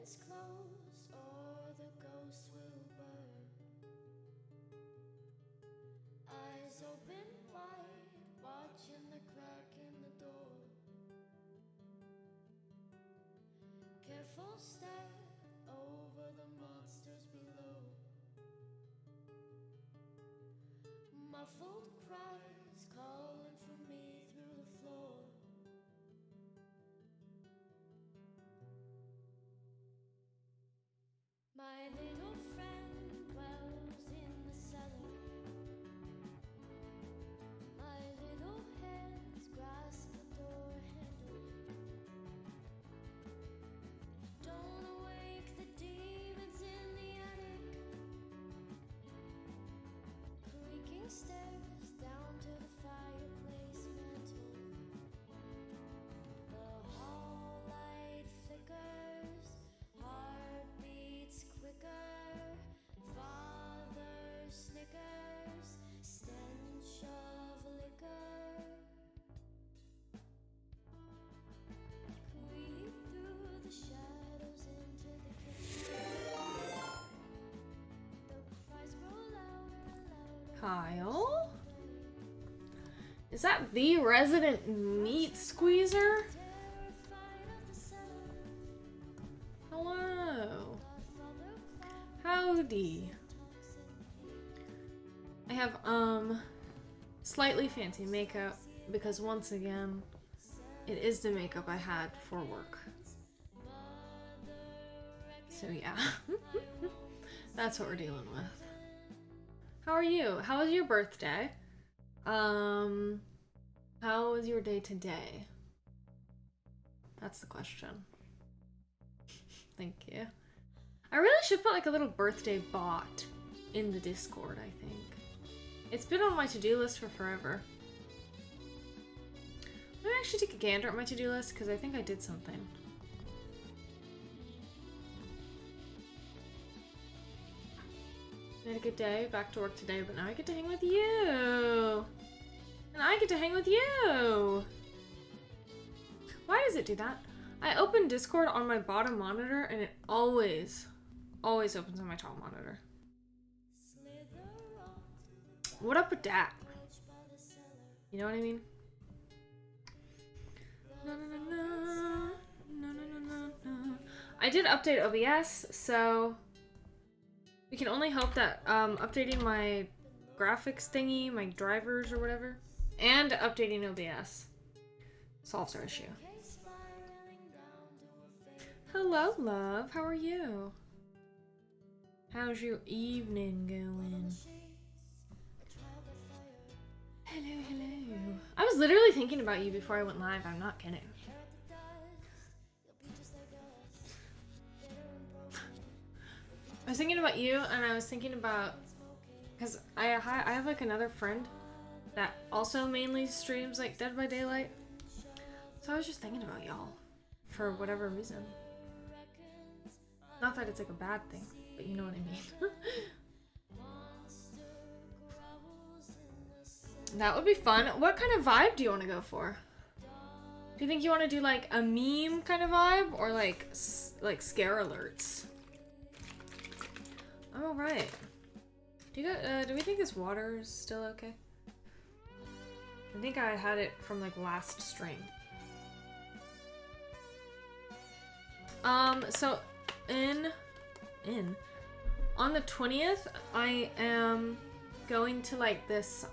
curtains close or the ghost will burn. Eyes open wide, watching the crack in the door. Careful step over the monsters below. Muffled cries calling for me through the floor. My little friend dwells in the cellar. My little hands grasp the door handle. Don't awake the demons in the attic. Creaking stairs down to the fireplace mantle. The hall light flickers, heart beats quicker. Father snickers, stench of liquor. Creep through the shadows into the kitchen. The cries grow louder and louder. Kyle? Is that the resident meat squeezer? Terrified of the cellar. Hello. Godfather clock Howdy. talks in I have, slightly fancy makeup because once again, it is the makeup I had for work. So yeah, that's what we're dealing with. How are you? How was your birthday? How was your day today? That's the question. Thank you. I really should put like a little birthday bot in the Discord, I think. It's been on my to-do list for forever. Let me actually take a gander at my to-do list because I think I did something. I had a good day, back to work today, but now I get to hang with you. And I get to hang with you. Why does it do that? I open Discord on my bottom monitor and it always opens on my top monitor. What up with that? You know what I mean? No, no, no, no. No, no, no, no, no. I did update OBS, so we can only hope that updating my graphics thingy, my drivers or whatever, and updating OBS solves our issue. Hello, love. How are you? How's your evening going? Hello, hello. I was literally thinking about you before I went live. I'm not kidding. I was thinking about you, and I was thinking about, because I have like another friend that also mainly streams like Dead by Daylight. So I was just thinking about y'all for whatever reason. Not that it's like a bad thing, but you know what I mean. That would be fun. What kind of vibe do you want to go for? Do you think you want to do like a meme kind of vibe or like scare alerts? I'm alright. Do we think this water is still okay? I think I had it from like last stream. So on the 20th, I am going to like this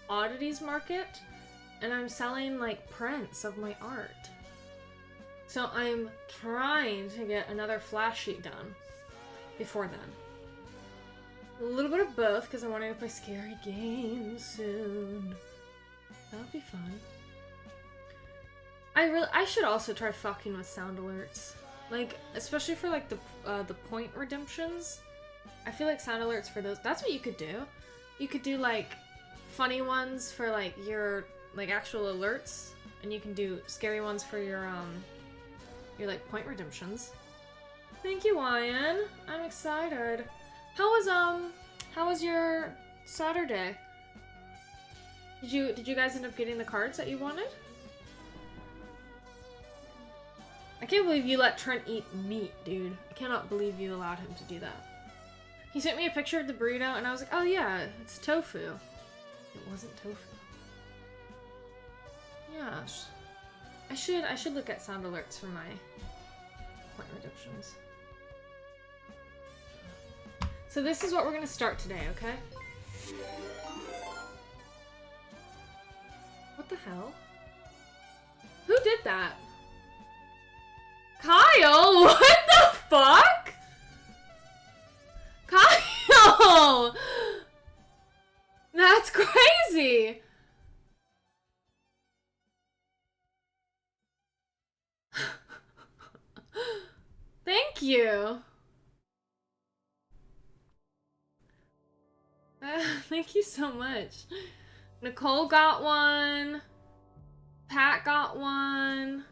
oddities market and I'm selling like prints of my art. So I'm trying to get another flash sheet done before then. A little bit of both because I wanted to play scary games soon. That would be fun. I should also try fucking with sound alerts. Like, especially for like the point redemptions. I feel like sound alerts for those, that's what you could do. You could do like funny ones for like your like actual alerts, and you can do scary ones for your like point redemptions. Thank you, Wyan. I'm excited. How was your Saturday? Did you guys end up getting the cards that you wanted? I can't believe you let Trent eat meat, dude. I cannot believe you allowed him to do that. He sent me a picture of the burrito, and I was like, oh yeah, it's tofu. It wasn't tofu. Gosh. I should look at sound alerts for my point redemptions. So this is what we're gonna start today, okay? What the hell? Who did that? Kyle, what the fuck? Kyle! That's crazy! Thank you. Thank you so much. Nicole got one. Pat got one.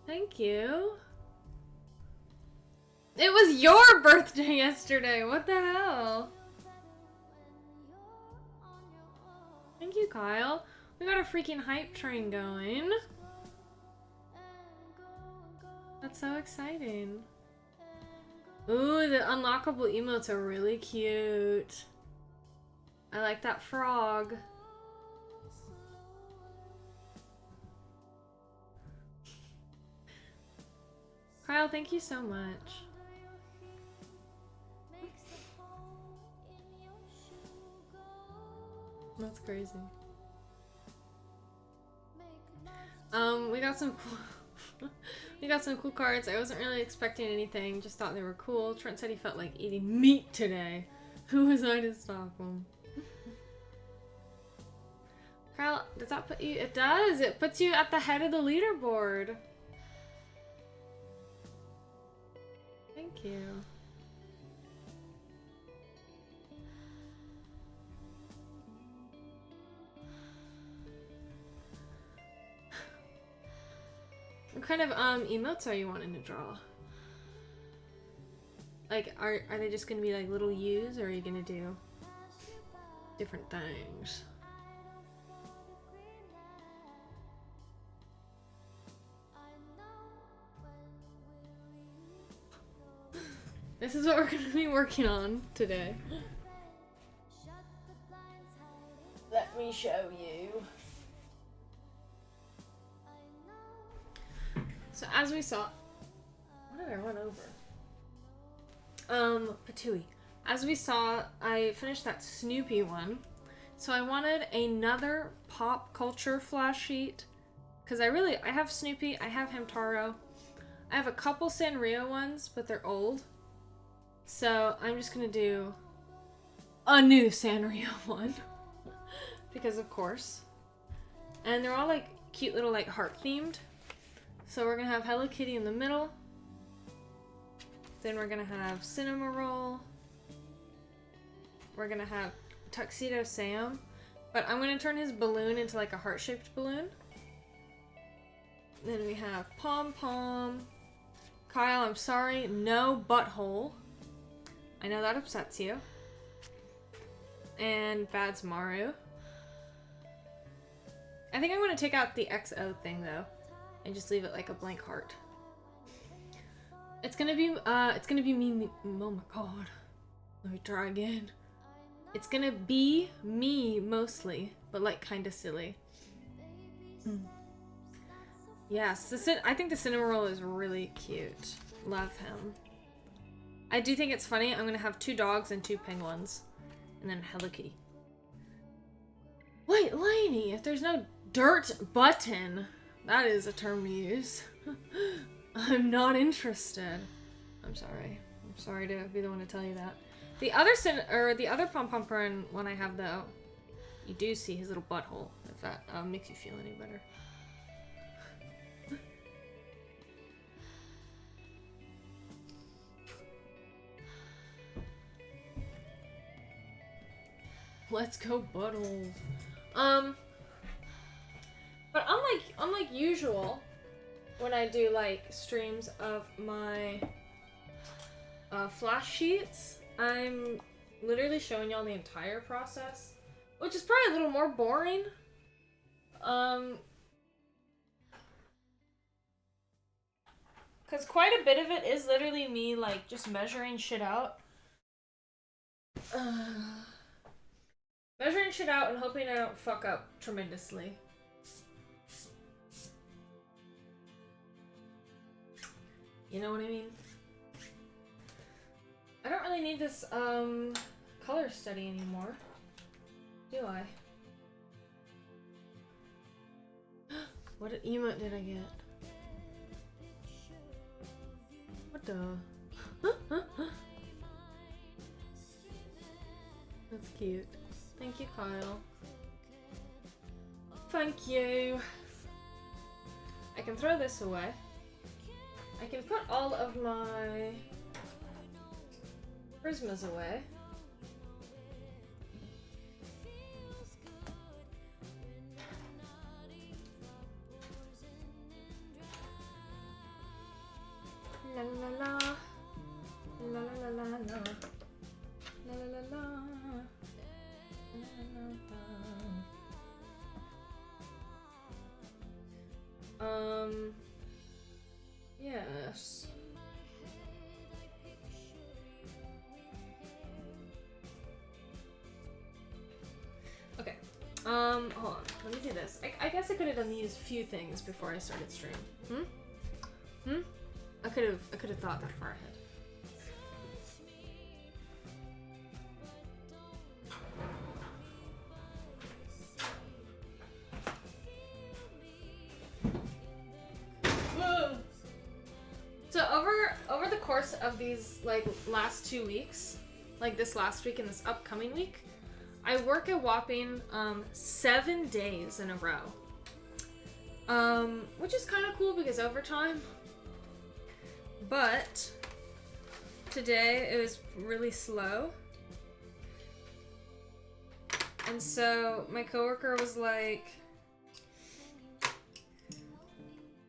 Thank you. It was your birthday yesterday. What the hell? Thank you, Kyle. We got a freaking hype train going. That's so exciting. Ooh, the unlockable emotes are really cute. I like that frog. Kyle, thank you so much. That's crazy. We got some cool we got some cool cards. I wasn't really expecting anything, just thought they were cool. Trent said he felt like eating meat today. Who was I to stop him? Kyle, does that put you? It does! It puts you at the head of the leaderboard. Thank you. What kind of emotes are you wanting to draw? Like, are they just gonna be like little U's, or are you gonna do different things? This is what we're gonna be working on today. Let me show you. So as we saw, what did I run over? Patooey. As we saw, I finished that Snoopy one. So I wanted another pop culture flash sheet. Because I have Snoopy, I have Hamtaro. I have a couple Sanrio ones, but they're old. So I'm just gonna do a new Sanrio one. Because of course. And they're all like cute little like heart themed. So we're gonna have Hello Kitty in the middle. Then we're gonna have Cinnamoroll. We're gonna have Tuxedo Sam. But I'm gonna turn his balloon into like a heart-shaped balloon. Then we have Pom Pom. Kyle, I'm sorry, no butthole. I know that upsets you. And Bad's Maru. I think I'm gonna take out the XO thing though. And just leave it like a blank heart. It's gonna be me, oh my god. Let me try again. It's gonna be me mostly, but like kinda silly. Yes, I think the Cinnamoroll is really cute. Love him. I do think it's funny. I'm gonna have 2 dogs and 2 penguins. And then Hello Kitty. Wait, Lainey, if there's no dirt button, that is a term to use. I'm not interested. I'm sorry. I'm sorry to be the one to tell you that. The other Pom Pom Pern one I have though, you do see his little butthole. If that makes you feel any better. Let's go buttholes. But unlike usual, when I do like streams of my flash sheets, I'm literally showing y'all the entire process, which is probably a little more boring. Because quite a bit of it is literally me, like, just measuring shit out. Measuring shit out and hoping I don't fuck up tremendously. You know what I mean? I don't really need this, color study anymore. Do I? What emote did I get? What the? That's cute. Thank you, Kyle. Thank you. I can throw this away. I can put all of my Prismas away. La la la la la la la la la la la la. Yes. Okay. Hold on. Let me do this. I guess I could have done these few things before I started stream. I could have thought that far ahead. So over the course of these like last 2 weeks, like this last week and this upcoming week, I work a whopping 7 days in a row. Which is kind of cool because overtime. But today it was really slow. And so my coworker was like,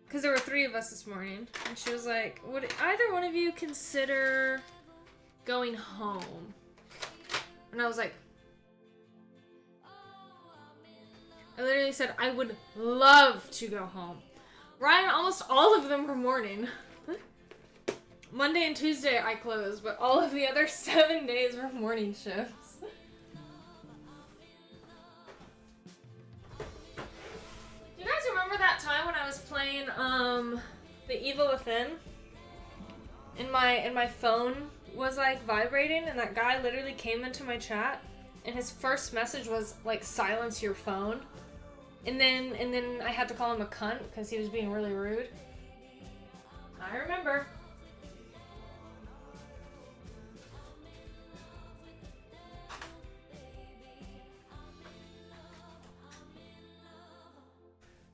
because there were 3 of us this morning, and she was like, would either one of you consider going home? And I was like, I literally said, I would love to go home. Ryan, almost all of them were morning. Monday and Tuesday I closed, but all of the other 7 days were morning shifts. Do you guys remember that time when I was playing The Evil Within? And my phone was like vibrating, and that guy literally came into my chat, and his first message was like, silence your phone. And then I had to call him a cunt because he was being really rude. I remember.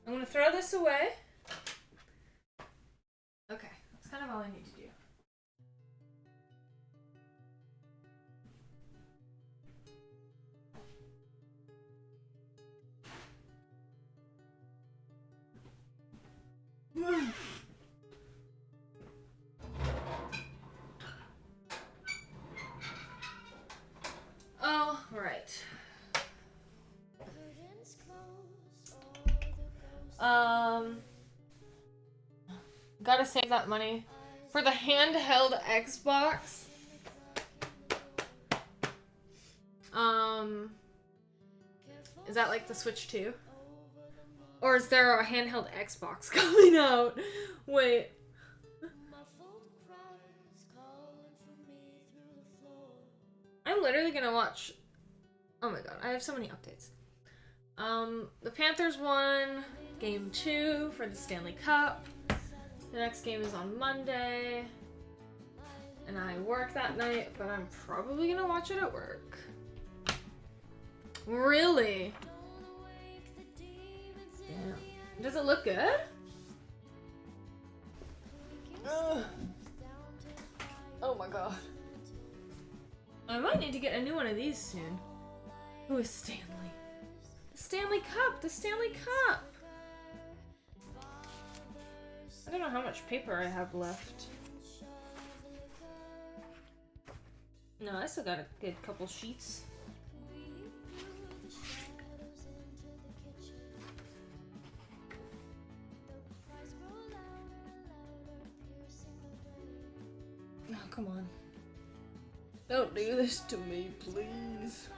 I'm gonna throw this away. Okay, that's kind of all I need to do. Oh, right. Gotta save that money for the handheld Xbox. Is that like the Switch 2? Or is there a handheld Xbox coming out? Wait. I'm literally gonna watch. Oh my god, I have so many updates. The Panthers won game 2 for the Stanley Cup. The next game is on Monday. And I work that night, but I'm probably gonna watch it at work. Really? Damn. Does it look good? Ugh. Oh my god. I might need to get a new one of these soon. Who is Stanley? The Stanley Cup! The Stanley Cup! I don't know how much paper I have left. No, I still got a good couple sheets. come on. Don't do this to me, please.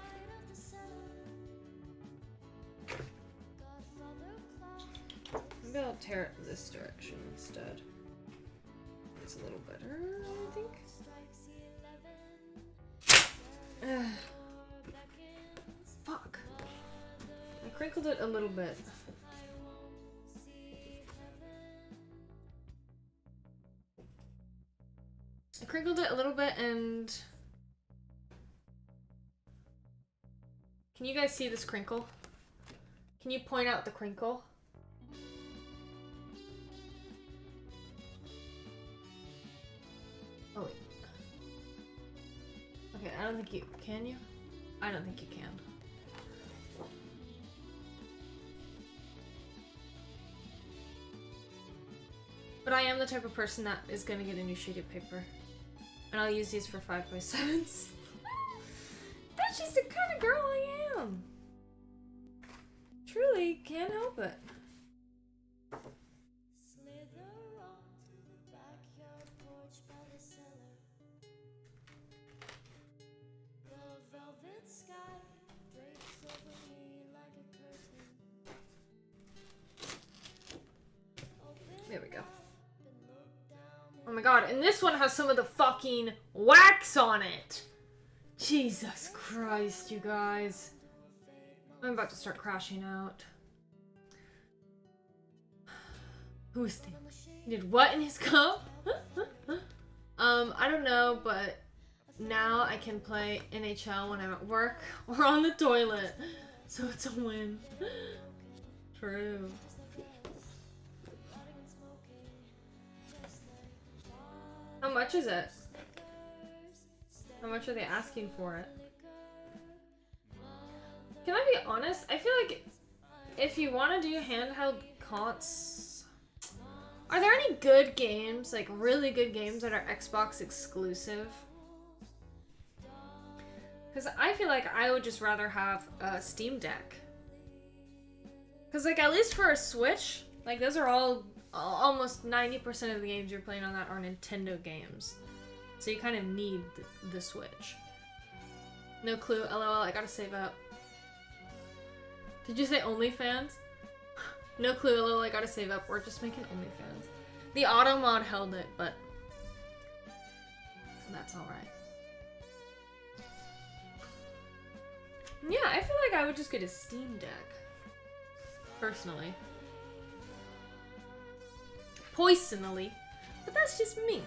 Maybe I'll tear it this direction instead. It's a little better, I think. Fuck. I crinkled it a little bit. I crinkled it a little bit and... Can you guys see this crinkle? Can you point out the crinkle? Oh wait. Okay, I don't think you... Can you? I don't think you can. But I am the type of person that is gonna get a new sheet of paper. And I'll use these for 5x7s. That's just the kind of girl I am. Truly, can't help it. There we go. Oh my god, and this one has some of the fucking wax on it! Jesus Christ, you guys. I'm about to start crashing out. Who is Steve? He did what in his cup? I don't know, but now I can play NHL when I'm at work or on the toilet. So it's a win. True. How much is it? How much are they asking for it? Can I be honest? I feel like if you want to do handheld cons, are there any good games, like really good games that are Xbox exclusive? Because I feel like I would just rather have a Steam Deck. Because like at least for a Switch, like those are all almost 90% of the games you're playing on that are Nintendo games. So you kind of need the Switch. No clue, LOL, I gotta save up. Did you say OnlyFans? No clue, LOL, I gotta save up. We're just making OnlyFans. The auto mod held it, but that's alright. Yeah, I feel like I would just get a Steam Deck. Personally. Poisonally. But that's just me.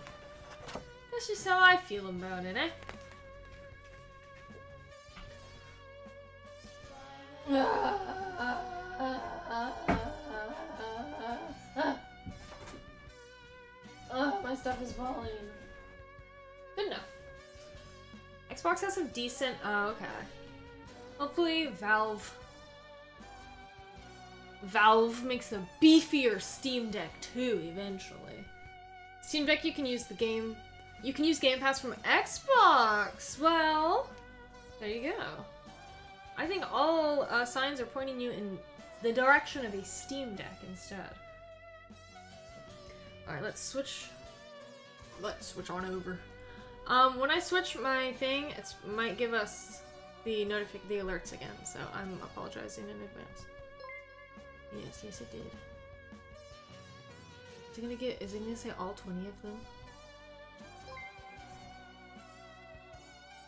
That's just how I feel about it, eh? Oh, my stuff is falling. Good enough. Xbox has some decent... Oh, okay. Hopefully Valve makes a beefier Steam Deck too, eventually. Steam Deck, you can use the game... You can use Game Pass from Xbox! Well, there you go. I think all signs are pointing you in the direction of a Steam Deck instead. Alright, let's switch on over. When I switch my thing, it might give us the alerts again, so I'm apologizing in advance. Yes, it did. Is it gonna say all 20 of them?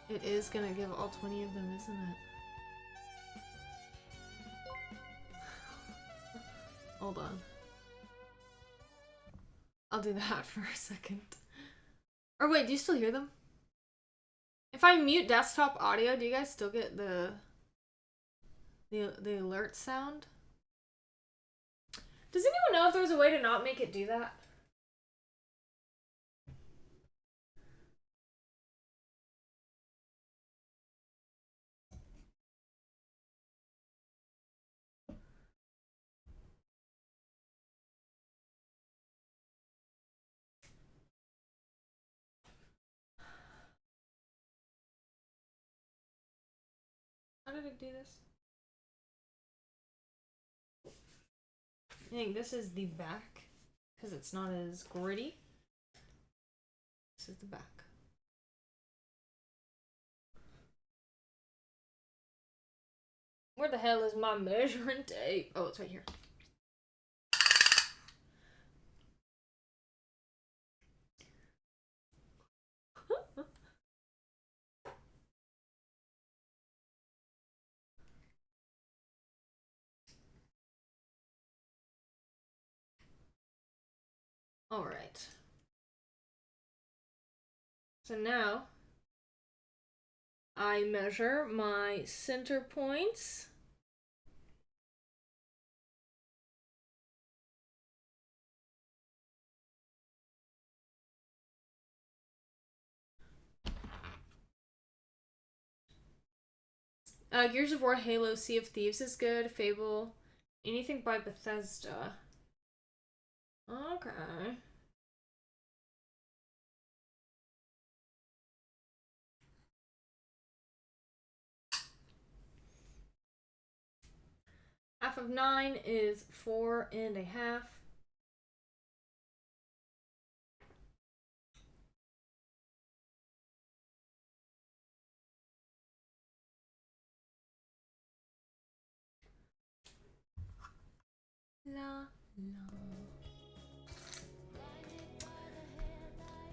It is gonna give all 20 of them, isn't it? Hold on. I'll do that for a second. Or wait, do you still hear them? If I mute desktop audio, do you guys still get the alert sound? Does anyone know if there's a way to not make it do that? How did it do this? I think this is the back, because it's not as gritty. This is the back. Where the hell is my measuring tape? Oh, it's right here. All right. So now I measure my center points. Gears of War, Halo, Sea of Thieves is good. Fable, anything by Bethesda. Okay. Half of 9 is 4.5. La la.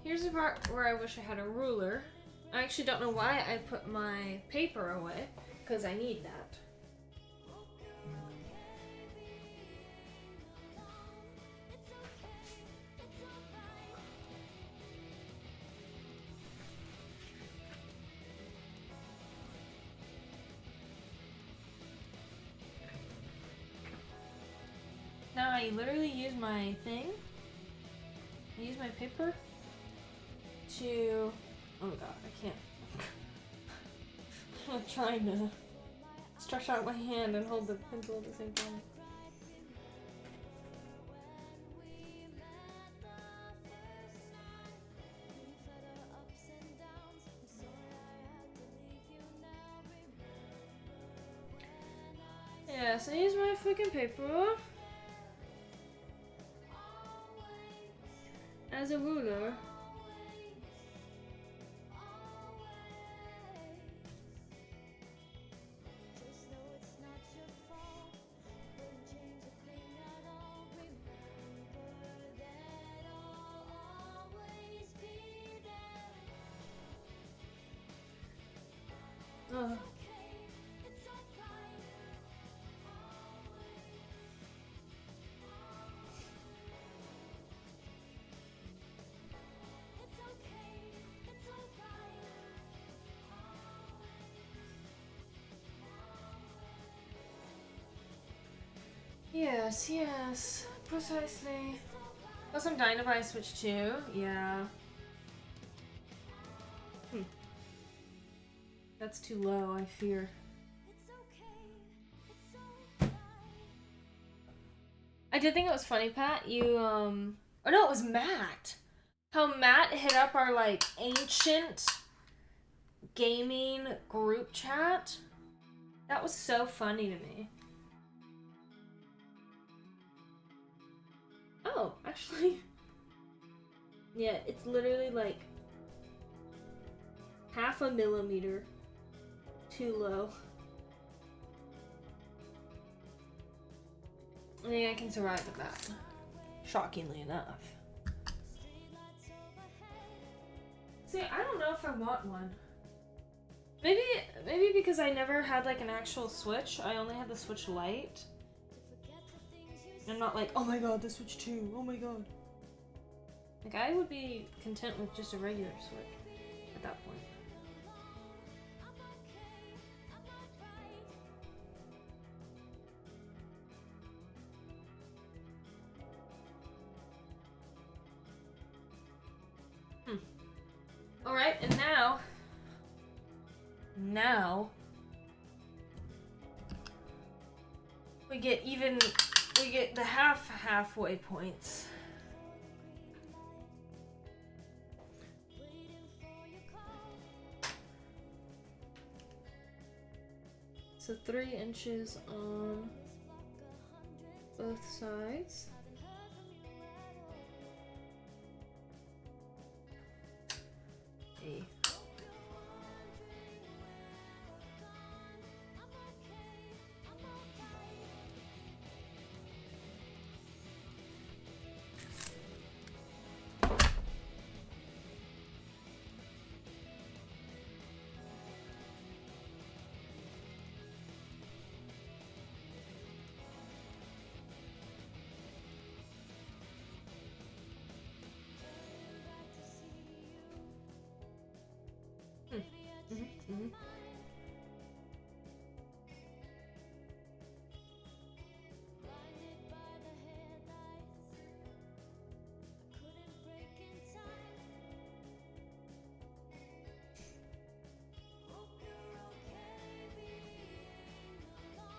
Here's the part where I wish I had a ruler. I actually don't know why I put my paper away, because I need that. Now I literally use my thing. I use my paper to... Oh my god, I can't. I'm trying to stretch out my hand and hold the pencil at the same time. Yeah, so I use my freaking paper as a ruler. Yes, yes, precisely. Plus, I'm dying to buy a Switch 2. Yeah. That's too low, I fear. I did think it was funny, Pat. You, Oh no, it was Matt. How Matt hit up our, like, ancient gaming group chat. That was so funny to me. Oh, actually. Yeah, it's literally like 0.5 millimeter too low. I think I can survive with that. Shockingly enough. See, I don't know if I want one. Maybe because I never had like an actual Switch. I only had the Switch Lite. I'm not like, oh my god, the Switch 2. Oh my god. Like, I would be content with just a regular Switch at that point. Alright, and now we get the halfway points. So 3 inches on both sides. Mm-hmm.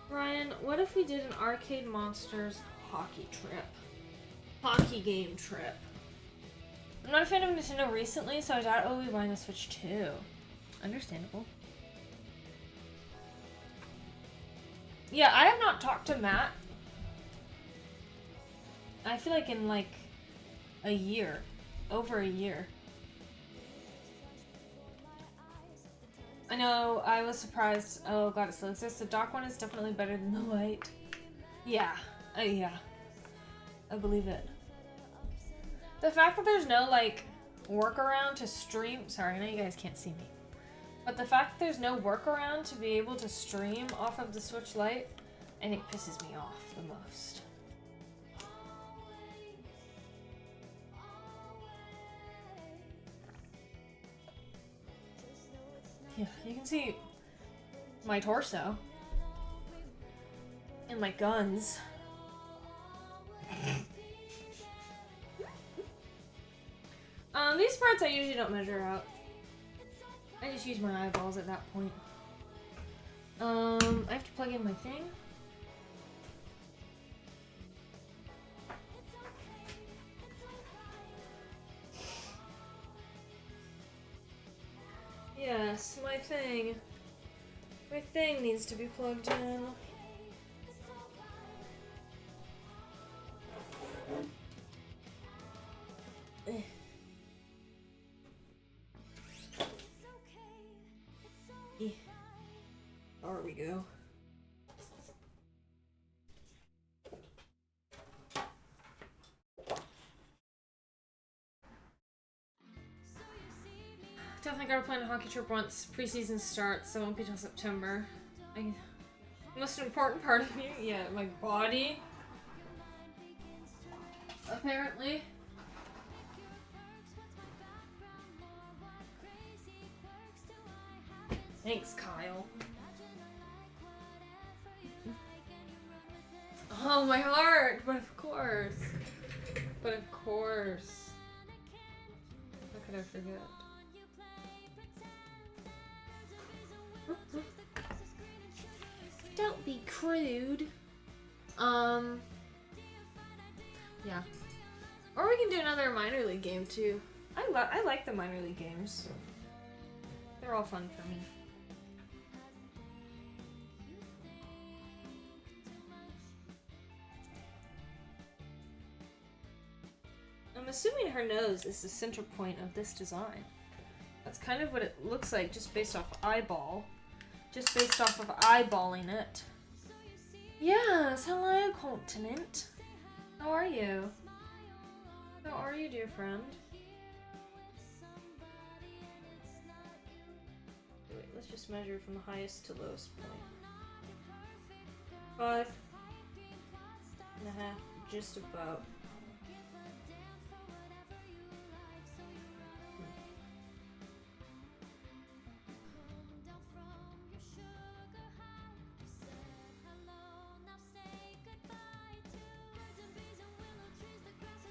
Ryan, what if we did an Arcade Monsters hockey trip? Hockey game trip. I'm not a fan of Nintendo recently, so I doubt I'll be buying the Switch too. Understandable. Yeah, I have not talked to Matt. I feel like in like a year. Over a year. I know, I was surprised. Oh god, it still exists. The dock one is definitely better than the light. Yeah. Yeah. I believe it. The fact that there's no, like, workaround to stream... Sorry, I know you guys can't see me. But the fact that there's no workaround to be able to stream off of the Switch Lite, I think pisses me off the most. Yeah, you can see my torso. And my guns. These parts I usually don't measure out. I just use my eyeballs at that point. I have to plug in my thing. Yes, my thing. My thing needs to be plugged in. There we go. Definitely gotta plan a hockey trip once preseason starts, so it won't be till September. Most important part of me? Yeah, my body. Apparently. Thanks, Kyle. Oh, my heart! But of course. But of course. How could I forget? Don't be crude. Yeah. Or we can do another minor league game too. I like the minor league games. They're all fun for me. I'm assuming her nose is the center point of this design. That's kind of what it looks like just based off eyeball. Just based off of eyeballing it. Yes, hello, continent. How are you? How are you, dear friend? Wait, let's just measure from the highest to lowest point. 5.5, just about.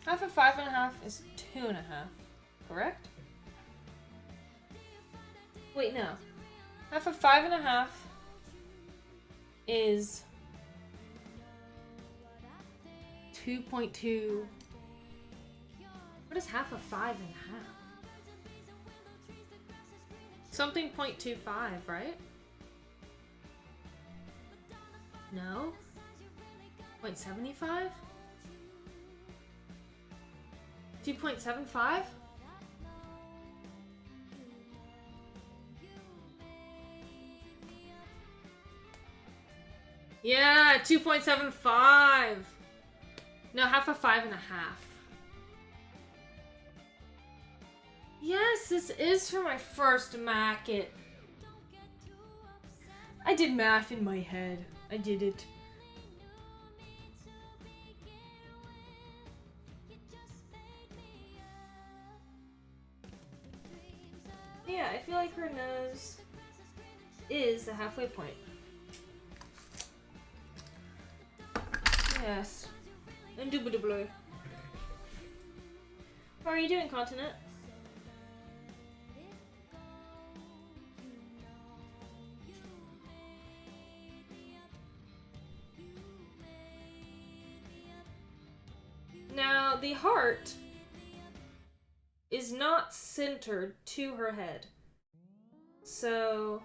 1/2 of 5.5 is 2.5, correct? Wait, no. 1/2 of 5.5 is 2.2. What is 1/2 of 5.5? Something 0.25, right? No? 0.75? 2.75? Yeah, 2.75. No, 1/2 of 5.5. Yes, this is for my first Mac. I did math in my head. I did it. Yeah, I feel like her nose is the halfway point. Yes. Indubitably. How are you doing, Continent? Now, the heart is not centered to her head. So,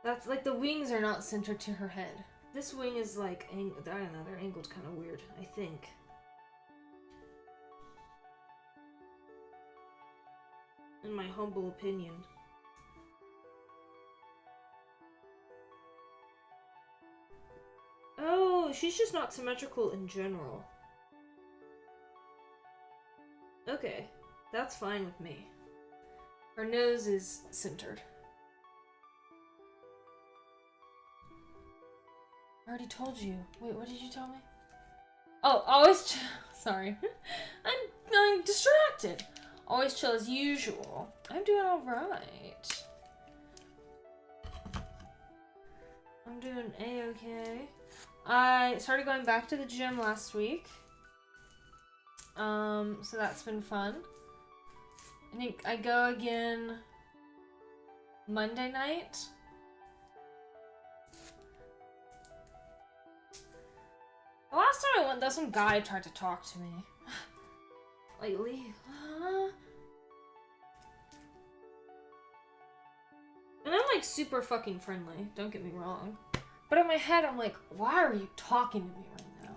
that's like the wings are not centered to her head. This wing is like, I don't know, they're angled kind of weird, I think. In my humble opinion. Oh, she's just not symmetrical in general. Okay, that's fine with me. Her nose is centered. I already told you. Wait, what did you tell me? Oh, always sorry. I'm distracted. Always chill as usual. I'm doing alright. I'm doing A-okay. I started going back to the gym last week. So that's been fun. I think I go again Monday night. The last time I went, though, some guy tried to talk to me. Lately. And I'm like super fucking friendly, don't get me wrong. But in my head, I'm like, why are you talking to me right now?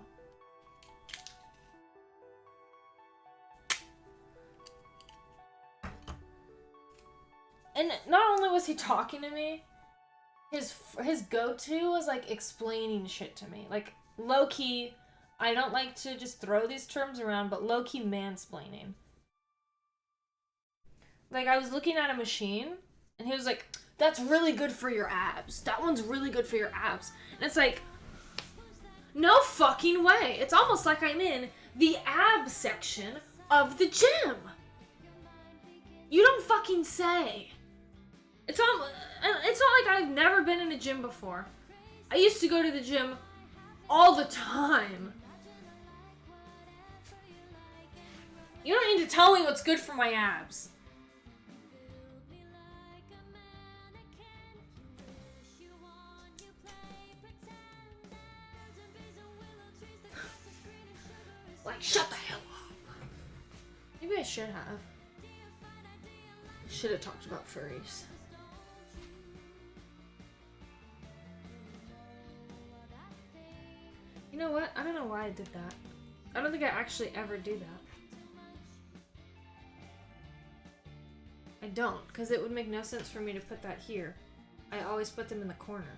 And not only was he talking to me, his go-to was like explaining shit to me. Like, low-key, I don't like to just throw these terms around, but low-key mansplaining. Like, I was looking at a machine, and he was like, that's really good for your abs. That one's really good for your abs. And it's like, no fucking way. It's almost like I'm in the ab section of the gym. You don't fucking say. It's not like I've never been in a gym before. I used to go to the gym all the time. You don't need to tell me what's good for my abs. Like, shut the hell up. Maybe I should have. Should have talked about furries. You know what? I don't know why I did that. I don't think I actually ever do that. I don't, because it would make no sense for me to put that here. I always put them in the corner.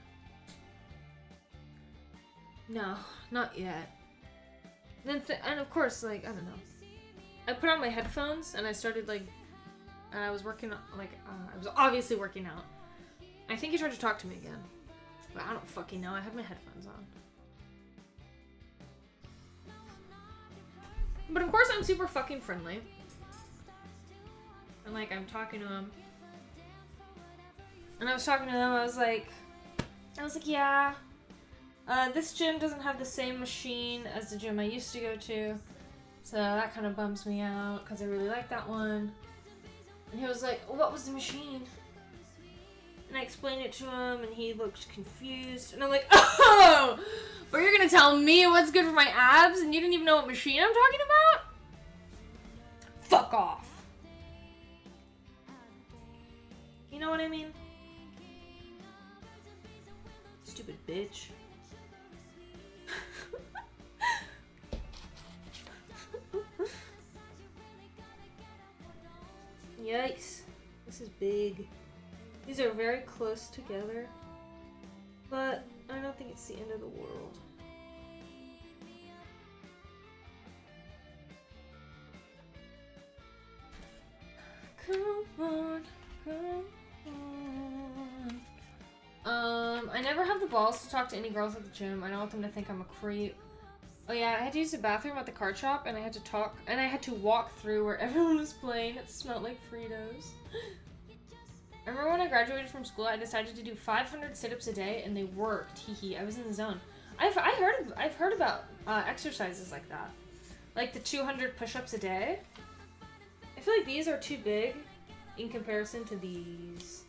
No, not yet. And of course, like, I don't know. I put on my headphones and I started like, I was working, like, I was obviously working out. I think he tried to talk to me again. But I don't fucking know. I have my headphones on. But of course I'm super fucking friendly. And like, I'm talking to him. And I was talking to them, I was like, yeah. This gym doesn't have the same machine as the gym I used to go to. So that kind of bums me out, because I really like that one. And he was like, what was the machine? And I explained it to him, and he looked confused. And I'm like, oh! But you're gonna tell me what's good for my abs, and you didn't even know what machine I'm talking about? Fuck off. You know what I mean? Stupid bitch. Yikes. This is big. These are very close together, but I don't think it's the end of the world. Come on, come on. I never have the balls to talk to any girls at the gym. I don't want them to think I'm a creep. Oh yeah, I had to use the bathroom at the card shop, and I had to walk through where everyone was playing. It smelled like Fritos. I remember when I graduated from school, I decided to do 500 sit-ups a day, and they worked. Hee hee. I was in the zone. I've heard about exercises like that, like the 200 push-ups a day. I feel like these are too big in comparison to these.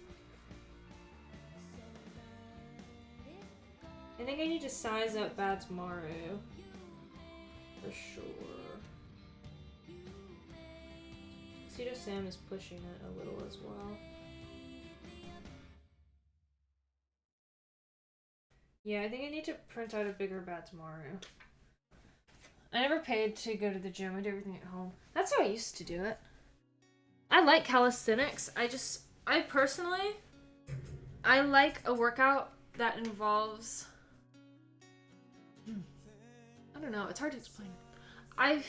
I think I need to size up Badtz-Maru for sure. Pseudo Sam is pushing it a little as well. Yeah, I think I need to print out a bigger Badtz-Maru. I never paid to go to the gym. I do everything at home. That's how I used to do it. I like calisthenics. I personally like a workout that involves... I don't know. It's hard to explain. I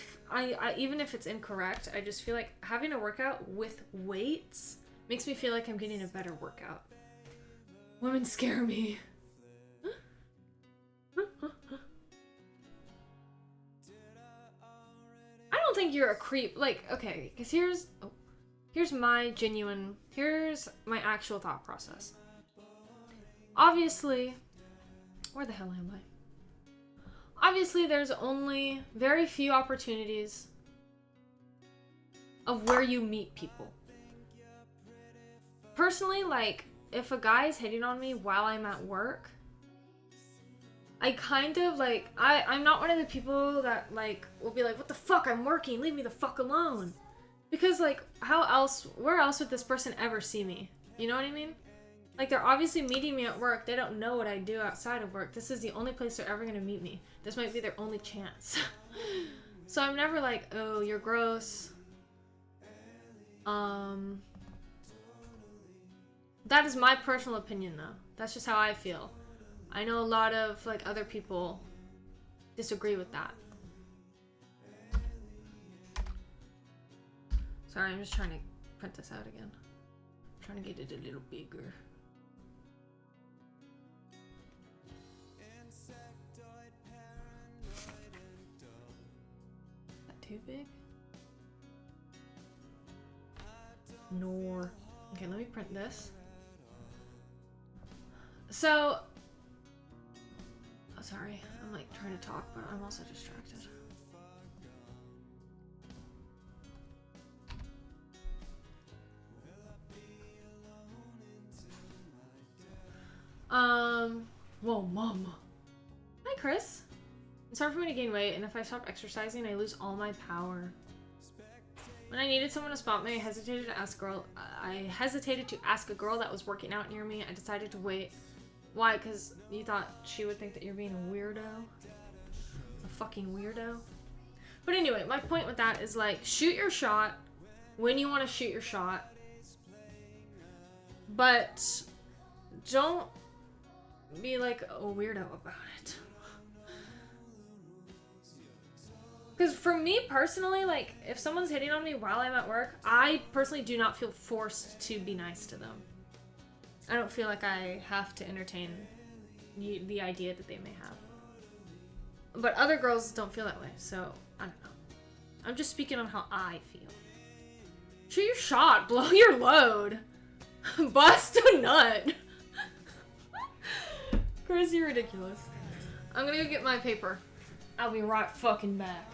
even if it's incorrect, I just feel like having a workout with weights makes me feel like I'm getting a better workout. Women scare me. I don't think you're a creep. Like, okay, because here's my actual thought process. Obviously, where the hell am I? Obviously, there's only very few opportunities of where you meet people. Personally, like, if a guy is hitting on me while I'm at work, I kind of, like, I'm not one of the people that, like, will be like, what the fuck, I'm working, leave me the fuck alone. Because, like, where else would this person ever see me? You know what I mean? Like, they're obviously meeting me at work. They don't know what I do outside of work. This is the only place they're ever gonna meet me. This might be their only chance. So I'm never like, oh, you're gross. That is my personal opinion, though. That's just how I feel. I know a lot of, like, other people disagree with that. Sorry, I'm just trying to print this out again. I'm trying to get it a little bigger. Is that too big? Nor. Okay, let me print this. So, oh, sorry, I'm like trying to talk, but I'm also distracted. Whoa, mama. Hi, Chris. It's hard for me to gain weight, and if I stop exercising, I lose all my power. When I needed someone to spot me, I hesitated to ask a girl that was working out near me. I decided to wait. Why? Because you thought she would think that you're being a weirdo? A fucking weirdo? But anyway, my point with that is, like, shoot your shot when you want to shoot your shot. But don't be, like, a weirdo about it. Because for me personally, like, if someone's hitting on me while I'm at work, I personally do not feel forced to be nice to them. I don't feel like I have to entertain the idea that they may have. But other girls don't feel that way, so I don't know. I'm just speaking on how I feel. Shoot your shot, blow your load. Bust a nut. Chris, you're ridiculous. I'm gonna go get my paper. I'll be right fucking back.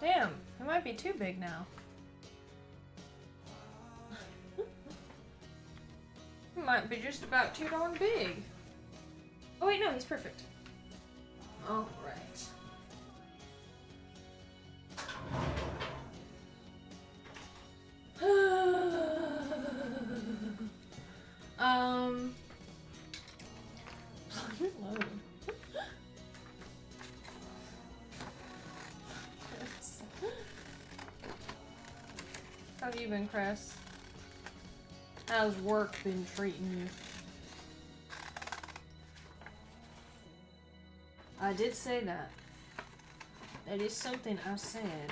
Damn, it might be too big now. It might be just about too darn big. Oh wait, no, he's perfect. All right. Load. How have you been, Chris? How's work been treating you? I did say that. That is something I said.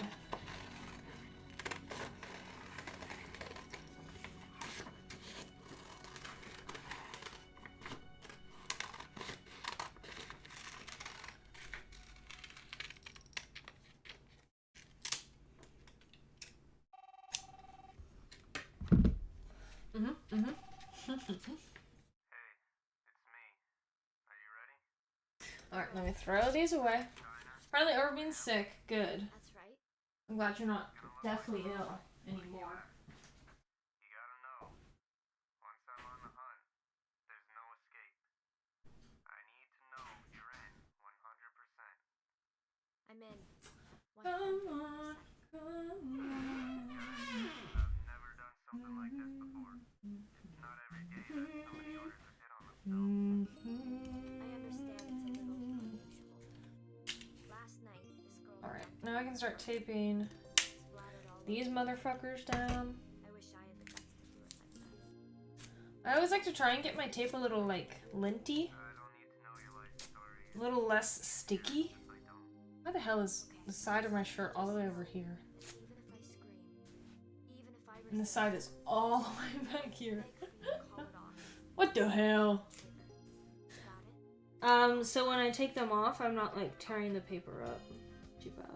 Alright, let me throw these away. Finally over being sick. Good. That's right. I'm glad you're not deathly ill anymore. You gotta know, once I'm on the hunt, there's no escape. I need to know you're in 100%. I'm in. Come on, come on. I've never done something like this before. Not every day that somebody orders a hit on themselves. I understand it's a little unusual. Last night, this girl Alright, now I can start taping splattered all these motherfuckers down. I wish I had the guts to do it like that. I always like to try and get my tape a little, like, linty. I don't need to know your life story A little less sticky. if I don't. Why the hell is the side of my shirt all the way over here? Even if I scream, even if I And the side is all the way back here. call it off. What the hell? Got it? So when I take them off, I'm not, like, tearing the paper up. Too bad.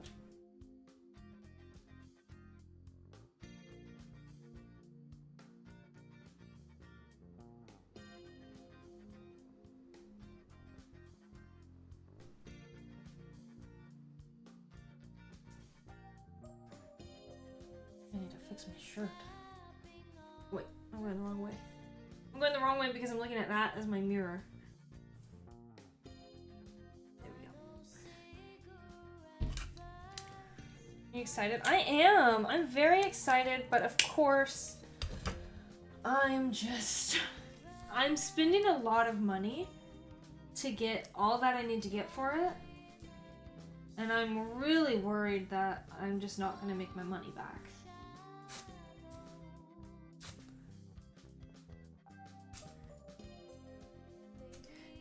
I need to fix my shirt. Wait, I'm going the wrong way. I'm going the wrong way because I'm looking at that as my mirror. There we go. Are you excited? I am! I'm very excited, but of course, I'm spending a lot of money to get all that I need to get for it. And I'm really worried that I'm just not going to make my money back.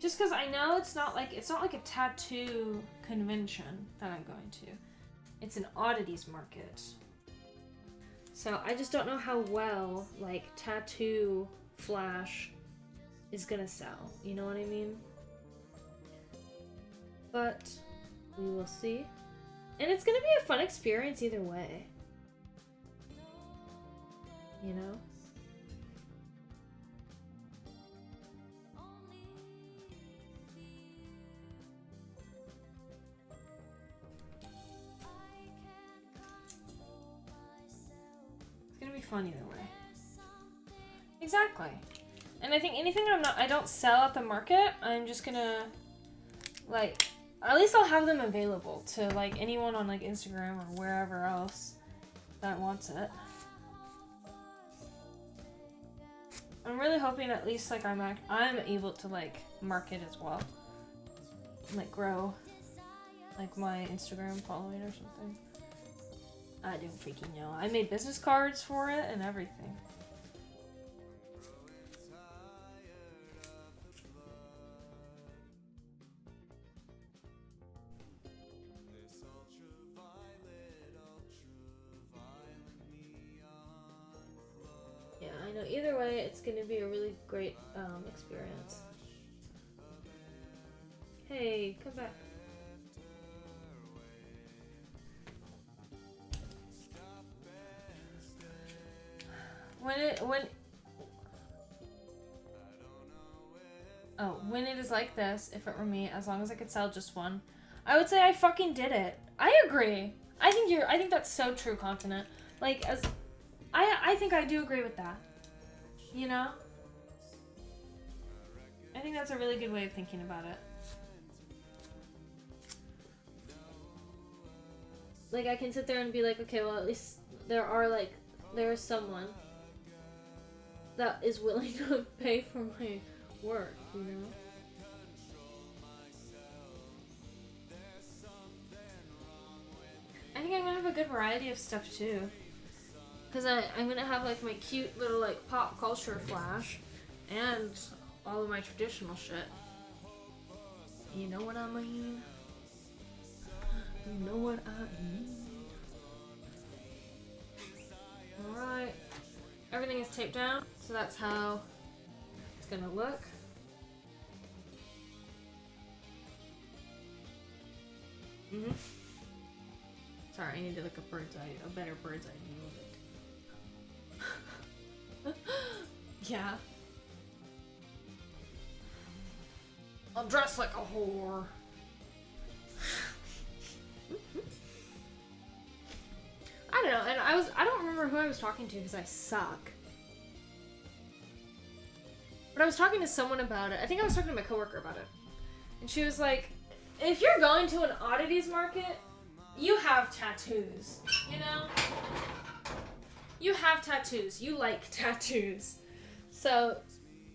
Just because I know it's not like a tattoo convention that I'm going to. It's an oddities market. So I just don't know how well like tattoo flash is gonna sell. You know what I mean? But we will see. And it's gonna be a fun experience either way. You know? It's gonna be fun either way. Exactly. And I think anything I don't sell at the market, I'm just gonna, like, at least I'll have them available to, like, anyone on, like, Instagram or wherever else that wants it. I'm really hoping at least, like, I'm able to, like, market as well. Like, grow, like, my Instagram following or something. I don't freaking know. I made business cards for it and everything. Yeah, I know. Either way, it's going to be a really great experience. Hey, come back. When it is like this, if it were me, as long as I could sell just one, I would say I fucking did it. I agree. I think that's so true, Continent. Like, I think I do agree with that. You know? I think that's a really good way of thinking about it. Like, I can sit there and be like, okay, well, at least there is someone that is willing to pay for my work, you know? I think I'm gonna have a good variety of stuff too. Because I'm gonna have like my cute little like pop culture flash and all of my traditional shit. You know what I mean? You know what I need. Alright. Everything is taped down, so that's how it's gonna look. Sorry, I need to look a better bird's eye view of it. Yeah. I'll dress like a whore. I don't know, and I don't remember who I was talking to because I suck. But I was talking to someone about it. I think I was talking to my coworker about it. And she was like, if you're going to an oddities market, you have tattoos, you know? You have tattoos. You like tattoos. So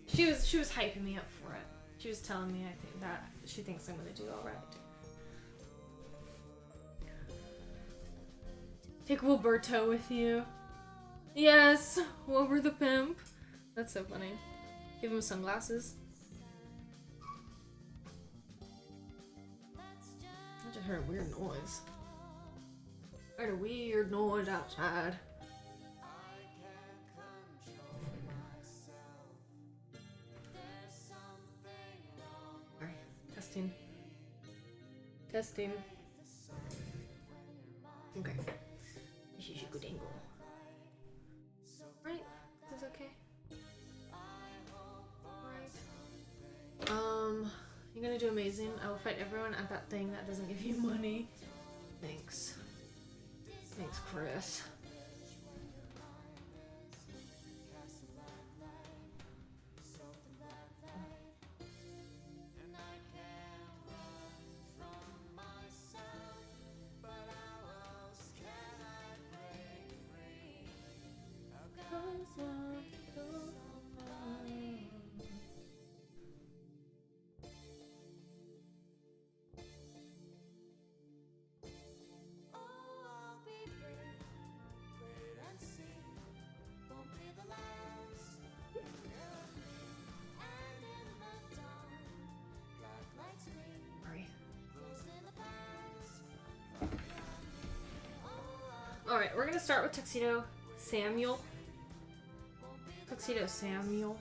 she was hyping me up for it. She was telling me I think that she thinks I'm gonna do alright. Take Wilberto with you. Yes, Wilbur the pimp. That's so funny. Give him sunglasses. I just heard a weird noise. I heard a weird noise outside. Alright, testing. Testing. Okay. This is a good angle. Right? Is this okay? Right. You're gonna do amazing. I will fight everyone at that thing that doesn't give you money. Thanks. Thanks, Chris. Alright, we're gonna start with Tuxedo Samuel. Tuxedo Samuel.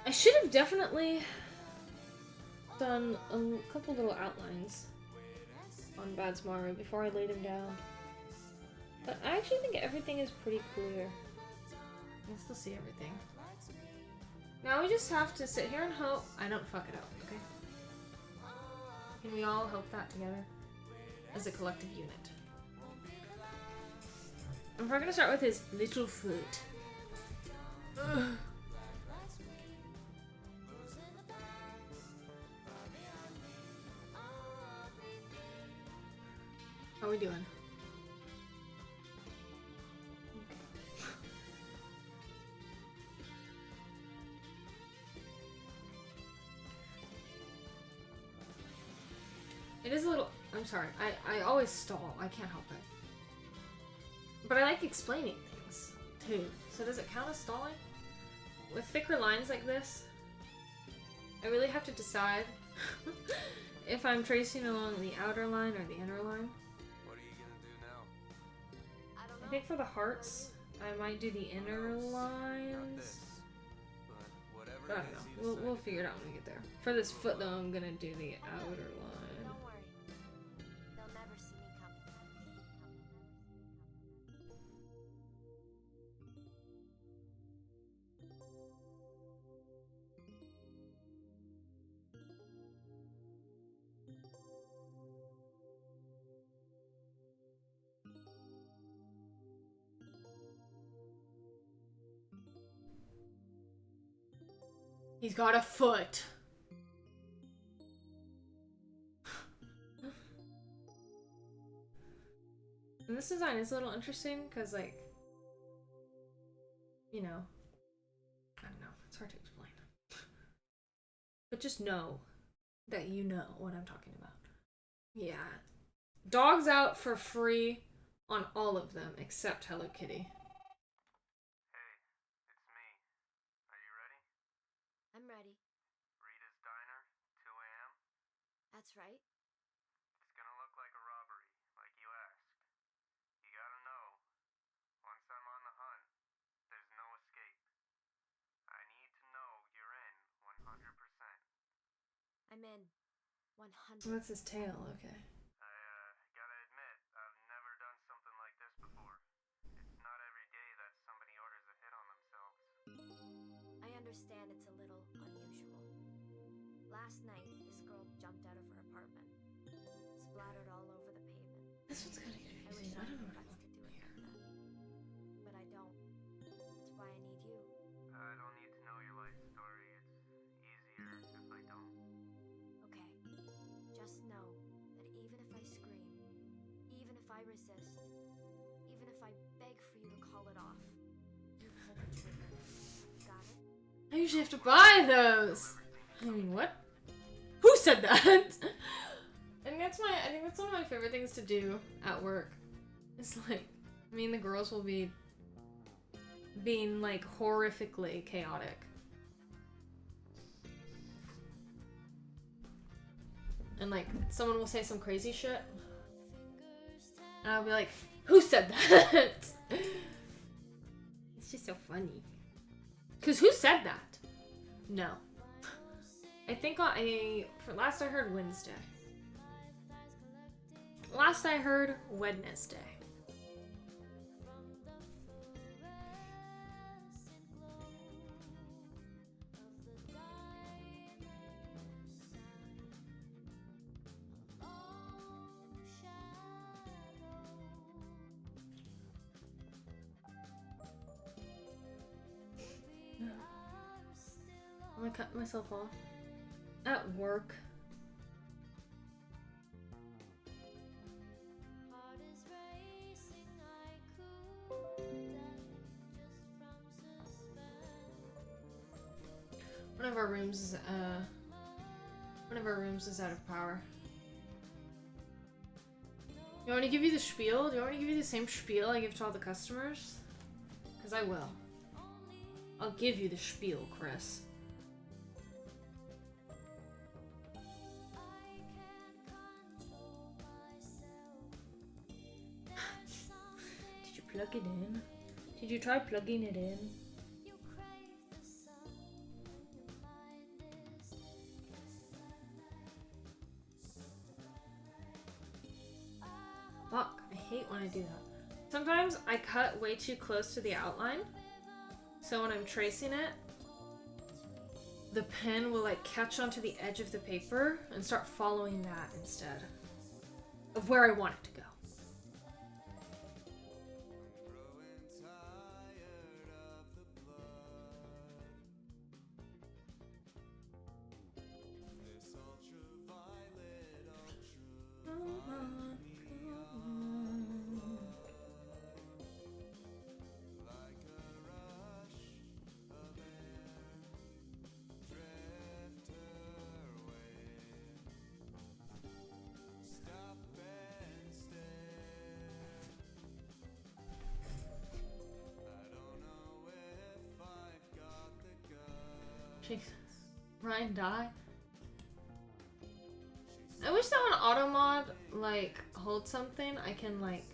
I should have definitely done a couple little outlines on Badsmaru before I laid him down. But I actually think everything is pretty clear. I can still see everything. Now we just have to sit here and hope I don't fuck it up, okay? Can we all hope that together? As a collective unit. And we're gonna start with his little foot. Ugh. How are we doing? It is a little... I'm sorry. I always stall. I can't help it. But I like explaining things, too. So does it count as stalling? With thicker lines like this, I really have to decide if I'm tracing along the outer line or the inner line. What are you gonna do now? I think for the hearts, I might do the inner Got lines. this. But whatever I don't it is know. you We'll decide. figure it out when we get there. For this foot, though, I'm gonna do the outer line. Don't worry. They'll never see me coming. He's got a foot. And this design is a little interesting because, like, you know, I don't know. It's hard to explain. But just know that you know what I'm talking about. Yeah. Dogs out for free on all of them except Hello Kitty. Hey, it's me. Are you ready? I'm ready. I'm in. 100. That's his tail, okay. Gotta admit, I've never done something like this before. It's not every day that somebody orders a hit on themselves. I understand it's a little unusual. Last night, this girl jumped out of her apartment, splattered all over the pavement. This one's kind of I confusing. wish I I don't had know the what guts to do it like that. But I don't. That's why I need you. I don't need to know your life story. It's easier if I don't. Okay. Just know that even if I scream, even if I resist, even if I beg for you to call it off, you pull the trigger. Got it? I usually have to buy those. I mean, what? Who said that? I think that's one of my favorite things to do at work. It's like, me and the girls will be being like horrifically chaotic. And like, someone will say some crazy shit. And I'll be like, who said that? It's just so funny. Cause who said that? No. I think last I heard Wednesday. Last I heard Wednesday. I'm gonna cut myself off. At work. Heart is racing, I could die just from suspense. One of our rooms is out of power. You want me to give you the spiel? Do you want me to give you the same spiel I give to all the customers? Because I will. I'll give you the spiel, Chris. Did you plug it in? Did you try plugging it in? You crave the sun when your mind is Fuck, I hate when I do that. Sometimes I cut way too close to the outline, so when I'm tracing it, the pen will like catch onto the edge of the paper and start following that instead of where I want it to go. Jesus. Ryan die? I wish that when auto mod like holds something, I can like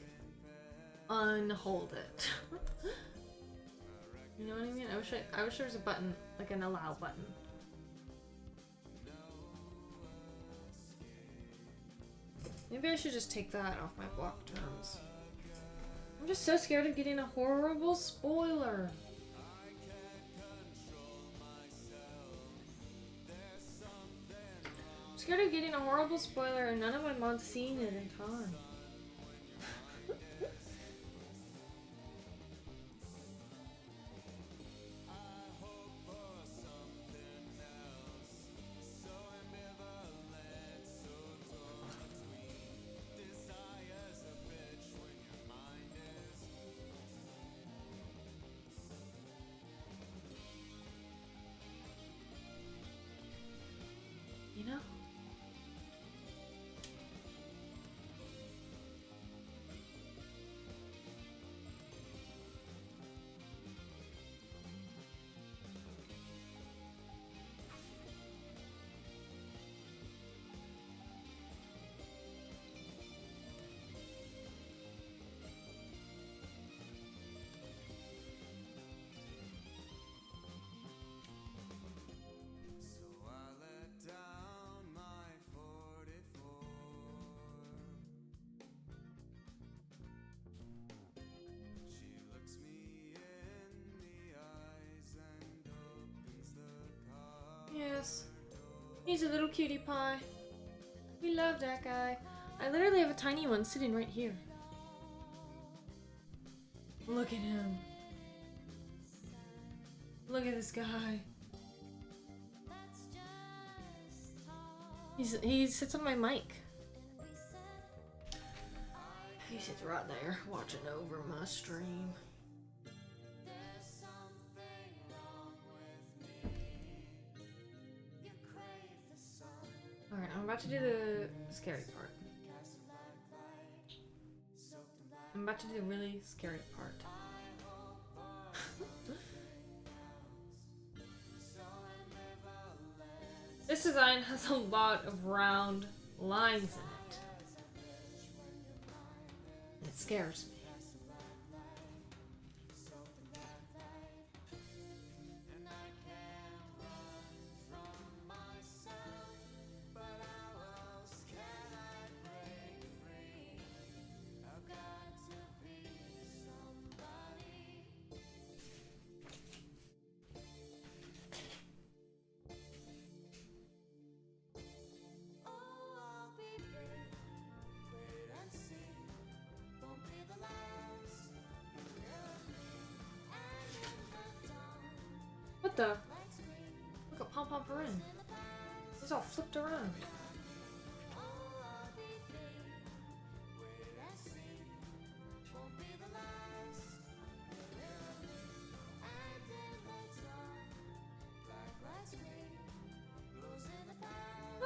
unhold it. You know what I mean? I wish there was a button, like an allow button. Maybe I should just take that off my block terms. I'm just so scared of getting a horrible spoiler. I'm scared of getting a horrible spoiler and none of my mods seeing it in time. You know? Yes. He's a little cutie pie. We love that guy. I literally have a tiny one sitting right here. Look at him. Look at this guy. He sits on my mic. He sits right there watching over my stream. Alright, I'm about to do the scary part. I'm about to do the really scary part. This design has a lot of round lines in it. It scares me. What the? Look at Pom Pom Purin. He's all flipped around.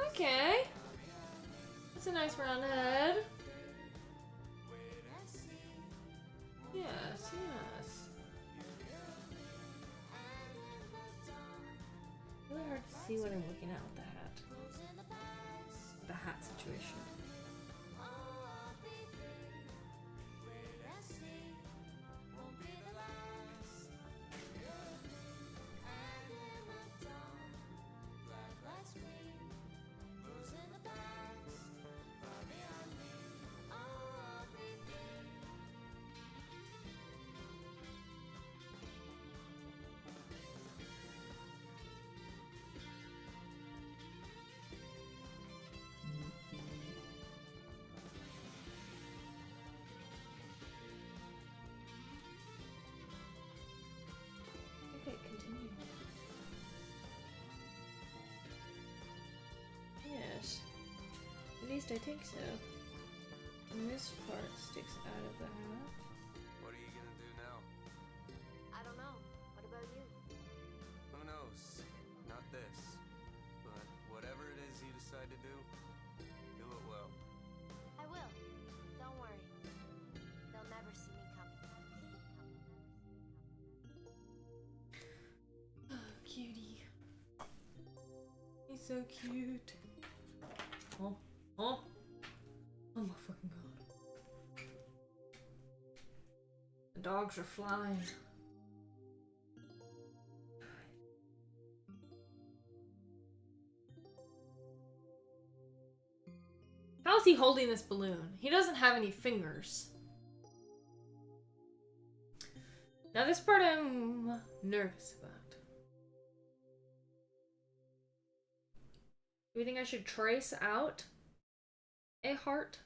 Okay. That's a nice round head. Yes, yes. Really hard to see what I'm looking at with the hat. The hat situation. Okay, continue. Yes. At least I think so. And this part sticks out of the hat. What are you gonna do now? I don't know. What about you? Who knows? Not this. But whatever it is you decide to do it well. I will. Don't worry. They'll never see me coming. Oh, cutie. He's so cute. Oh, oh. Oh my fucking god. The dogs are flying. How is he holding this balloon? He doesn't have any fingers. Now this part I'm nervous about. Do you think I should trace out a heart?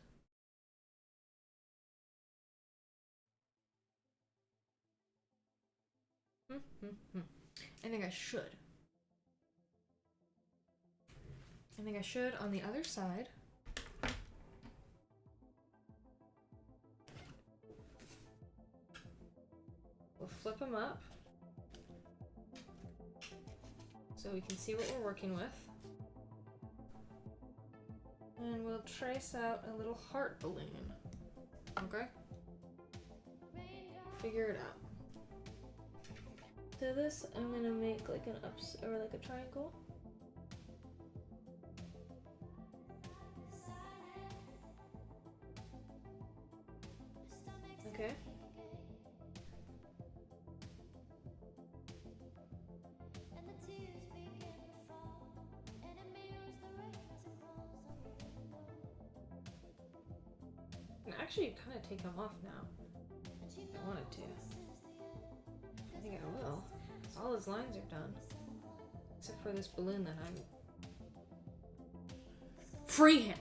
I think I should. I think I should on the other side. We'll flip them up so we can see what we're working with. And we'll trace out a little heart balloon. Okay? Figure it out. So this, I'm gonna make like an or like a triangle. Okay. I can actually kind of take them off now. If I wanted to. I think I will. All his lines are done. Except for this balloon that I'm freehanding.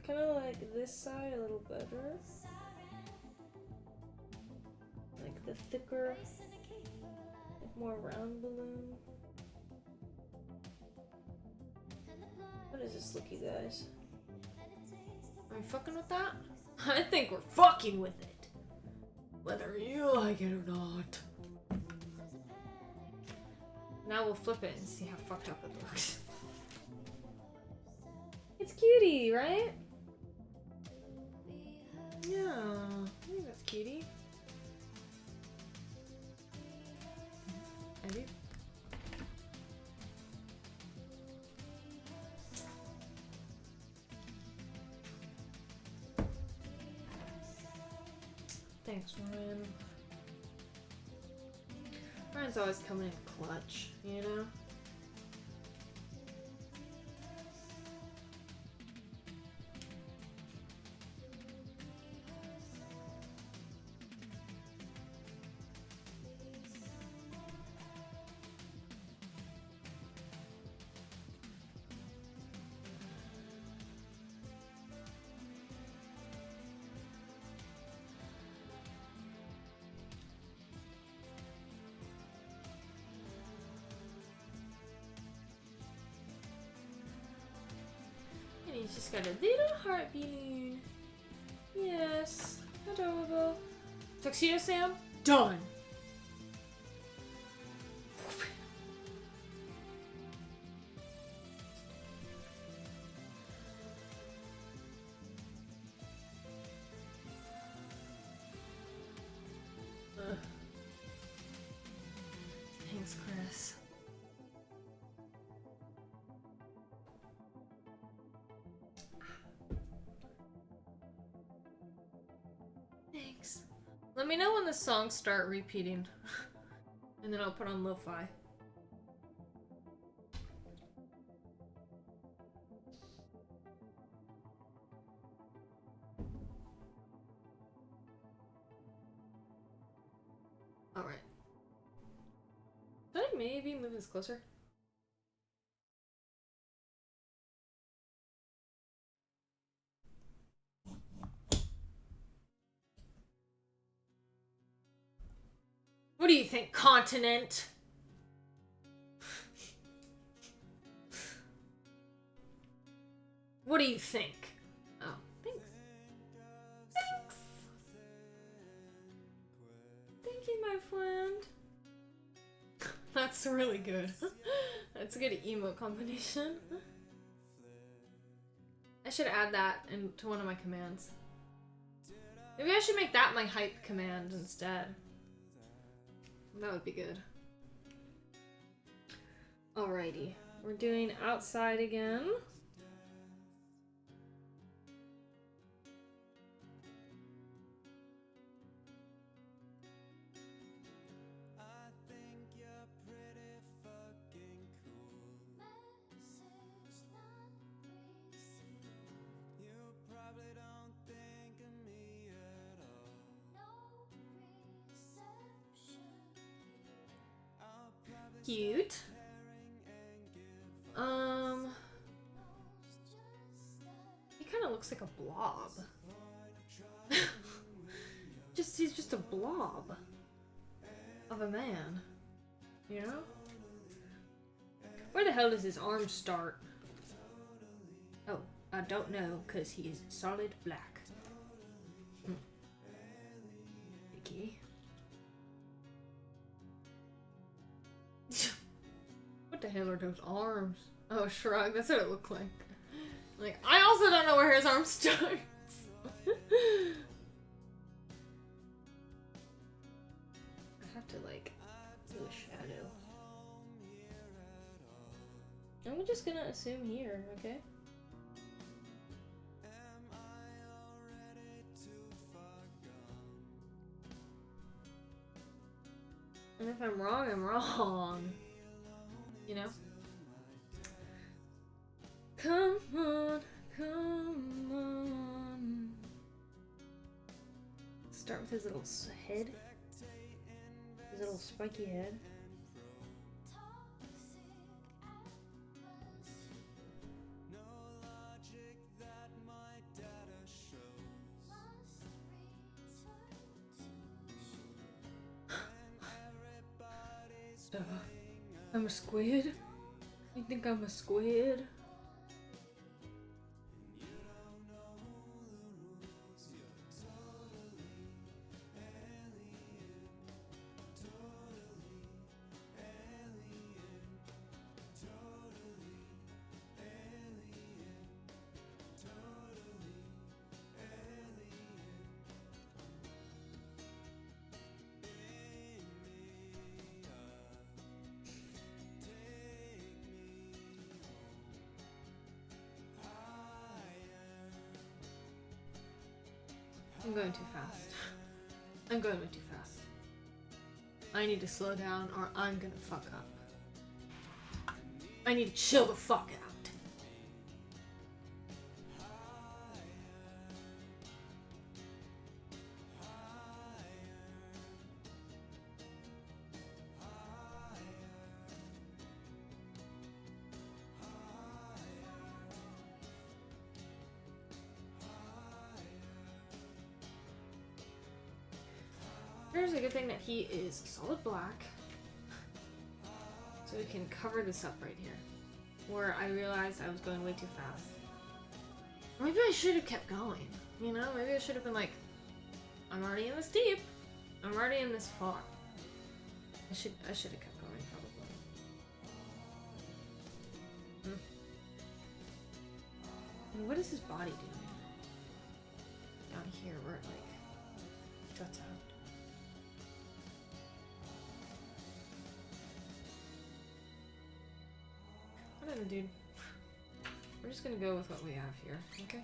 Kind of like this side a little better. Like the thicker, like more round balloon. What does this look, you guys? Are we fucking with that? I think we're fucking with it. Whether you like it or not. Now we'll flip it and see how fucked up it looks. It's cutie, right? Yeah, I think that's cutie. I do. Thanks, Ryan. Ryan's always coming in clutch, you know? And he's just got a little heart balloon. Yes, adorable. Tuxedo Sam, done. Ugh. Thanks, Chris. Thanks. Let me know when the songs start repeating. And then I'll put on lo-fi. Alright. Should I maybe move this closer? What do you think, continent? What do you think? Oh, thanks. Thanks! Thank you, my friend. That's really good. That's a good emo combination. I should add that into one of my commands. Maybe I should make that my hype command instead. That would be good. Alrighty. We're doing outside again. Cute. He kind of looks like a blob. He's just a blob of a man, you know? Where the hell does his arm start? Oh, I don't know, cause he's solid black. Okay. What the hell are those arms? Oh, shrug. That's what it looked like. Like, I also don't know where his arm starts. I have to, like, do a shadow. I'm just gonna assume here, okay? And if I'm wrong, I'm wrong. You know? Come on, come on. Start with his little head. His little spiky head. I'm a squid? You think I'm a squid? I'm going too fast. I'm going way too fast. I need to slow down or I'm gonna fuck up. I need to chill the fuck out. Here's a good thing that he is solid black. So we can cover this up right here. Where I realized I was going way too fast. Maybe I should have kept going. You know, maybe I should have been like, I'm already in this deep. I'm already in this far. I should have kept going probably. And what is his body doing? Down here where it like juts out. Whatever, dude. We're just gonna go with what we have here, okay?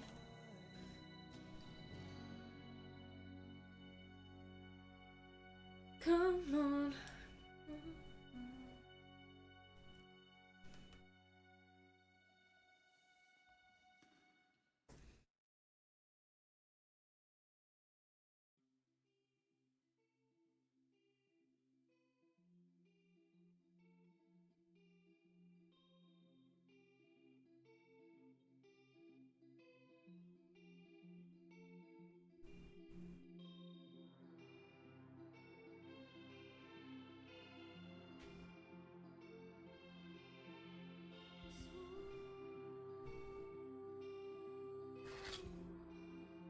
Come on.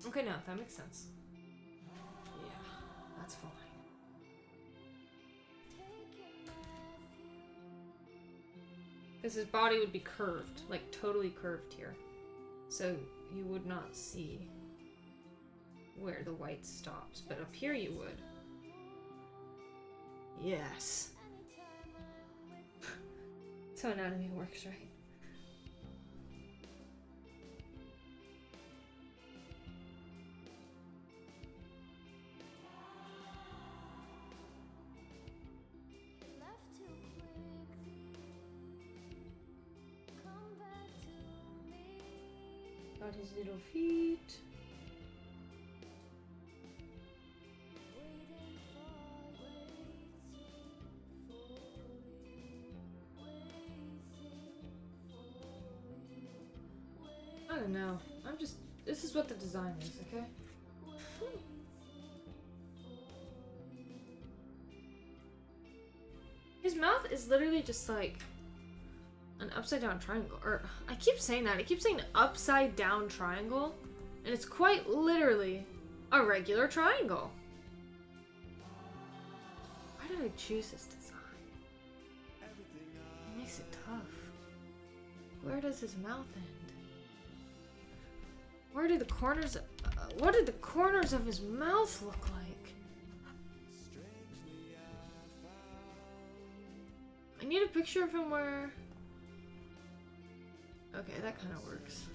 Okay, no, that makes sense. Yeah, that's fine. Because his body would be curved, like totally curved here. So you would not see where the white stops, but up here you would. Yes. That's how anatomy works, right? Got his little feet. I don't know. This is what the design is, okay? His mouth is literally just like an upside down triangle. Or, I keep saying that. I keep saying upside down triangle. And it's quite literally a regular triangle. Why did I choose this design? It makes it tough. Where does his mouth end? Where do the corners... what did the corners of his mouth look like? I need a picture of him where... Okay, that kind of works.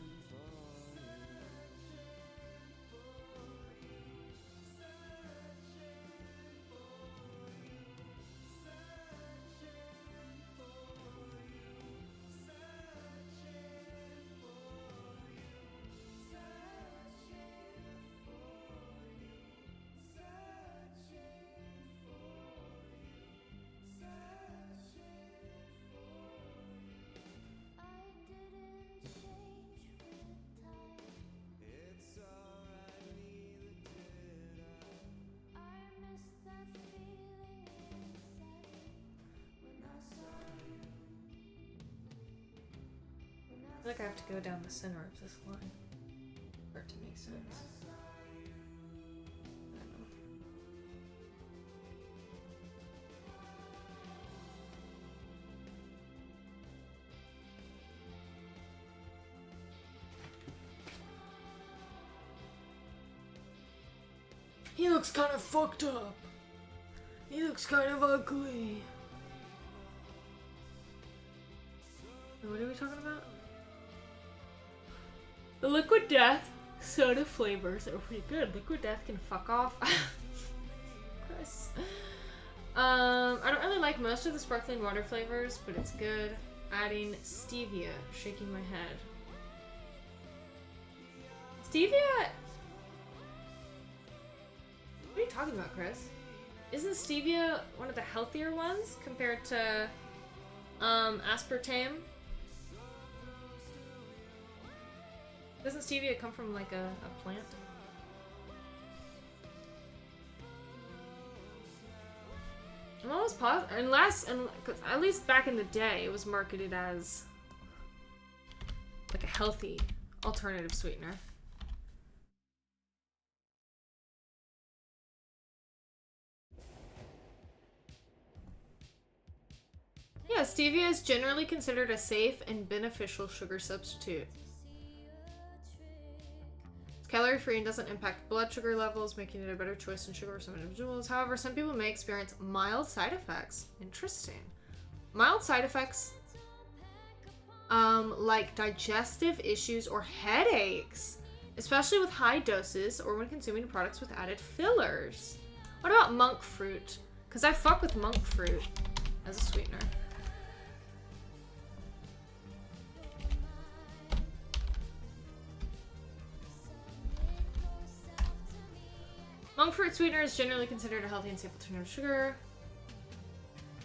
I feel like I have to go down the center of this line for it to make sense. I don't know. He looks kind of fucked up. He looks kind of ugly. What are we talking about? The Liquid Death soda flavors are pretty good. Liquid Death can fuck off. Chris. I don't really like most of the sparkling water flavors, but it's good. Adding stevia, shaking my head. Stevia? What are you talking about, Chris? Isn't stevia one of the healthier ones compared to aspartame? Doesn't stevia come from like a plant? I'm almost positive, unless, cause at least back in the day, it was marketed as like a healthy alternative sweetener. Yeah, stevia is generally considered a safe and beneficial sugar substitute. Calorie-free and doesn't impact blood sugar levels, making it a better choice than sugar for some individuals. However, some people may experience mild side effects. Interesting. Mild side effects, like digestive issues or headaches, especially with high doses or when consuming products with added fillers. What about monk fruit? Because I fuck with monk fruit as a sweetener. Monk fruit sweetener is generally considered a healthy and safe alternative to sugar.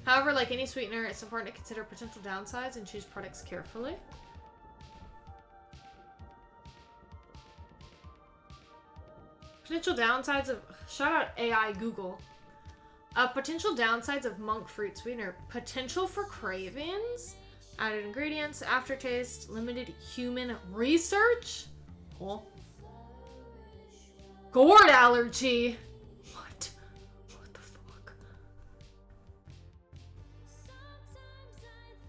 However, like any sweetener, it's important to consider potential downsides and choose products carefully. Potential downsides of... Shout out AI Google. Potential downsides of monk fruit sweetener. Potential for cravings. Added ingredients. Aftertaste. Limited human research. Oh. Gourd allergy. What? What the fuck?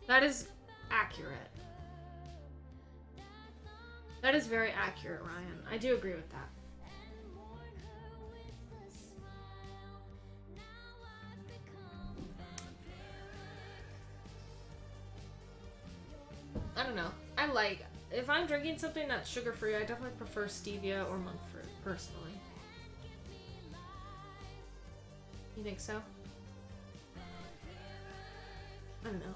That is accurate. That is very accurate, Ryan. I do agree with that. I don't know. I like... If I'm drinking something that's sugar-free, I definitely prefer stevia or monk fruit, personally. You think so? I don't know.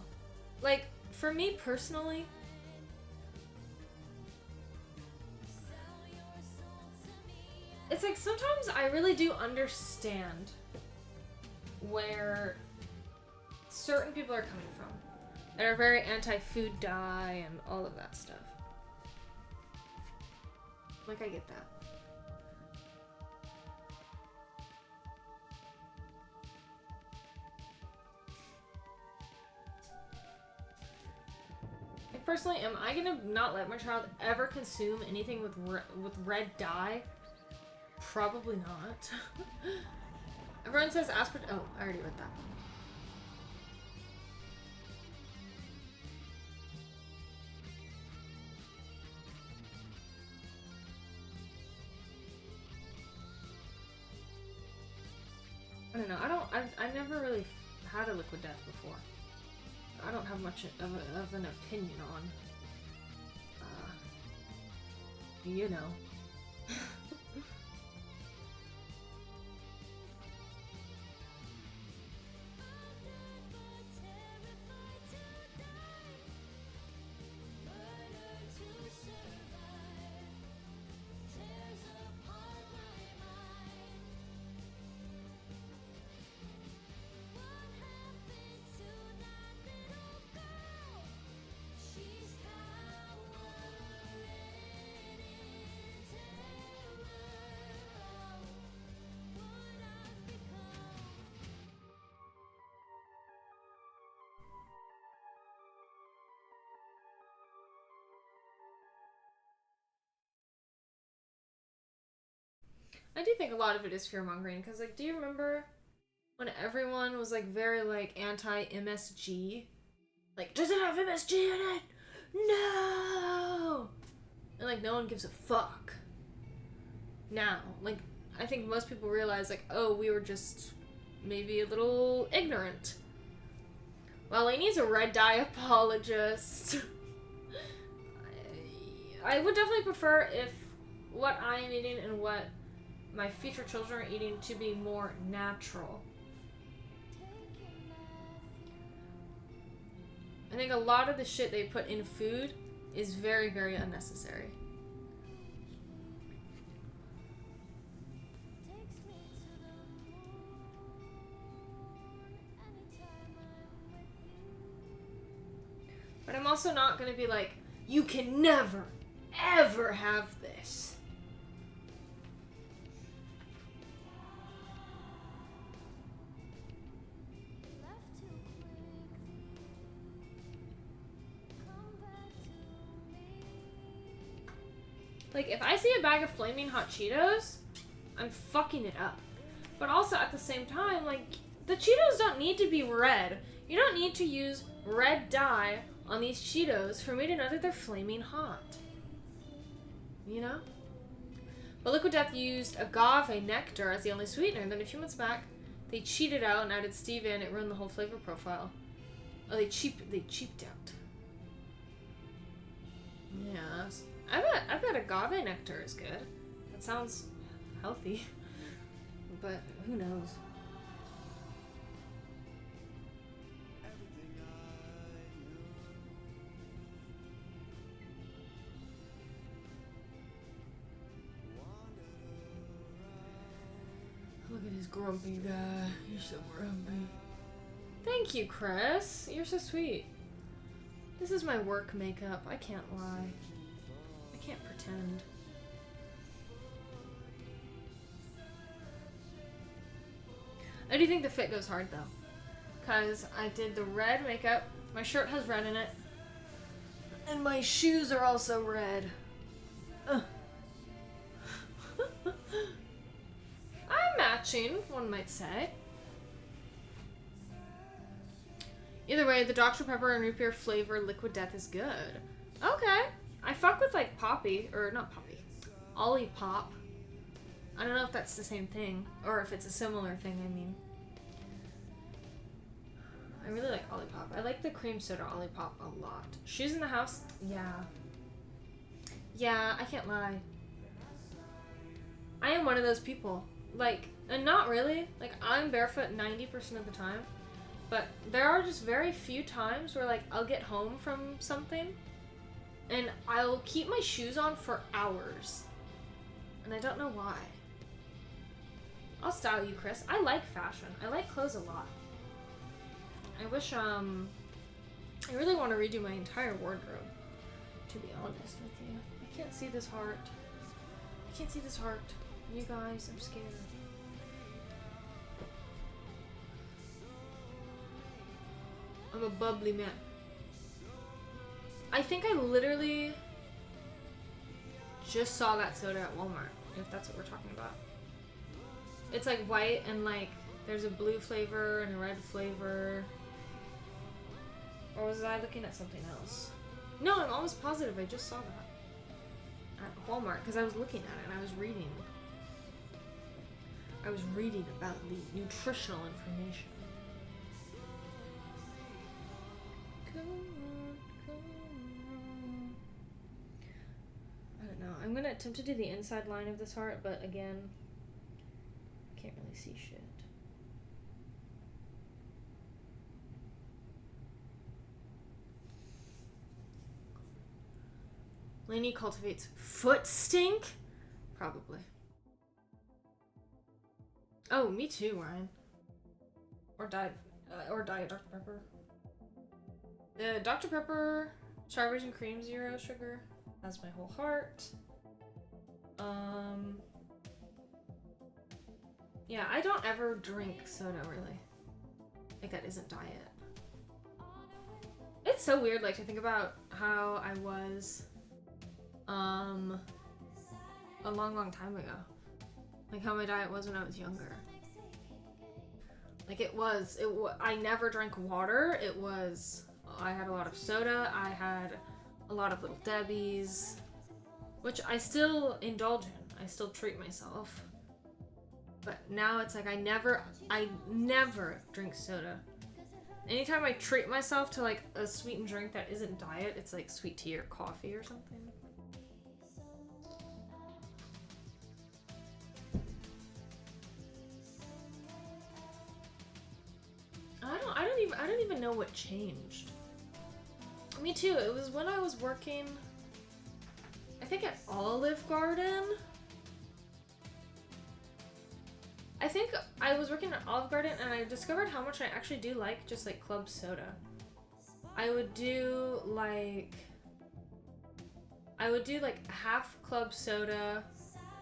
Like, for me personally, it's like sometimes I really do understand where certain people are coming from that are very anti-food dye and all of that stuff. Like, I get that. Like, personally, am I gonna not let my child ever consume anything with red dye? Probably not. Everyone says aspartame. Oh, I already read that. I don't know. I never really had a Liquid Death before. I don't have much of an opinion on You know. I do think a lot of it is fear mongering because, like, do you remember when everyone was like very like anti MSG? Like, does it have MSG in it? No! And like, no one gives a fuck. Now, like, I think most people realize, like, oh, we were just maybe a little ignorant. Well, Lainey's a red dye apologist. I would definitely prefer if what I am eating and what my future children are eating to be more natural. I think a lot of the shit they put in food is very, very unnecessary. But I'm also not gonna be like, you can never, ever have this. Like, if I see a bag of Flaming Hot Cheetos, I'm fucking it up. But also, at the same time, like, the Cheetos don't need to be red. You don't need to use red dye on these Cheetos for me to know that they're flaming hot. You know? But Liquid Death used agave nectar as the only sweetener, and then a few months back, they cheated out and added stevia, and it ruined the whole flavor profile. Oh, they cheaped out. Yes. I bet agave nectar is good. That sounds healthy. But who knows? Look at this grumpy guy. You're so grumpy. Thank you, Chris. You're so sweet. This is my work makeup. I can't lie. I can't pretend. I do think the fit goes hard, though. Because I did the red makeup. My shirt has red in it. And my shoes are also red. I'm matching, one might say. Either way, the Dr. Pepper and root beer flavor Liquid Death is good. Okay. I fuck with, like, Poppy. Or, not Poppy. Olipop. I don't know if that's the same thing. Or if it's a similar thing, I mean. I really like Olipop. I like the cream soda Olipop a lot. Shoes in the house? Yeah. Yeah, I can't lie. I am one of those people. Like, and not really. Like, I'm barefoot 90% of the time. But there are just very few times where, like, I'll get home from something and I'll keep my shoes on for hours. And I don't know why. I'll style you, Chris. I like fashion. I like clothes a lot. I wish, I really want to redo my entire wardrobe, to be honest with you. I can't see this heart. I can't see this heart. You guys, I'm scared. I'm a bubbly man. I think I literally just saw that soda at Walmart, if that's what we're talking about. It's like white and like there's a blue flavor and a red flavor. Or was I looking at something else? No, I'm almost positive I just saw that at Walmart because I was looking at it and I was reading. I was reading about the nutritional information. Come on, come on. I don't know. I'm gonna attempt to do the inside line of this heart, but again, can't really see shit. Lainey cultivates foot stink? Probably. Oh, me too, Ryan. Or Diet Dr. Pepper. The Dr. Pepper strawberries and cream 0 sugar has my whole heart. Yeah, I don't ever drink soda really. Like that isn't diet. It's so weird, like to think about how I was, a long time ago. Like how my diet was when I was younger. Like I never drank water. I had a lot of soda. I had a lot of Little Debbies, which I still indulge in. I still treat myself. But now it's like I never drink soda. Anytime I treat myself to like a sweetened drink that isn't diet, it's like sweet tea or coffee or something. I don't even know what changed. Me too. It was when I was working, I think at Olive Garden. I think I was working at Olive Garden and I discovered how much I actually do like just like club soda. I would do like half club soda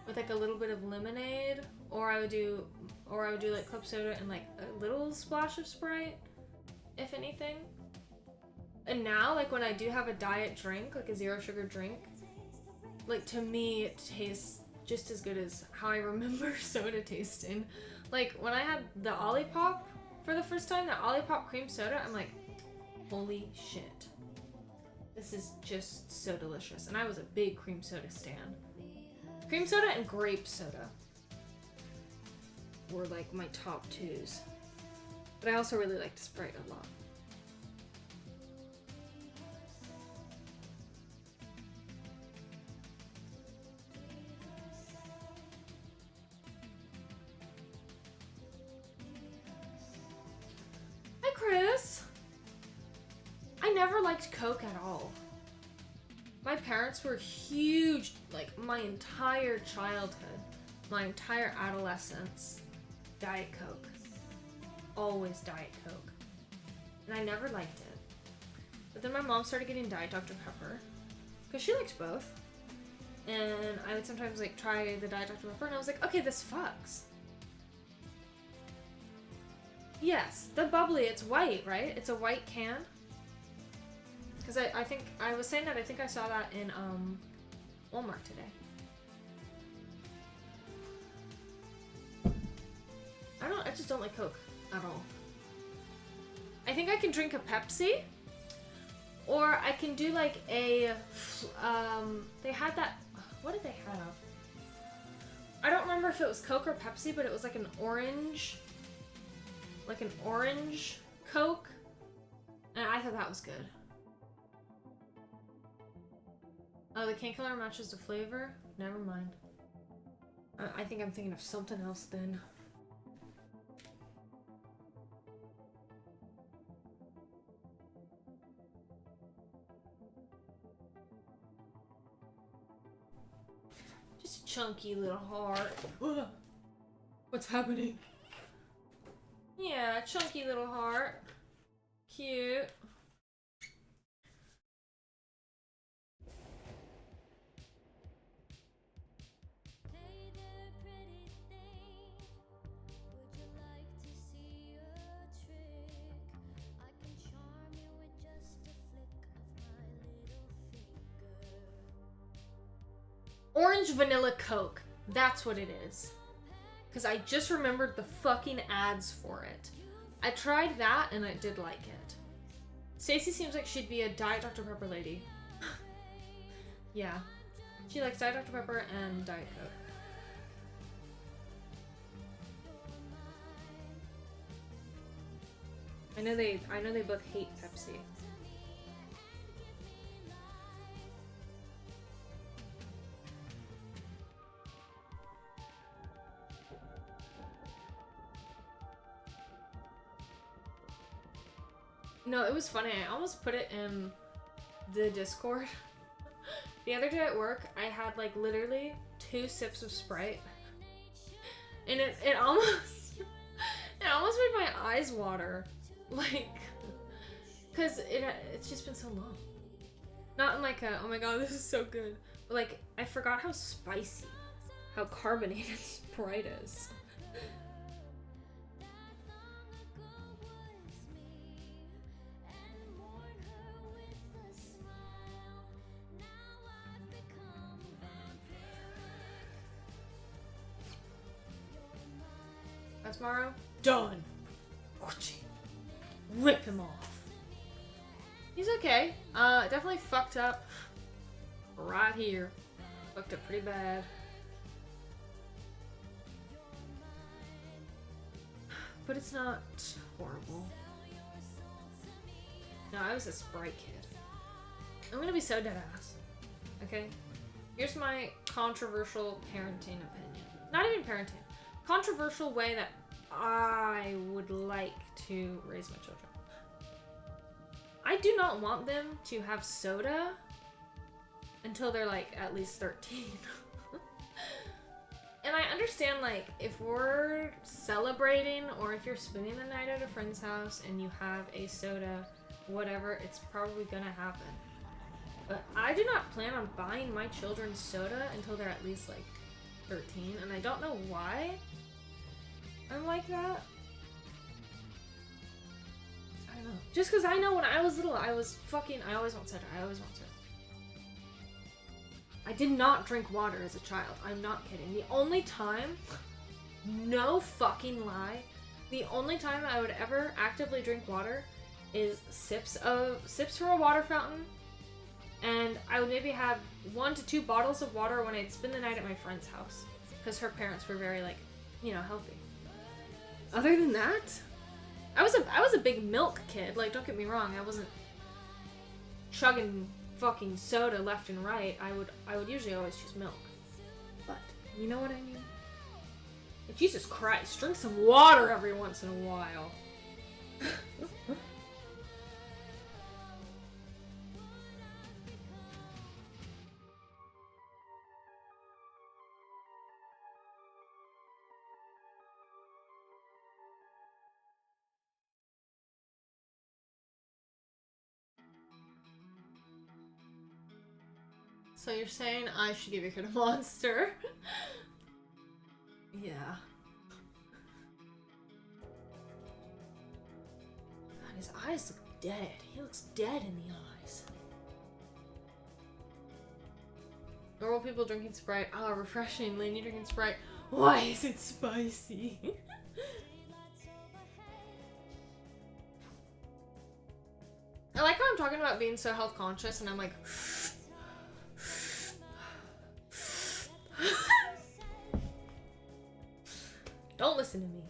with like a little bit of lemonade, or I would do like club soda and like a little splash of Sprite, if anything. And now, like when I do have a diet drink, like a 0 sugar drink, like to me it tastes just as good as how I remember soda tasting. Like when I had the Olipop for the first time, the Olipop cream soda, I'm like, holy shit. This is just so delicious. And I was a big cream soda stan. Cream soda and grape soda were like my top twos. But I also really liked Sprite a lot. Hi, Chris. I never liked Coke at all. My parents were huge, like my entire childhood, my entire adolescence, Diet Coke. Always Diet Coke. And I never liked it. But then my mom started getting Diet Dr. Pepper, because she likes both. And I would sometimes like try the Diet Dr. Pepper and I was like, okay, this fucks. Yes, the bubbly, it's white, right? It's a white can. Because I think, I was saying that I think I saw that in Walmart today. I just don't like Coke at all. I think I can drink a Pepsi, or I can do like a, they had that, what did they have? I don't remember if it was Coke or Pepsi, but it was like an orange Coke, and I thought that was good. Oh, the can color matches the flavor? Never mind. I think I'm thinking of something else then. Just a chunky little heart. Ugh. What's happening? Yeah, chunky little heart. Cute. Orange vanilla Coke. That's what it is. Because I just remembered the fucking ads for it. I tried that and I did like it. Stacy seems like she'd be a Diet Dr. Pepper lady. Yeah. She likes Diet Dr. Pepper and Diet Coke. I know they both hate Pepsi. No, it was funny. I almost put it in the Discord. The other day at work, I had like literally 2 sips of Sprite. And it almost it almost made my eyes water. Like, cause it's just been so long. Not in like a, oh my god, this is so good. But like, I forgot how spicy, how carbonated Sprite is. That's Morrow. Done. Rip him off. He's okay. Definitely fucked up. Right here. Fucked up pretty bad. But it's not horrible. No, I was a Sprite kid. I'm gonna be so dead ass. Okay? Here's my controversial parenting opinion. Not even parenting. Controversial way that I would like to raise my children. I do not want them to have soda until they're like at least 13. And I understand, like, if we're celebrating or if you're spending the night at a friend's house and you have a soda, whatever, it's probably gonna happen. But I do not plan on buying my children soda until they're at least like 13, and I don't know why I'm like that. I don't know. Just because I know when I was little, I always want soda. I did not drink water as a child. I'm not kidding. The only time, no fucking lie, the only time I would ever actively drink water is sips from a water fountain, and I would maybe have 1 to 2 bottles of water when I'd spend the night at my friend's house, because her parents were very, like, you know, healthy. Other than that, I was a big milk kid. Like, don't get me wrong, I wasn't chugging fucking soda left and right. I would usually always choose milk. But you know what I mean? Like, Jesus Christ, drink some water every once in a while. So you're saying I should give your kid a Monster? Yeah. God, his eyes look dead. He looks dead in the eyes. Normal people drinking Sprite. Oh, refreshing. Lainey drinking Sprite. Why is it spicy? I like how I'm talking about being so health conscious and I'm like... Don't listen to me.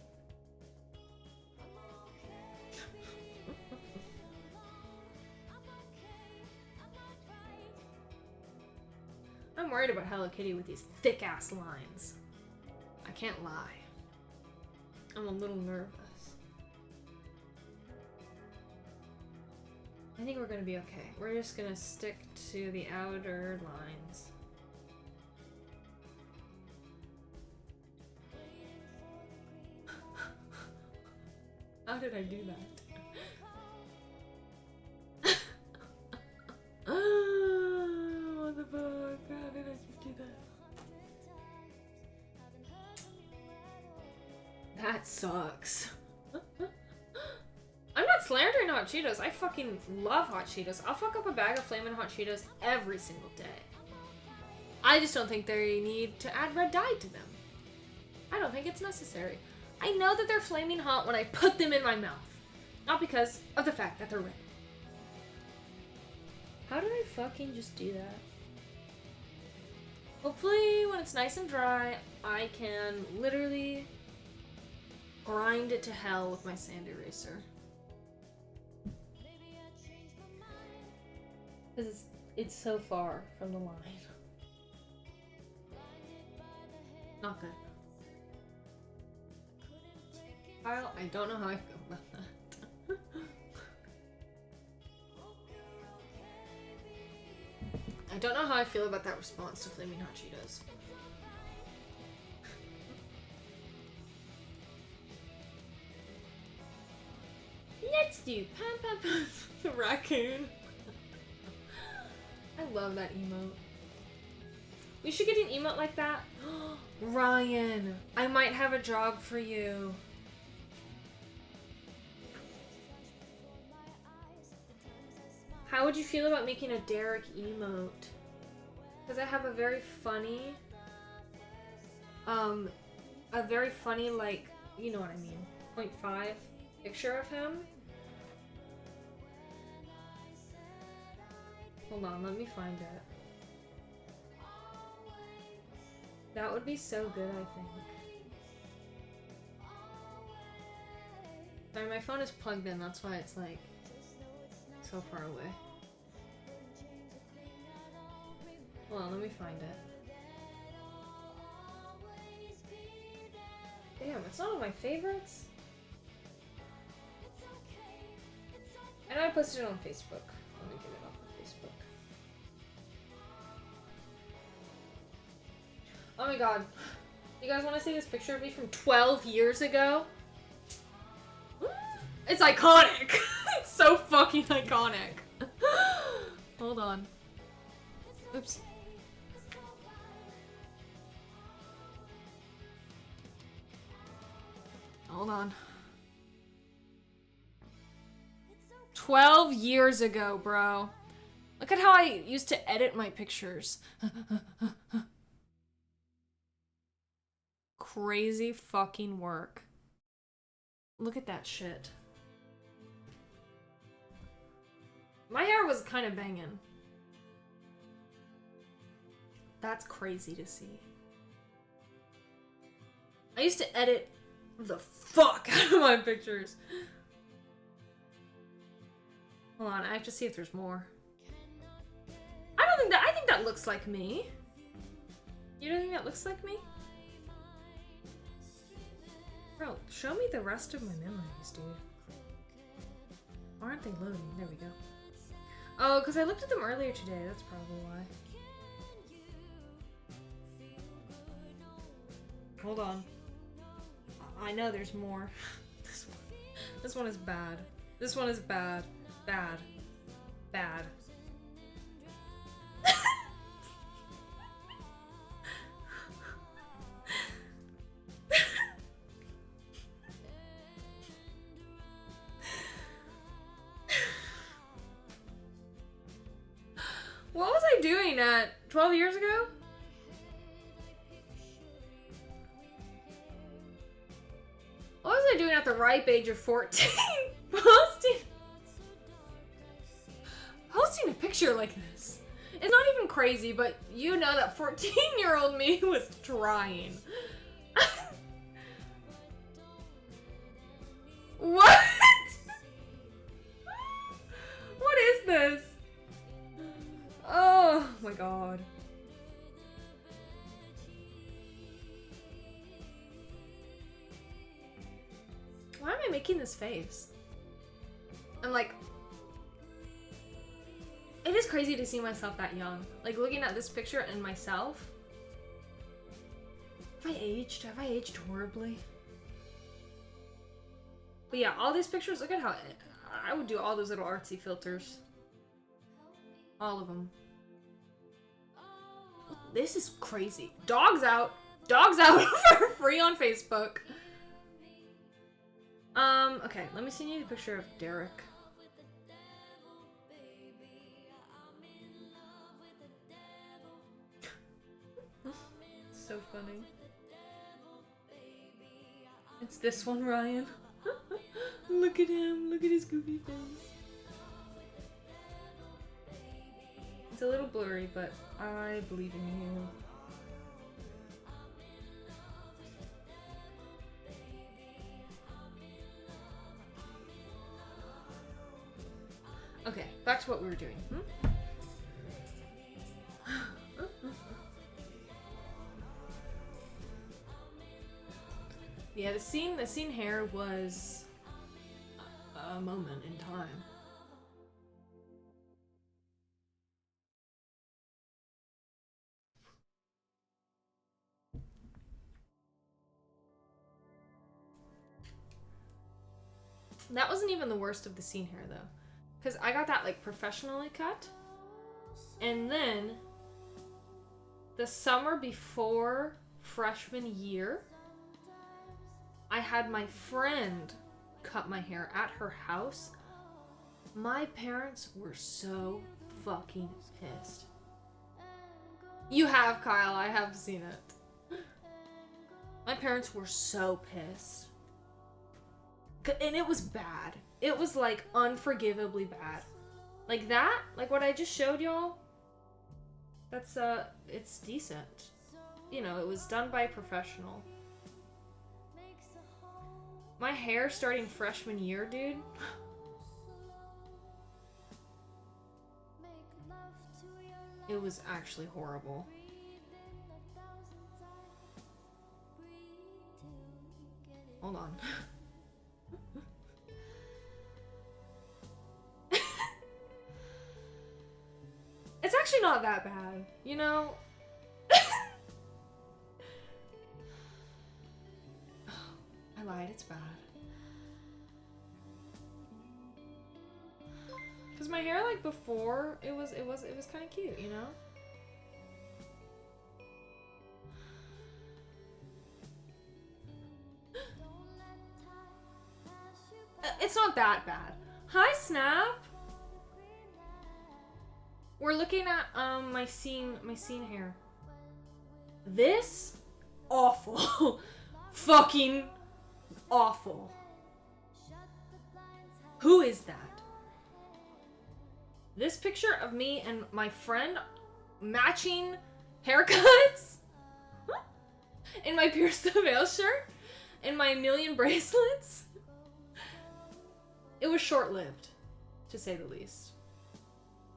I'm worried about Hello Kitty with these thick ass lines. I can't lie. I'm a little nervous. I think we're gonna be okay. We're just gonna stick to the outer lines. How did I do that? What the fuck? How did I just do that? That sucks. I'm not slandering Hot Cheetos. I fucking love Hot Cheetos. I'll fuck up a bag of Flamin' Hot Cheetos every single day. I just don't think they need to add red dye to them. I don't think it's necessary. I know that they're flaming hot when I put them in my mouth. Not because of the fact that they're red. How did I fucking just do that? Hopefully, when it's nice and dry, I can literally grind it to hell with my sand eraser. Because it's so far from the line. Not good. Kyle, I don't know how I feel about that. I don't know how I feel about that response to Flaming Hot Cheetos. Let's do Pam Pam Pam the raccoon. I love that emote. We should get an emote like that. Ryan, I might have a job for you. How would you feel about making a Derek emote? Because I have a very funny, like, you know what I mean, 0.5 picture of him. Hold on, let me find it. That would be so good, I think. Sorry, my phone is plugged in, that's why it's like so far away. Hold on, let me find it. Damn, it's not on my favorites. I know I posted it on Facebook. Let me get it off of Facebook. Oh my god. You guys want to see this picture of me from 12 years ago? It's iconic! It's so fucking iconic. Hold on. Oops. Hold on. 12 years ago, bro. Look at how I used to edit my pictures. Crazy fucking work. Look at that shit. My hair was kind of banging. That's crazy to see. I used to edit the fuck out of my pictures. Hold on, I have to see if there's more. I think that looks like me. You don't think that looks like me? Bro, show me the rest of my memories, dude. Aren't they loading? There we go. Oh, because I looked at them earlier today. That's probably why. Hold on. I know there's more. This one is bad. This one is bad. Bad. Bad. What was I doing at 12 years ago? What was I doing at the ripe age of 14? Posting a picture like this. It's not even crazy, but you know that 14-year-old me was trying. What? What is this? Oh my god. Why am I making this face? I'm like... It is crazy to see myself that young. Like, looking at this picture and myself. Have I aged? Have I aged horribly? But yeah, all these pictures, look at how... I would do all those little artsy filters. All of them. This is crazy. Dogs out. Dogs out for free on Facebook. Okay, let me send you the picture of Derek. So funny. It's this one, Ryan. Look at him. Look at his goofy face. It's a little blurry, but I believe in you. Okay, back to what we were doing. Yeah, the scene hair was a moment in time. That wasn't even the worst of the scene hair though. Because I got that like professionally cut. And then the summer before freshman year, I had my friend cut my hair at her house. My parents were so fucking pissed. You have, Kyle. I have seen it. My parents were so pissed. And it was bad. It was like unforgivably bad. Like that, like what I just showed y'all, that's it's decent. You know, it was done by a professional. My hair starting freshman year, dude. It was actually horrible. Hold on. It's actually not that bad, you know? I lied, it's bad. Cause my hair like before, it was kind of cute, you know? It's not that bad. Hi, Snap. We're looking at my scene hair. This awful. Fucking awful. Who is that? This picture of me and my friend matching haircuts in my Pierce the Veil shirt and my million bracelets. It was short-lived, to say the least.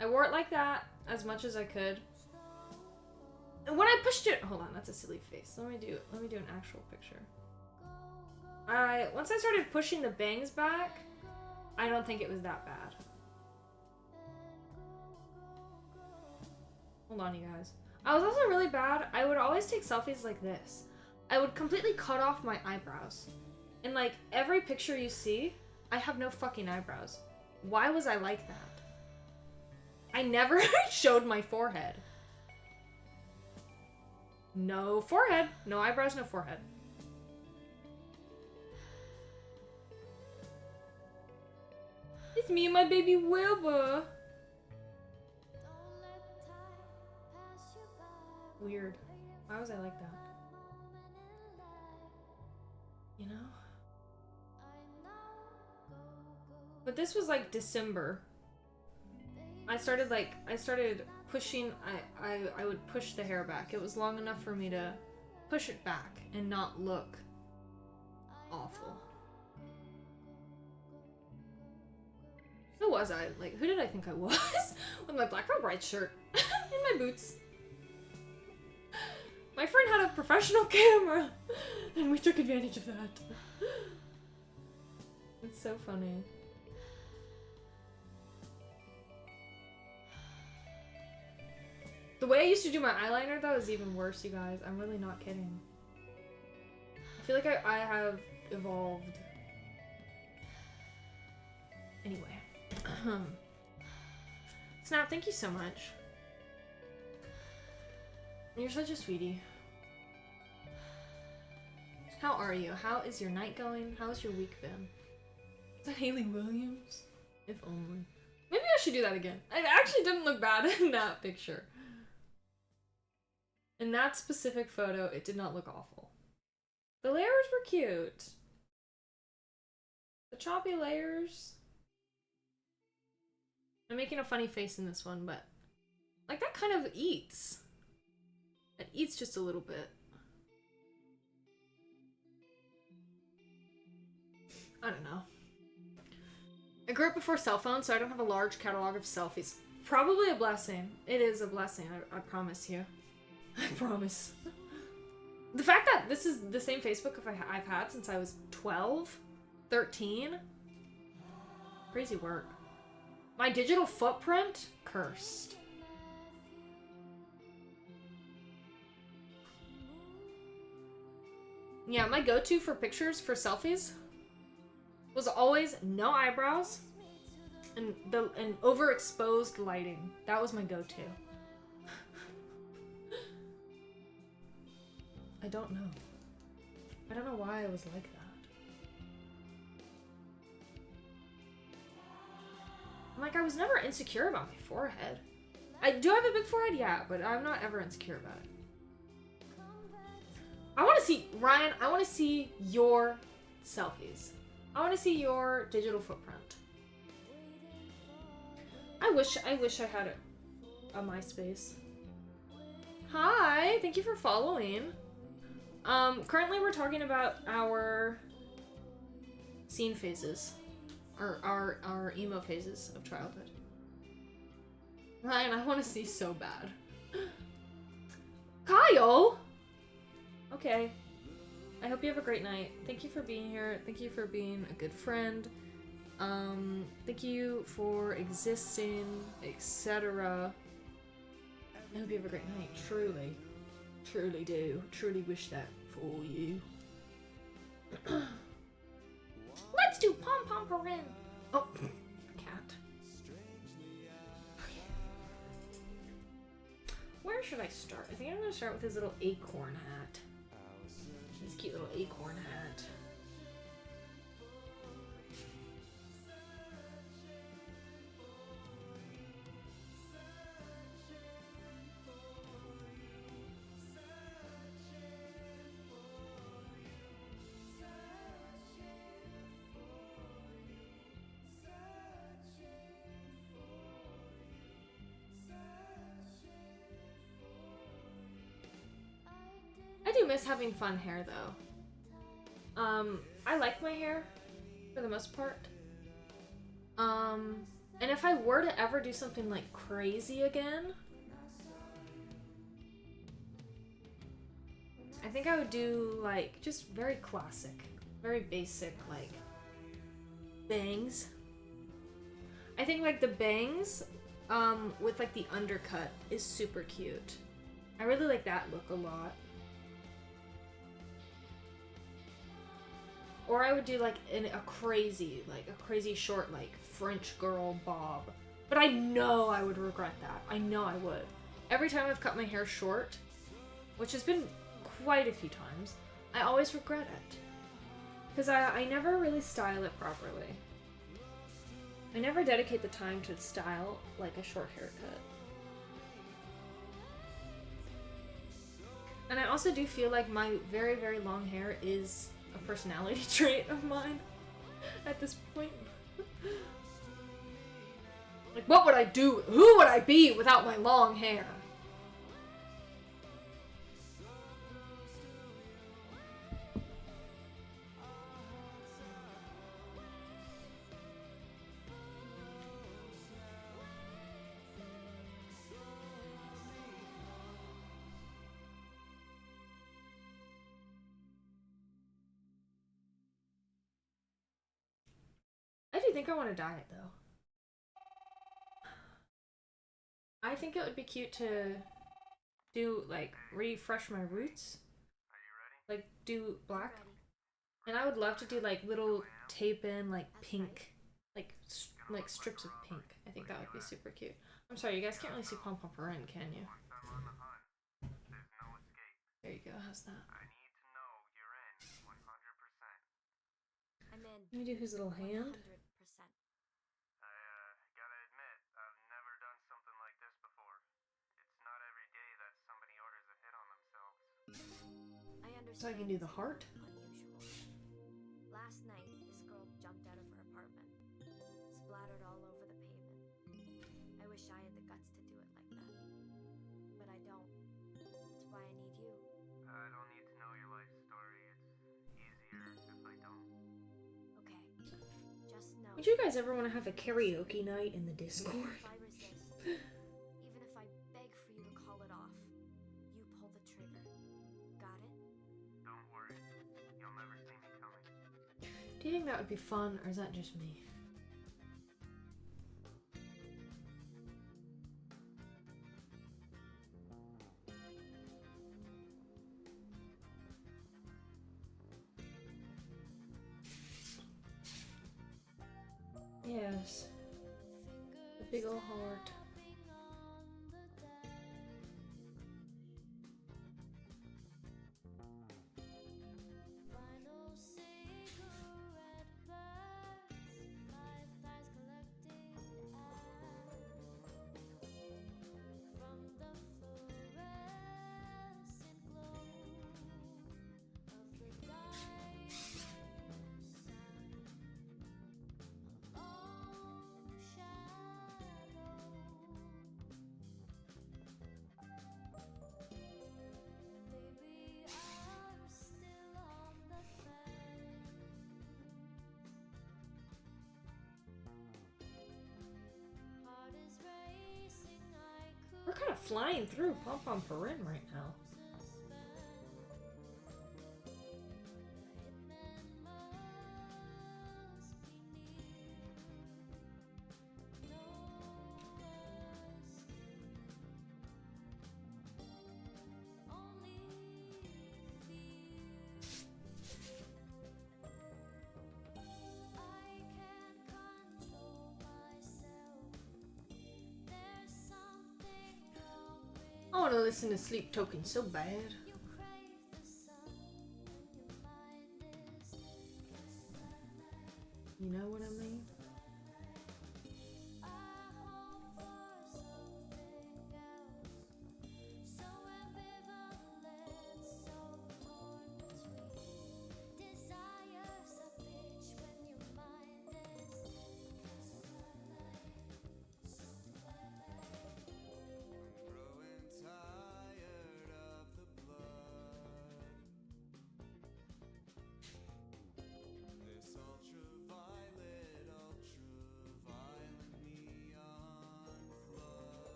I wore it like that as much as I could. And when I pushed it, hold on, that's a silly face. Let me do an actual picture. Once I started pushing the bangs back, I don't think it was that bad. Hold on, you guys. I was also really bad. I would always take selfies like this. I would completely cut off my eyebrows. And like every picture you see, I have no fucking eyebrows. Why was I like that? I never showed my forehead. No forehead. No eyebrows, no forehead. It's me and my baby Wilbur. Weird. Why was I like that? You know? But this was like December. I started pushing, I would push the hair back. It was long enough for me to push it back and not look awful. Who was I? Like, who did I think I was? With my Black Robe Bright shirt and my boots. My friend had a professional camera and we took advantage of that. It's so funny. The way I used to do my eyeliner, though, is even worse, you guys. I'm really not kidding. I feel like I have evolved. Anyway. Snap, thank you so much. You're such a sweetie. How are you? How is your night going? How's your week been? Is that Haley Williams? If only. Maybe I should do that again. It actually didn't look bad in that picture. In that specific photo, it did not look awful. The layers were cute. The choppy layers. I'm making a funny face in this one, but like that kind of eats. It eats just a little bit. I don't know. I grew up before cell phones, so I don't have a large catalog of selfies. Probably a blessing. It is a blessing, I promise you. I promise. The fact that this is the same Facebook I've had since I was 12, 13. Crazy work. My digital footprint? Cursed. Yeah, my go-to for pictures, for selfies, was always no eyebrows and overexposed lighting. That was my go-to. I don't know. I don't know why I was like that. Like, I was never insecure about my forehead. I do have a big forehead, yeah, but I'm not ever insecure about it. I want to see, Ryan, I want to see your selfies. I want to see your digital footprint. I wish I had a MySpace. Hi, thank you for following. Currently we're talking about our scene phases. Our emo phases of childhood. Ryan, I want to see so bad. Kyle! Okay. I hope you have a great night. Thank you for being here. Thank you for being a good friend. Thank you for existing, etc. I hope you have a great night. Truly. Truly do. Truly wish that for you. Let's do Pom Pom Parin. Oh, cat. Okay. Where should I start? I think I'm gonna start with his little acorn hat. His cute little acorn hat. I do miss having fun hair though. I like my hair for the most part. And if I were to ever do something like crazy again, I think I would do like just very classic, very basic, like bangs. I think like the bangs with like the undercut is super cute. I really like that look a lot. Or I would do like a crazy short like French girl bob. But I know I would regret that. I know I would. Every time I've cut my hair short, which has been quite a few times, I always regret it. Because I never really style it properly. I never dedicate the time to style like a short haircut. And I also do feel like my very, very long hair is a personality trait of mine at this point. Like, what would I do? Who would I be without my long hair? I do think I want to dye it though. I think it would be cute to do like refresh my roots. Are you ready? Like do black. Ready. And I would love to do like little tape in like pink, like strips of pink. I think that would be super cute. I'm sorry, you guys can't really see Pom Pom Parin, can you? Once I'm on the hunt, there's no escape. There you go, how's that? I need to know you're in 100%. I'm in. Let me do his little hand. 100%. I gotta admit, I've never done something like this before. It's not every day that somebody orders a hit on themselves. I understand. So I can do the heart? Unusual. Last night, this girl jumped out of her apartment, splattered all over the pavement. I wish I had the guts to do it like that. But I don't. That's why I need you. I don't need to know your life story. It's easier if I don't. Okay. Just know. Would you guys ever want to have a karaoke night in the Discord? Even if I resist, even if I beg for you to call it off, you pull the trigger. Got it? Don't worry. You'll never see me coming. Do you think that would be fun, or is that just me? Yes. The big old heart. We're kind of flying through Pom-Pom Purin right now. I want to listen to Sleep Token so bad. You know what I mean?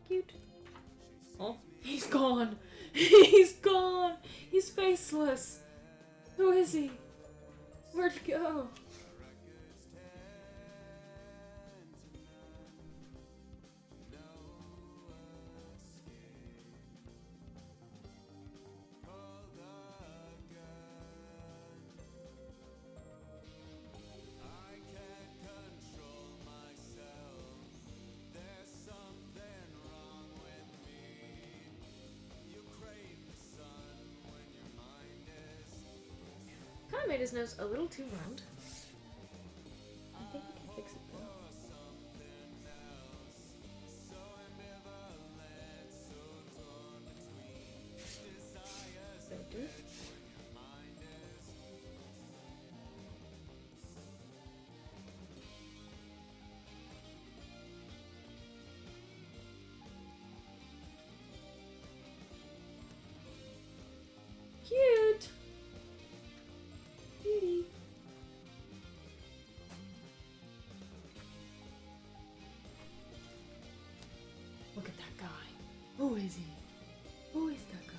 Cute. Oh, he's gone. He's gone. He's faceless. Who is he? Where'd he go? Kind of made his nose a little too round. I think we can fix it though. Better. Cute. Cutie. Look at that guy. Who is he? Who is that guy?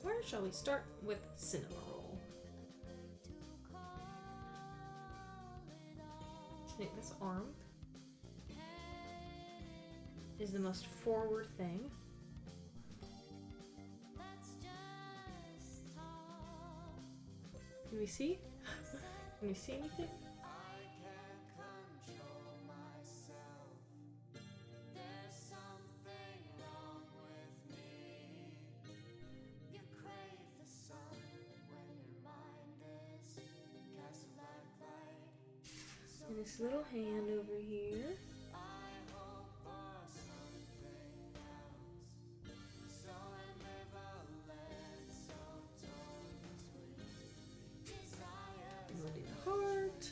Where shall we start with Cinema Roll? I think this arm is the most forward thing. Can we see? Can we see anything? And this little hand over here. Melody the Heart.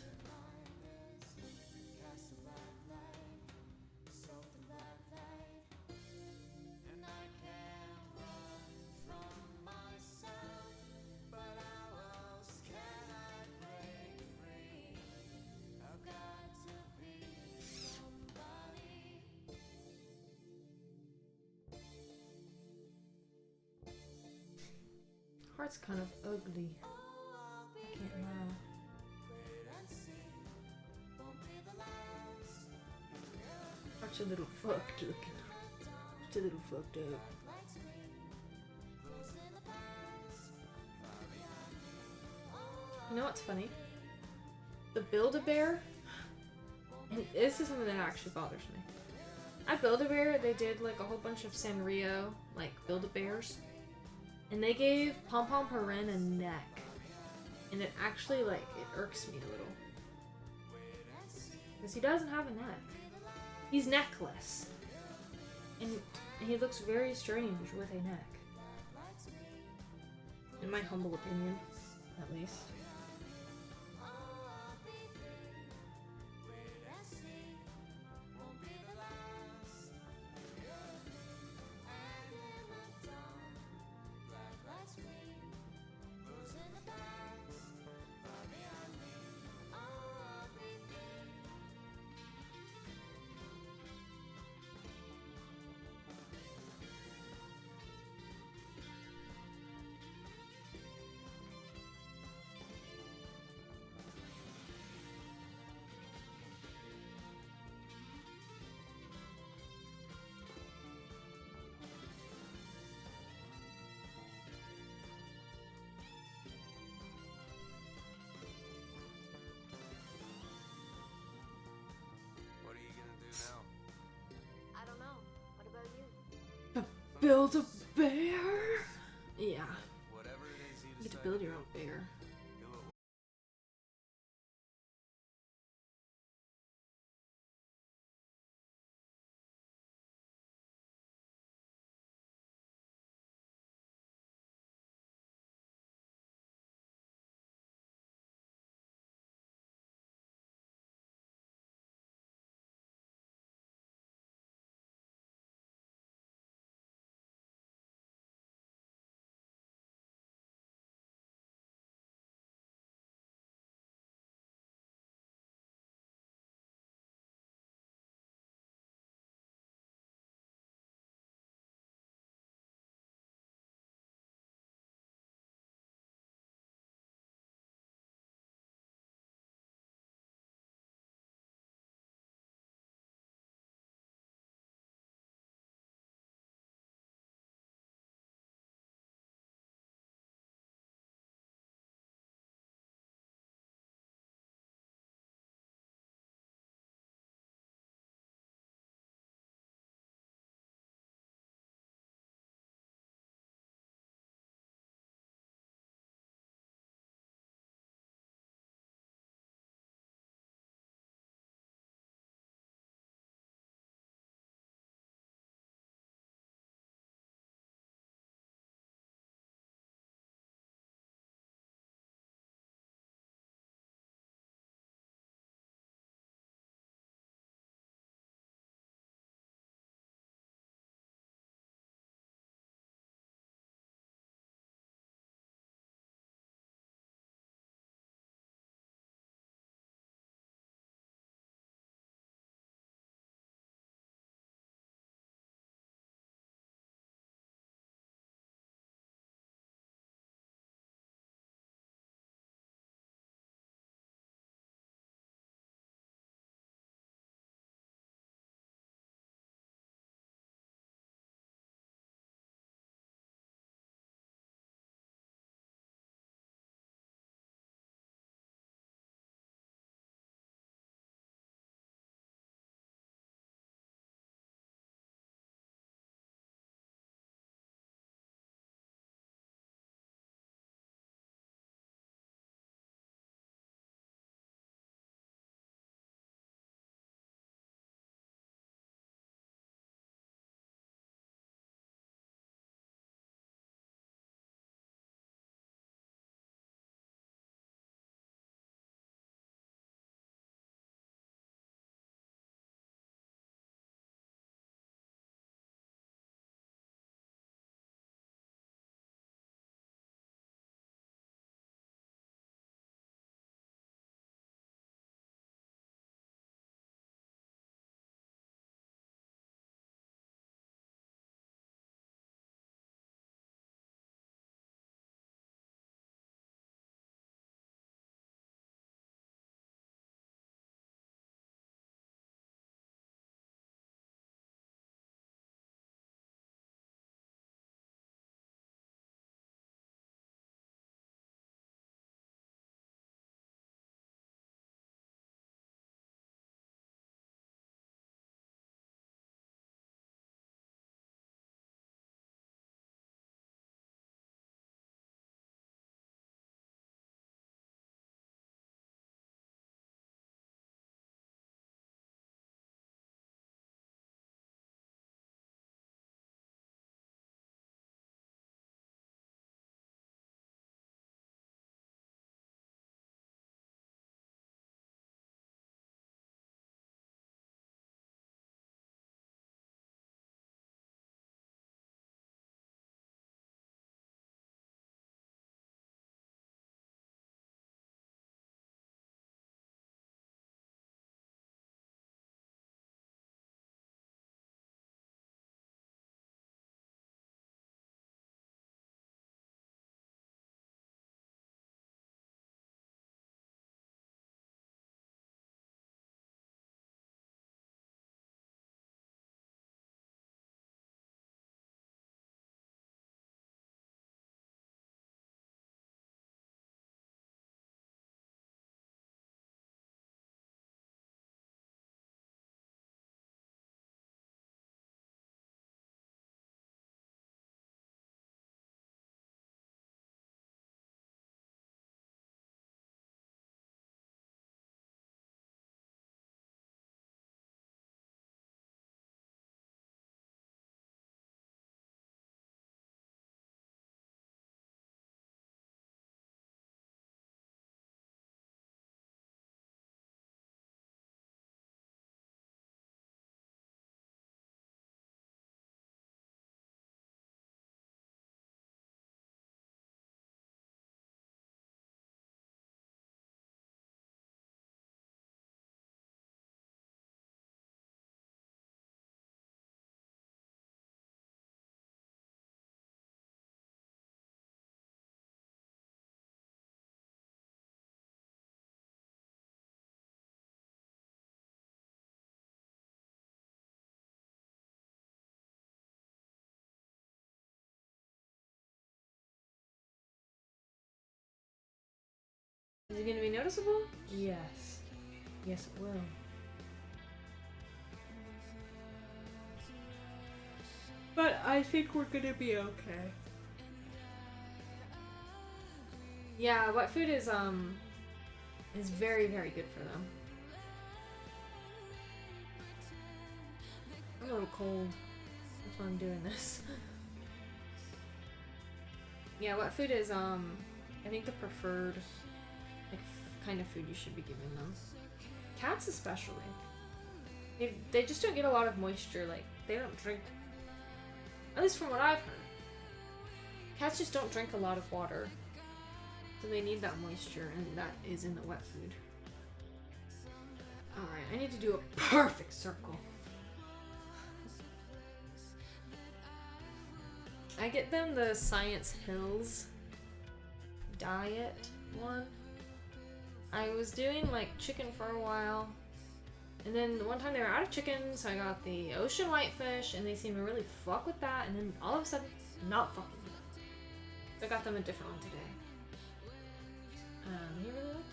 Heart's kind of ugly. I can't lie. Heart's a little fucked looking. It's a little fucked up. You know what's funny? The Build-A-Bear, and this is something that actually bothers me. At Build-A-Bear, they did like a whole bunch of Sanrio, like Build-A-Bears. And they gave Pom Pom Purin a neck. And it actually, like, it irks me a little. Because he doesn't have a neck. He's neckless. And he looks very strange with a neck. In my humble opinion, at least. What are you gonna do now? I don't know. What about you? Build-A-Bear? Yeah. Whatever it is you You get to decide build to your do, own bear. Is it gonna be noticeable? Yes. Yes, it will. But I think we're gonna be okay. Yeah, wet food is very, very good for them. I'm a little cold. That's why I'm doing this. Yeah, wet food is I think the preferred like kind of food you should be giving them. Cats especially. They just don't get a lot of moisture. Like they don't drink. At least from what I've heard. Cats just don't drink a lot of water. So they need that moisture, and that is in the wet food. Alright, I need to do a perfect circle. I get them the Science Hills diet one. I was doing like chicken for a while. And then one time they were out of chicken, so I got the ocean whitefish, and they seemed to really fuck with that, and then all of a sudden, not fucking with it. So I got them a different one today. He really liked it.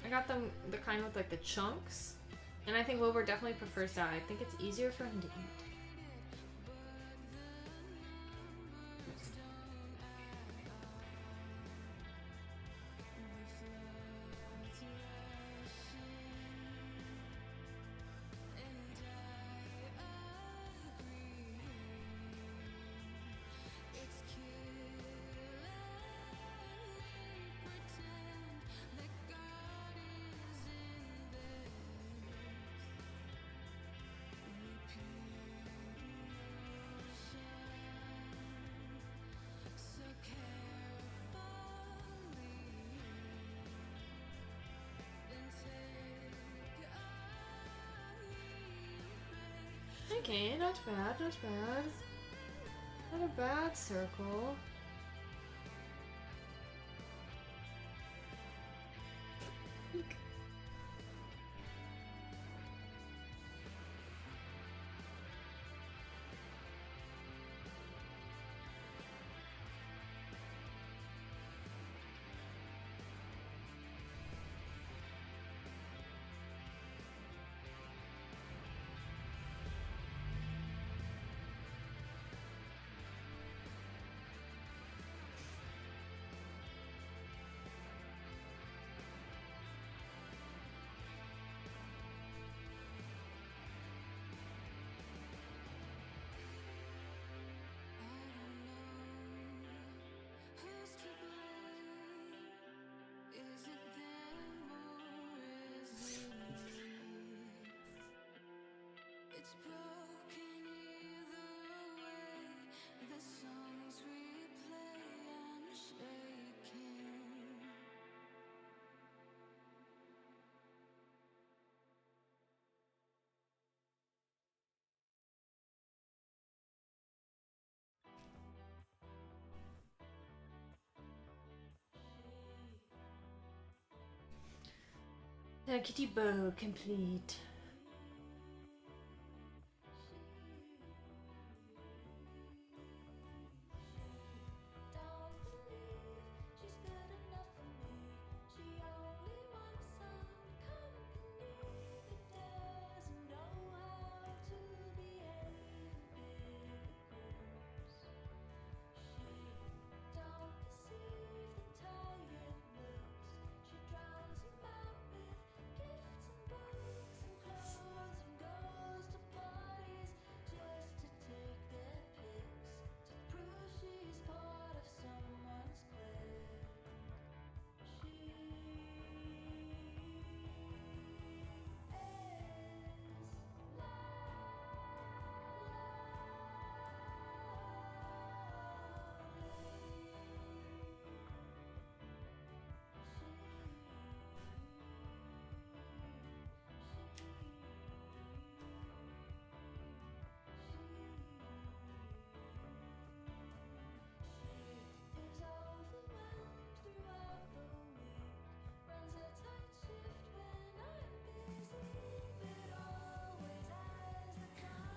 I got them the kind with like the chunks, and I think Wilbur definitely prefers that. I think it's easier for him to eat. Okay, not bad, not bad. Not a bad circle. Kitty bow complete.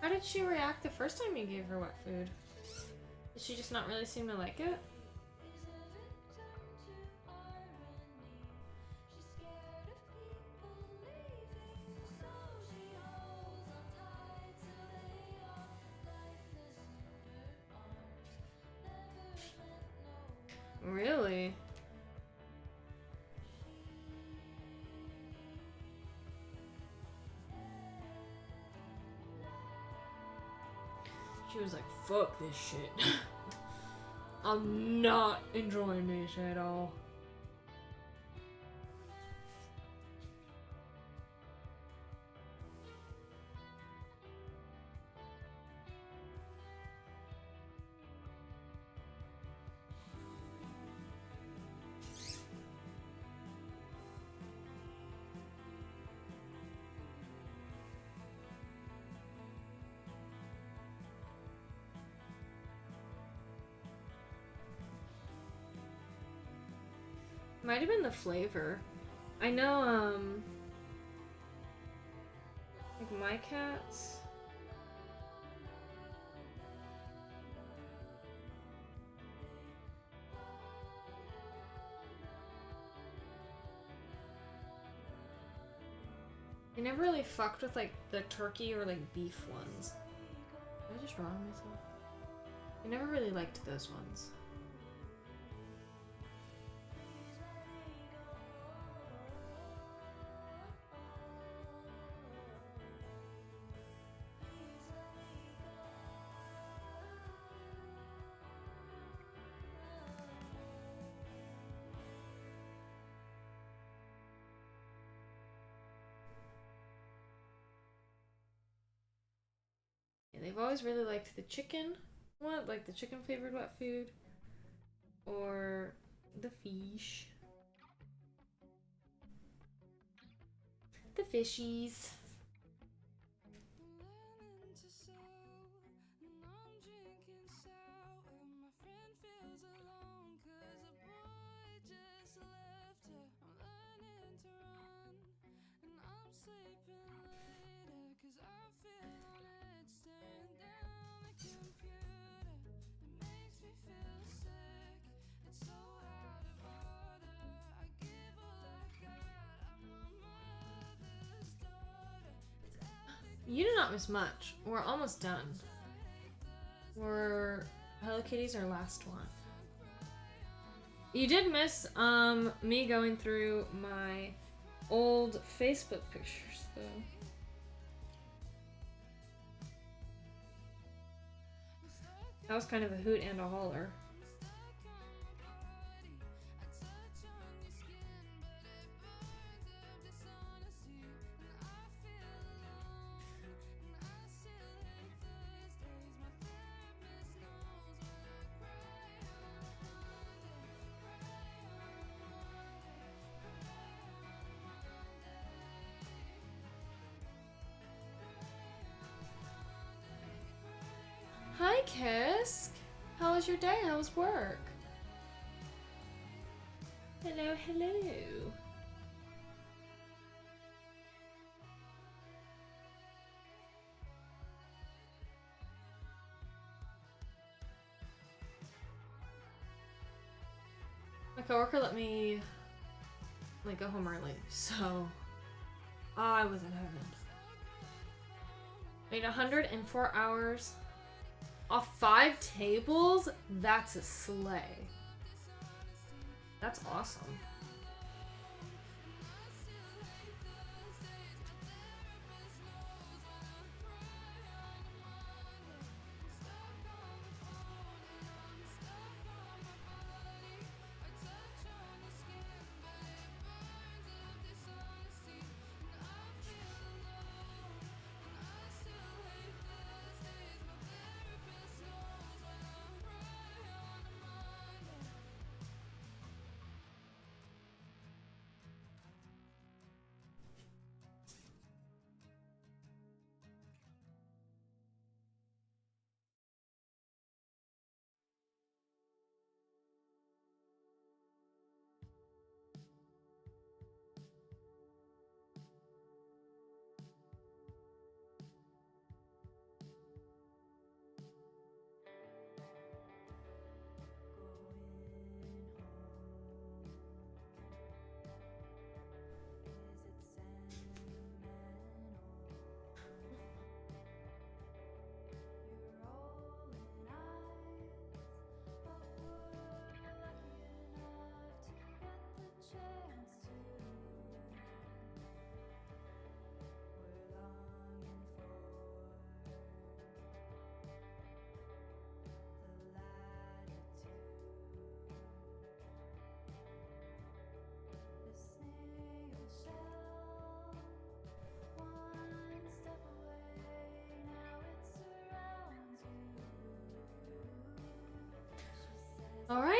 How did she react the first time you gave her wet food? Did she just not really seem to like it? Really? She was like, fuck this shit. I'm not enjoying this at all. Might have been the flavor. I know, like my cats. I never really fucked with like the turkey or like beef ones. Did I just wrong myself? I never really liked those ones. They've always really liked the chicken one, like the chicken flavored wet food, or the fish. The fishies. You do not miss much. We're almost done. Hello Kitty's our last one. You did miss me going through my old Facebook pictures though. That was kind of a hoot and a holler. Hi, Kisk. How was your day? How was work? Hello, hello. My coworker let me go home early, so I was in heaven. Made 104 hours. Off 5 tables? That's a slay. That's awesome.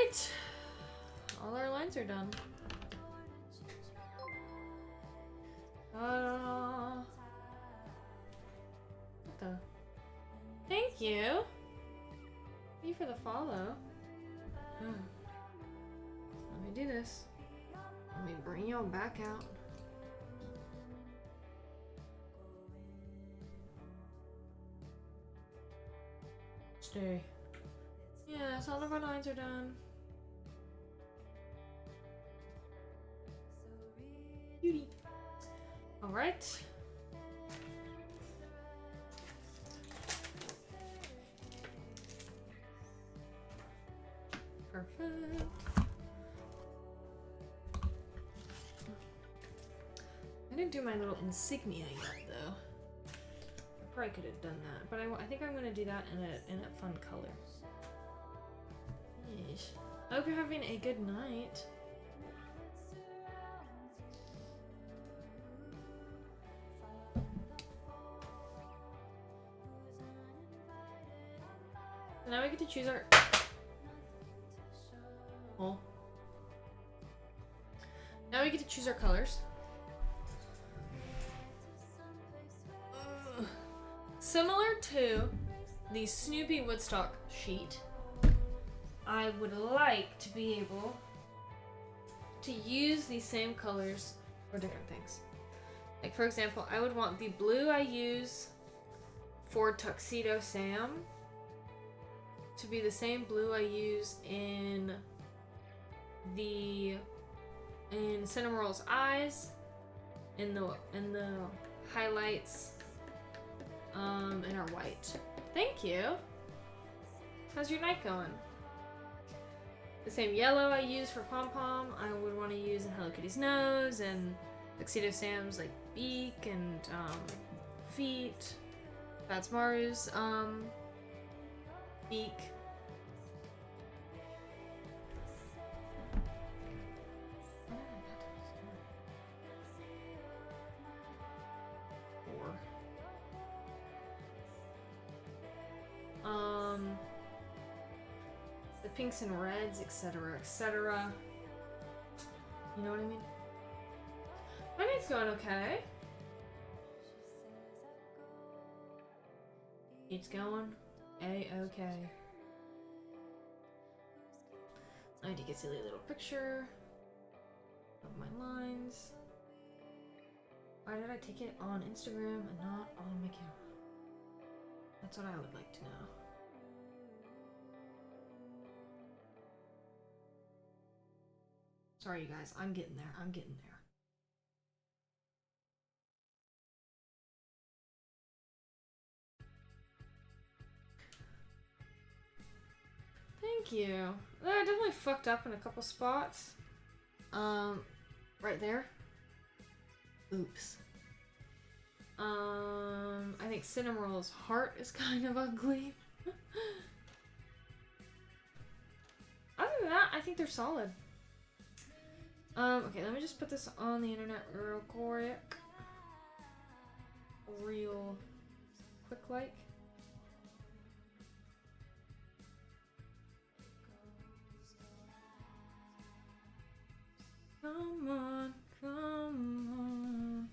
Alright. All our lines are done. What the? Thank you. Thank you for the follow. Let me do this. Let me bring y'all back out. Stay. Yes, all of our lines are done. Beauty. Alright. Perfect. I didn't do my little insignia yet, though. I probably could have done that, but I think I'm going to do that in a fun color. Yeesh. I hope you're having a good night. So now we get to choose our... Oh. Now we get to choose our colors. Similar to the Snoopy Woodstock sheet, I would like to be able to use these same colors for different things. Like, for example, I would want the blue I use for Tuxedo Sam to be the same blue I use in Cinnamoroll's eyes, in the highlights, in our white. Thank you. How's your night going? The same yellow I use for Pom Pom, I would want to use in Hello Kitty's nose, and Tuxedo Sam's like beak and feet. That's Maru's beak. The pinks and reds, etc., etc. You know what I mean? My night's going okay. It's going A-okay. I need to get a silly little picture of my lines. Why did I take it on Instagram and not on my camera? That's what I would like to know. Sorry, you guys. I'm getting there. I'm getting there. Thank you. I definitely fucked up in a couple spots. Right there. Oops. I think Cinnamoroll's heart is kind of ugly. Other than that, I think they're solid. Okay, let me just put this on the internet real quick. Real quick like. Come on, come on.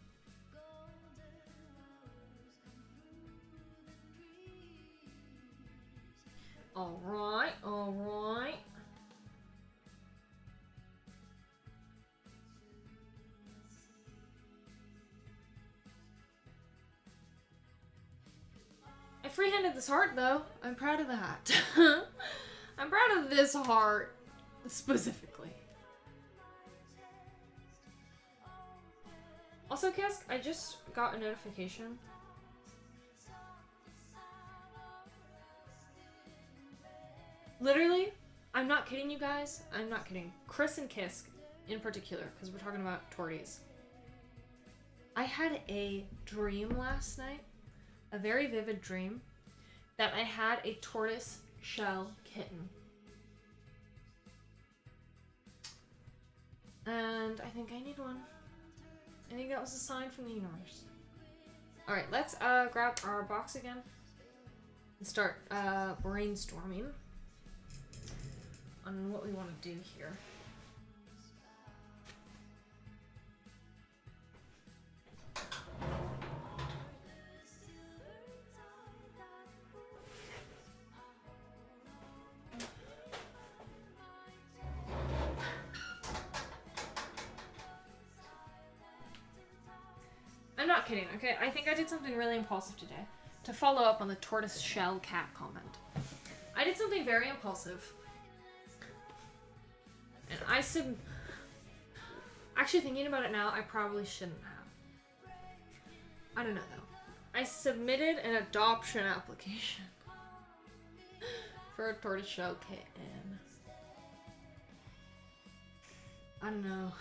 Alright, alright. I freehanded this heart though. I'm proud of that. I'm proud of this heart specifically. Also, Kisk, I just got a notification. Literally, I'm not kidding you guys. I'm not kidding. Chris and Kisk in particular, because we're talking about torties. I had a dream last night, a very vivid dream, that I had a tortoise shell kitten. And I think I need one. I think that was a sign from the universe. Alright, let's grab our box again and start brainstorming. on what we want to do here. I'm not kidding, okay? I think I did something really impulsive today. To follow up on the tortoise shell cat comment. I did something very impulsive. And actually thinking about it now, I probably shouldn't have. I don't know though. I submitted an adoption application for a tortoise shell kitten. I don't know.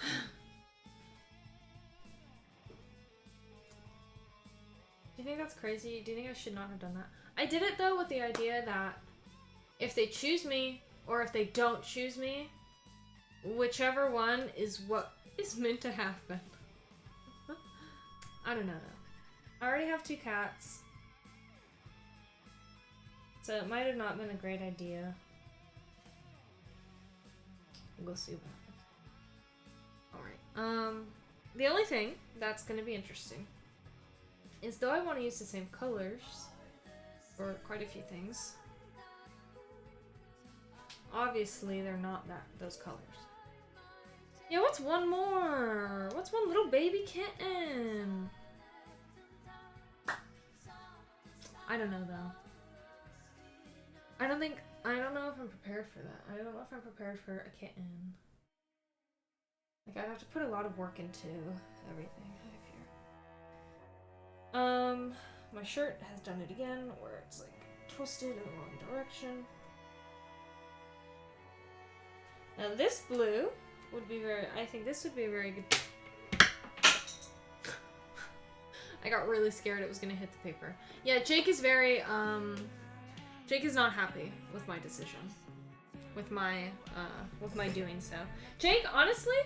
Do you think that's crazy? Do you think I should not have done that? I did it though with the idea that if they choose me or if they don't choose me, whichever one is what is meant to happen. I don't know though. I already have 2 cats. So it might have not been a great idea. We'll see what happens. Alright. The only thing that's gonna be interesting is though I want to use the same colors for quite a few things, obviously they're not those colors. Yeah, what's one more? What's one little baby kitten? I don't know though. I don't know if I'm prepared for that. I don't know if I'm prepared for a kitten. Like, I'd have to put a lot of work into everything, I fear. My shirt has done it again, where it's like twisted in the wrong direction. Now this blue would be I think this would be a very good. I got really scared it was gonna hit the paper. Yeah, Jake is Jake is not happy with my decision. With my doing so. Jake, honestly,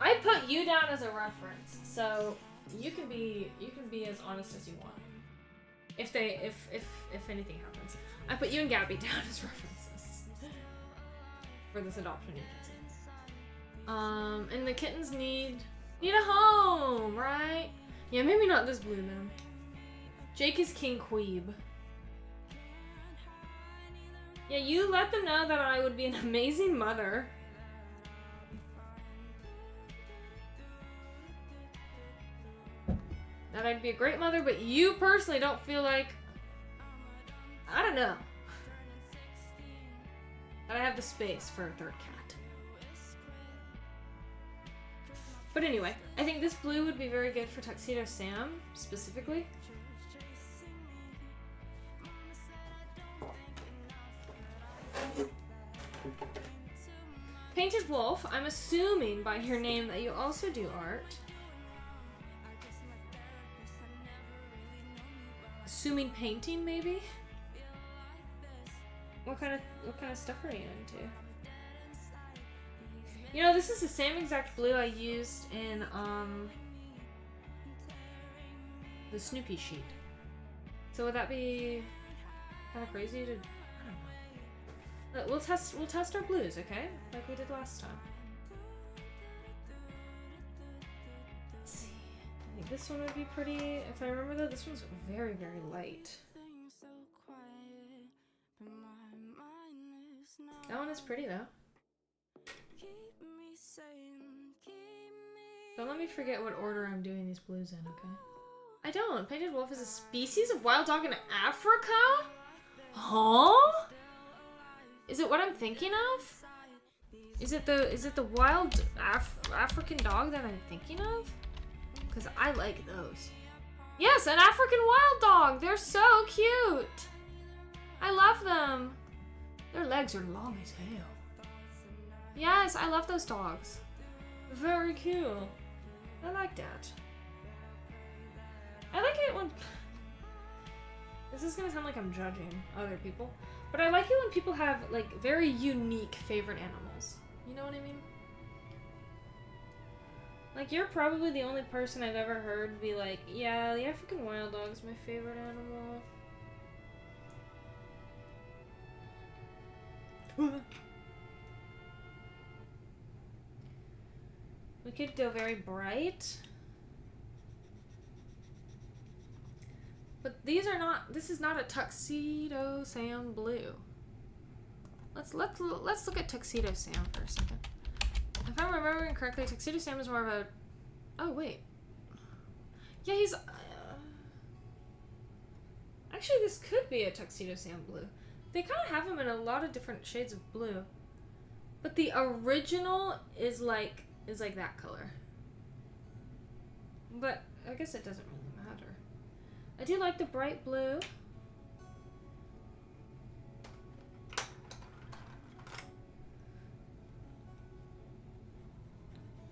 I put you down as a reference, so you can be as honest as you want. If anything happens, I put you and Gabby down as references for this adoption agency. And the kittens need a home, right? Yeah, maybe not this blue then. Jake is King Queeb. Yeah, you let them know that I would be an amazing mother. That I'd be a great mother, but you personally don't feel like, I don't know, that I have the space for a third cat. But anyway, I think this blue would be very good for Tuxedo Sam, specifically. Painted Wolf, I'm assuming by your name that you also do art. Assuming painting, maybe? What kind of stuff are you into? You know, this is the same exact blue I used in the Snoopy sheet. So would that be kind of crazy to? I don't know. We'll test our blues, okay? Like we did last time. Let's see. I think this one would be pretty. If I remember though, this one's very, very light. That one is pretty though. Don't let me forget what order I'm doing these blues in, okay? I don't. Painted Wolf is a species of wild dog in Africa? Huh? Is it what I'm thinking of? Is it the wild African dog that I'm thinking of? Because I like those. Yes, an African wild dog! They're so cute! I love them! Their legs are long as hell. Yes, I love those dogs. Very cute. I like that. I like it when... This is gonna sound like I'm judging other people, but I like it when people have, like, very unique favorite animals. You know what I mean? Like, you're probably the only person I've ever heard be like, yeah, the African wild dog is my favorite animal. We could go very bright. But these are not, this is not a Tuxedo Sam blue. Let's look at Tuxedo Sam for a second. If I'm remembering correctly, Tuxedo Sam is more of a, oh wait. Yeah, he's, actually this could be a Tuxedo Sam blue. They kind of have him in a lot of different shades of blue. But the original is like that color. But I guess it doesn't really matter. I do like the bright blue.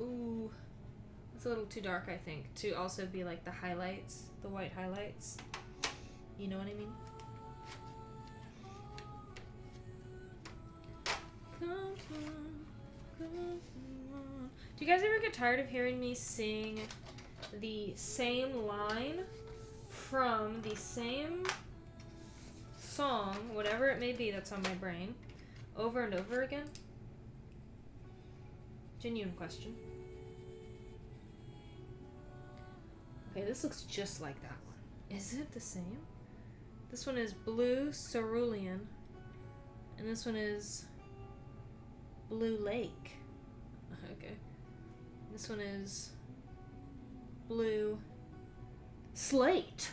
Ooh. It's a little too dark, I think, to also be like the highlights, the white highlights. You know what I mean? Come on, come on. Do you guys ever get tired of hearing me sing the same line from the same song, whatever it may be that's on my brain, over and over again? Genuine question. Okay, this looks just like that one. Is it the same? This one is Blue Cerulean, and this one is Blue Lake. Okay. This one is Blue Slate.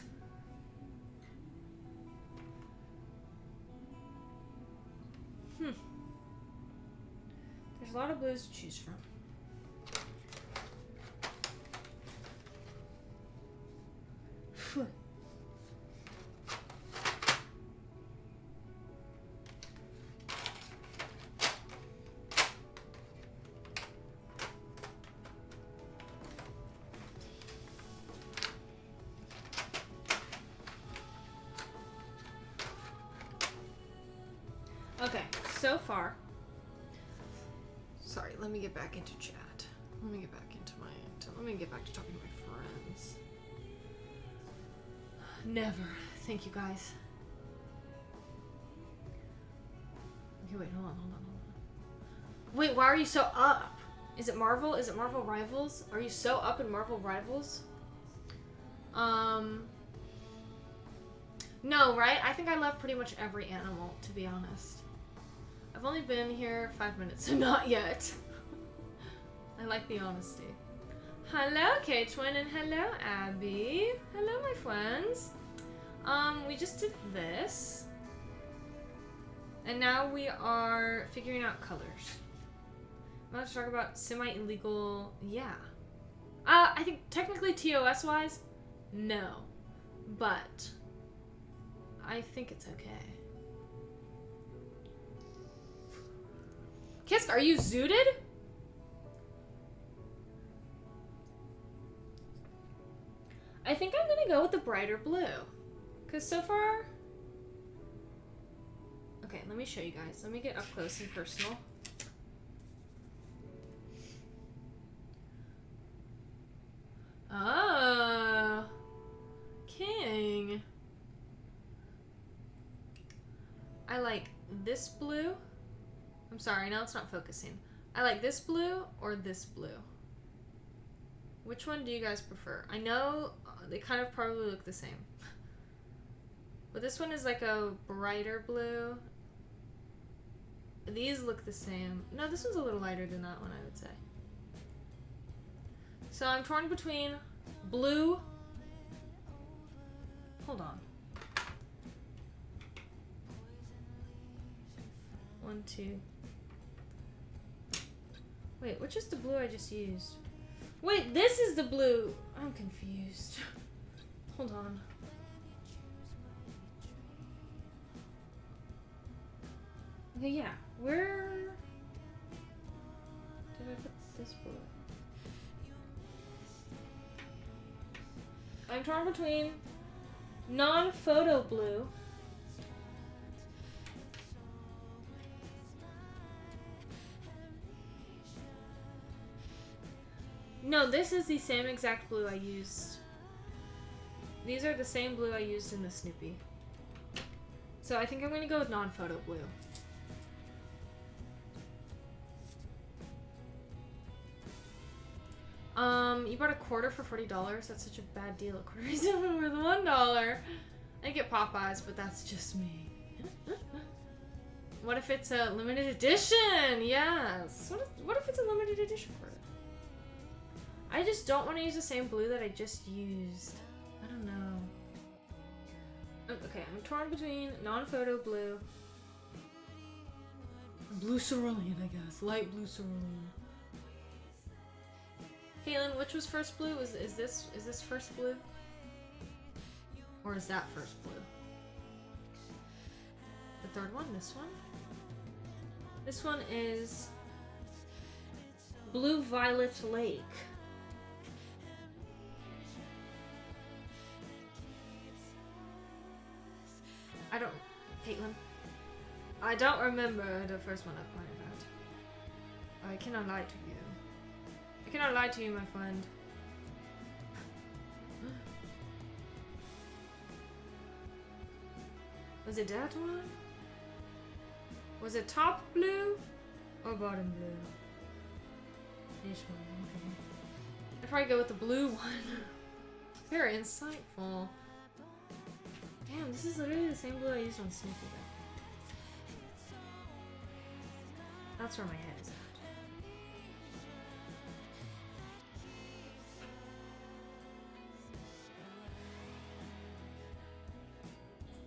There's a lot of blues to choose from. Okay, so far. Sorry, let me get back into chat. Let me get back to talking to my friends. Never. Thank you guys. Okay, wait, hold on. Wait, why are you so up? Is it Marvel? Is it Marvel Rivals? Are you so up in Marvel Rivals? No, right? I think I love pretty much every animal, to be honest. I've only been here 5 minutes, so not yet. I like the honesty. Hello, K-Twin, and hello, Abby. Hello, my friends. We just did this. And now we are figuring out colors. I'm about to talk about semi-illegal, yeah. I think technically TOS-wise, no. But I think it's okay. Kisk, are you zooted? I think I'm gonna go with the brighter blue. Because so far... Okay, let me show you guys. Let me get up close and personal. Oh. King. I like this blue. I'm sorry, now it's not focusing. I like this blue or this blue. Which one do you guys prefer? I know they kind of probably look the same. But this one is like a brighter blue. These look the same. No, this one's a little lighter than that one, I would say. So I'm torn between blue. Hold on. 1, 2. Wait, which is the blue I just used? Wait, this is the blue. I'm confused. Hold on. Okay, yeah. Where did I put this blue? I'm torn between non-photo blue No, this is the same exact blue I used. These are the same blue I used in the Snoopy. So I think I'm gonna go with non-photo blue. You bought a quarter for $40. That's such a bad deal. A quarter is even worth $1. I get Popeyes, but that's just me. What if it's a limited edition? Yes. What if it's a limited edition for it? I just don't want to use the same blue that I just used. I don't know. Okay, I'm torn between non-photo blue. Blue cerulean, I guess. Light blue cerulean. Kaylin, which was first blue? Is this first blue? Or is that first blue? The third one? This one? This one is Blue Violet Lake. Caitlin. I don't remember the first one I pointed out. I cannot lie to you. I cannot lie to you, my friend. Was it that one? Was it top blue or bottom blue? This one, okay. I'd probably go with the blue one. Very insightful. Damn, this is literally the same blue I used on Snoopy though. That's where my head is at.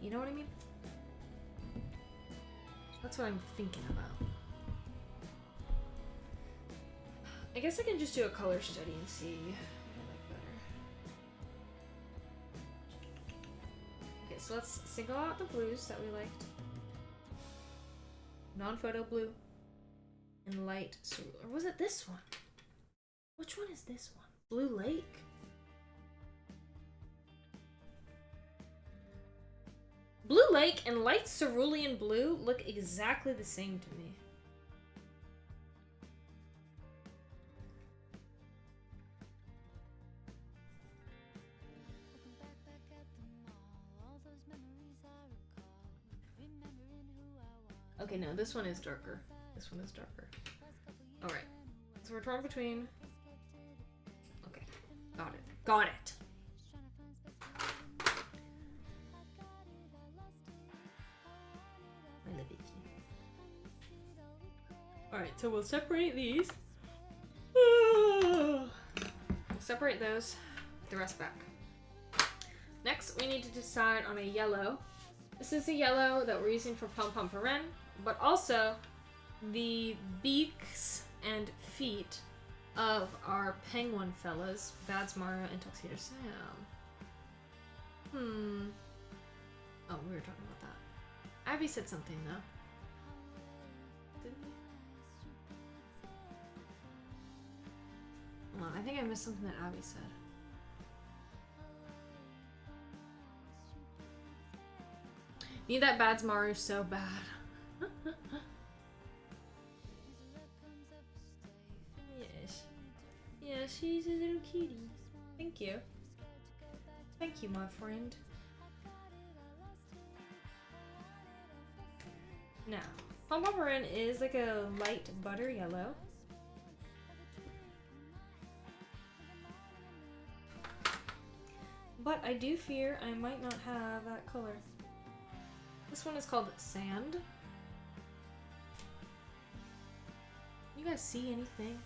You know what I mean? That's what I'm thinking about. I guess I can just do a color study and see what I like better. Okay, so let's single out the blues that we liked. Non-photo blue and light cerulean. Or was it this one? Which one is this one? Blue Lake? Blue Lake and light cerulean blue look exactly the same to me. Okay, no, this one is darker. This one is darker. Alright. So we're torn between... Okay. Got it. Got it! I love it. Alright, so we'll separate these. We'll separate those. Put the rest back. Next, we need to decide on a yellow. This is the yellow that we're using for Pom Pom Paren, but also the beaks and feet of our penguin fellas, Badsmara and Tuxedo Sam. Oh, we were talking about that. Abby said something though. Didn't we? Hold on, I think I missed something that Abby said. Need that Badsmaru so bad. Yes. Yeah, she's a little cutie. Thank you. Thank you, my friend. Now, Pom Pom Paren is like a light butter yellow. But I do fear I might not have that color. This one is called Sand. You guys see anything?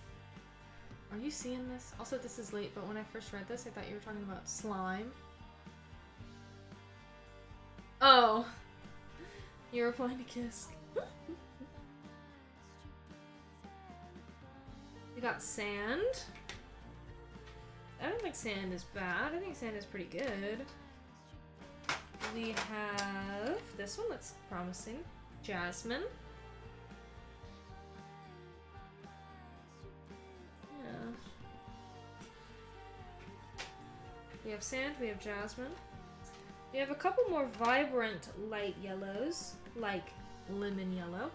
Are you seeing this? Also, this is late, but when I first read this, I thought you were talking about slime. Oh. You're replying to Kiss. We got Sand. I don't think Sand is bad. I think Sand is pretty good. We have this one that's promising. Jasmine. Yeah. We have Sand, we have Jasmine. We have a couple more vibrant light yellows, like lemon yellow.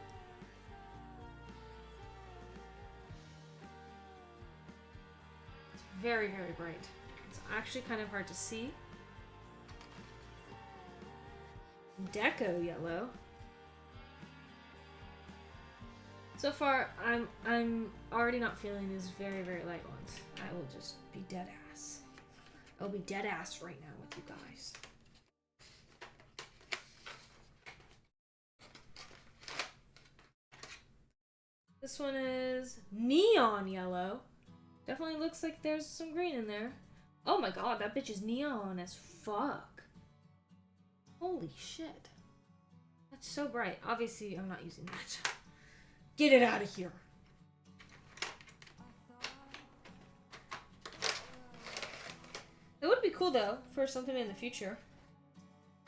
It's very, very bright. It's actually kind of hard to see. Deco yellow. So far, I'm already not feeling these very, very light ones. I will just be dead ass. I'll be dead ass right now with you guys. This one is neon yellow. Definitely looks like there's some green in there. Oh my god, that bitch is neon as fuck. Holy shit. That's so bright. Obviously, I'm not using that. Get it out of here. It would be cool though for something in the future.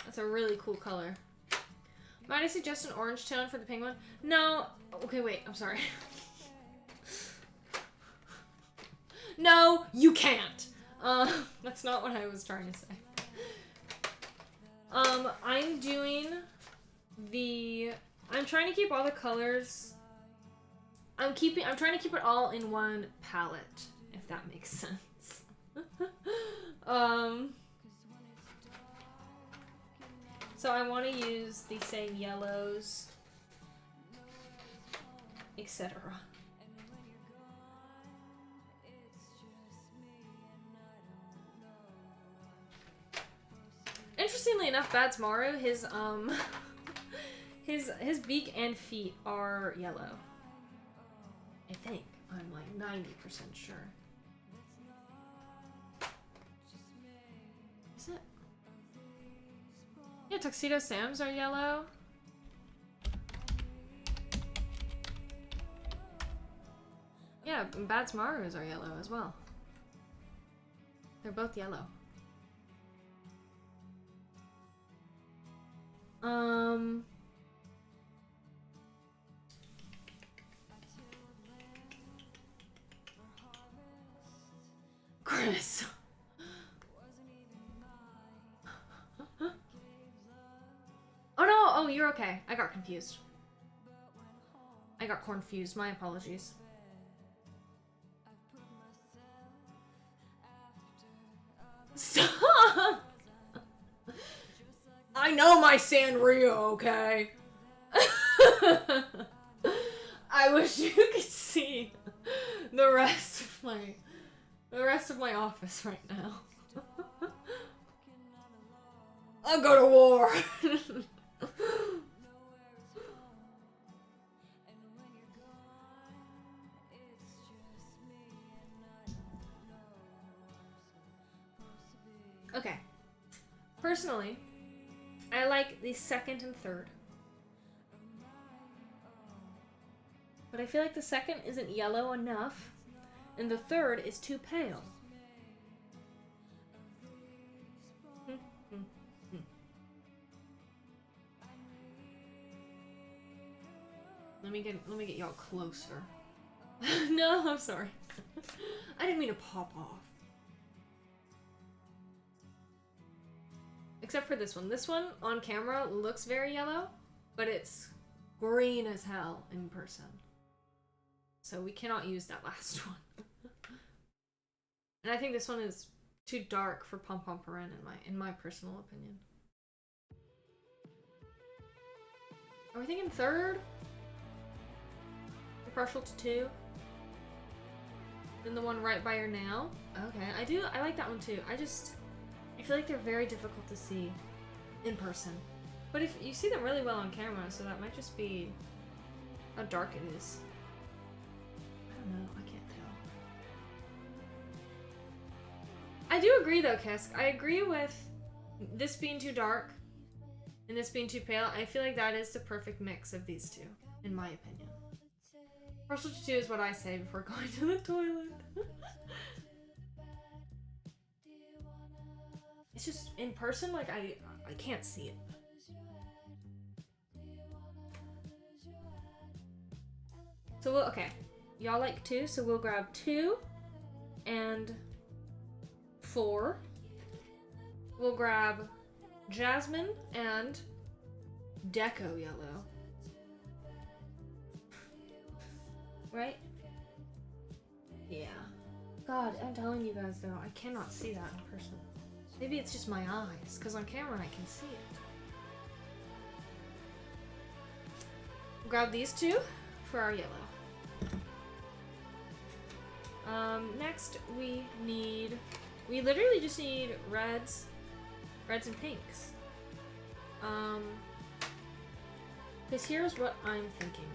That's a really cool color. Might I suggest an orange tone for the penguin? No. Okay, wait. I'm sorry. No, you can't. That's not what I was trying to say. I'm doing I'm trying to keep all the colors. I'm trying to keep it all in one palette, if that makes sense. So I want to use the same yellows, etc. Interestingly enough, Batsmaru, his beak and feet are yellow. I think. I'm like 90% sure. Is it? Yeah, Tuxedo Sam's are yellow. Yeah, and Batsmaru's are yellow as well. They're both yellow. Chris. Oh no! Oh, you're okay. I got confused. I got confused. My apologies. Stop! I know my Sanrio, okay? I wish you could see the rest of my office right now. I'll go to war. Okay. Personally, I like the second and third. But I feel like the second isn't yellow enough, and the third is too pale. Let me get y'all closer. No, I'm sorry. I didn't mean to pop off. Except for this one. This one on camera looks very yellow, but it's green as hell in person. So we cannot use that last one. And I think this one is too dark for Pom Pom Purin in my personal opinion. Are we thinking third? You're partial to 2? Then the one right by your nail? Okay, I like that one too. I feel like they're very difficult to see in person. But if you see them really well on camera, so that might just be how dark it is. I don't know, I can't tell. I do agree though, Kesk. I agree with this being too dark and this being too pale. I feel like that is the perfect mix of these two, in my opinion. Partial to 2 is what I say before going to the toilet. It's just, in person, like, I can't see it. So, okay. Y'all like 2, so we'll grab 2 and 4. We'll grab Jasmine and Deco Yellow. Right? Yeah. God, I'm telling you guys, though, I cannot see that in person. Maybe it's just my eyes, because on camera I can see it. Grab these 2 for our yellow. Next we literally just need reds and pinks. Because here's what I'm thinking.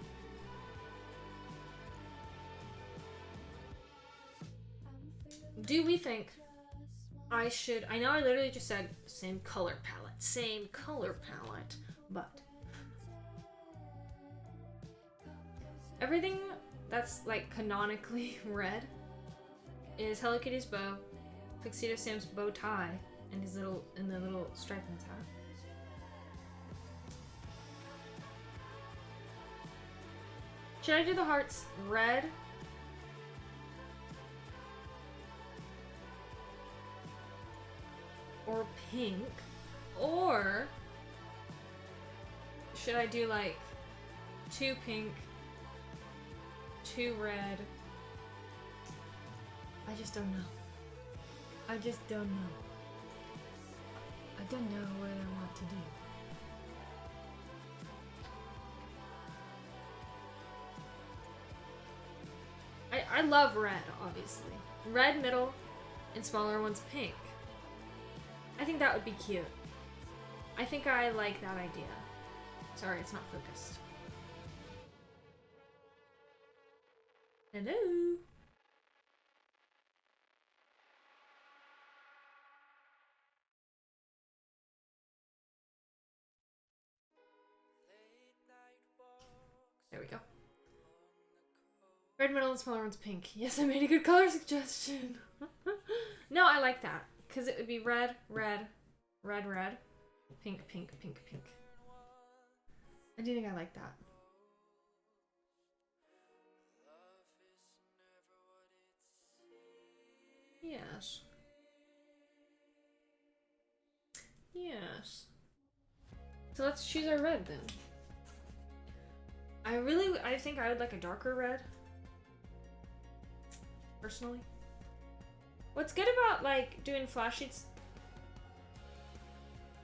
Do we think I know I literally just said same color palette, but everything that's like canonically red is Hello Kitty's bow, Tuxedo Sam's bow tie, and the little stripe in his hat. Should I do the hearts red? Or pink? Or should I do like 2 pink, 2 red? I just don't know. I just don't know. I don't know what I want to do. I love red, obviously. Red middle and smaller ones pink. I think that would be cute. I think I like that idea. Sorry, it's not focused. Hello? There we go. Red middle and smaller ones pink. Yes, I made a good color suggestion. No, I like that. Because it would be red, red, red, red, pink, pink, pink, pink. I do think I like that. Yes. Yes. So let's choose our red then. I think I would like a darker red. Personally. What's good about like doing flash sheets?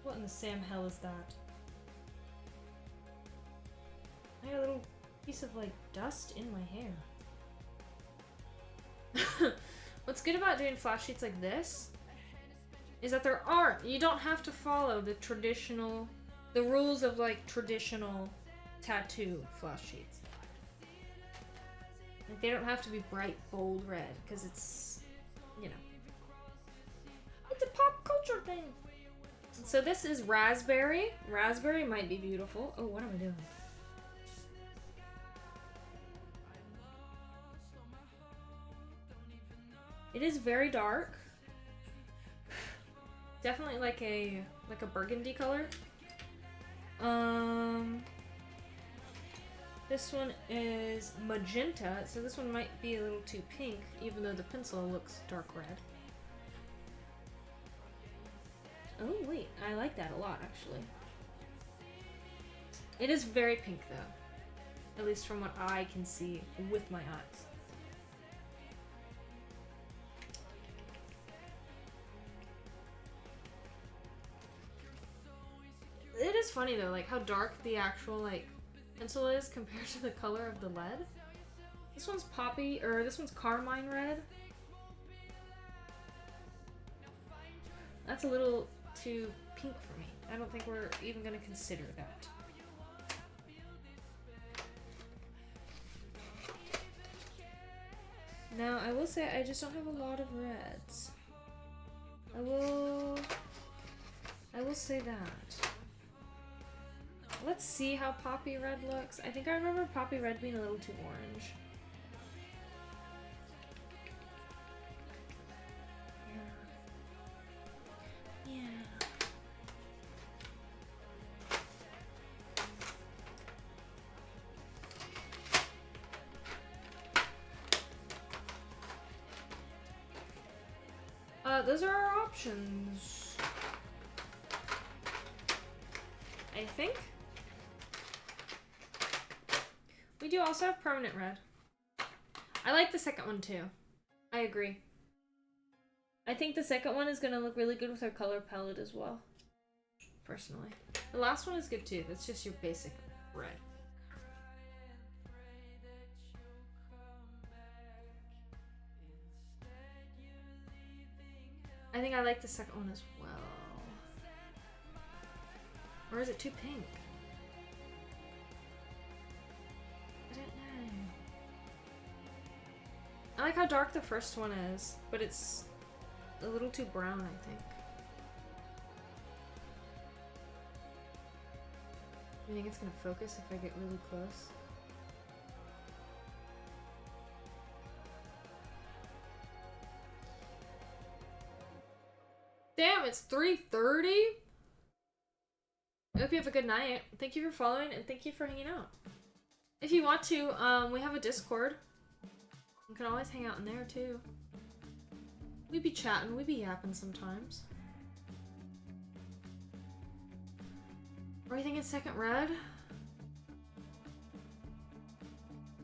What in the Sam hell is that? I got a little piece of like dust in my hair. What's good about doing flash sheets like this is that you don't have to follow the rules of like traditional tattoo flash sheets. Like they don't have to be bright, bold red because it's, you know, it's a pop culture thing. So this is raspberry. Raspberry might be beautiful. Oh, what am I doing? It is very dark. Definitely like a burgundy color. This one is magenta, so this one might be a little too pink, even though the pencil looks dark red. Oh wait, I like that a lot actually. It is very pink though, at least from what I can see with my eyes. It is funny though, like how dark the actual like pencil is compared to the color of the lead. This one's poppy, or this one's carmine red. That's a little too pink for me. I don't think we're even gonna consider that. Now, I will say I just don't have a lot of reds. I will say that. Let's see how poppy red looks. I think I remember poppy red being a little too orange. Yeah. Those are our options. I think. We do also have permanent red. I like the second one too. I agree. I think the second one is gonna look really good with our color palette as well. Personally. The last one is good too. That's just your basic red. I think I like the second one as well. Or is it too pink? I don't know. I like how dark the first one is, but it's a little too brown, I think. You think it's gonna focus if I get really close? Damn, it's 3:30? I hope you have a good night. Thank you for following and thank you for hanging out. If you want to, we have a Discord. You can always hang out in there too. We be chatting, we be yapping sometimes. What are you thinking, second red?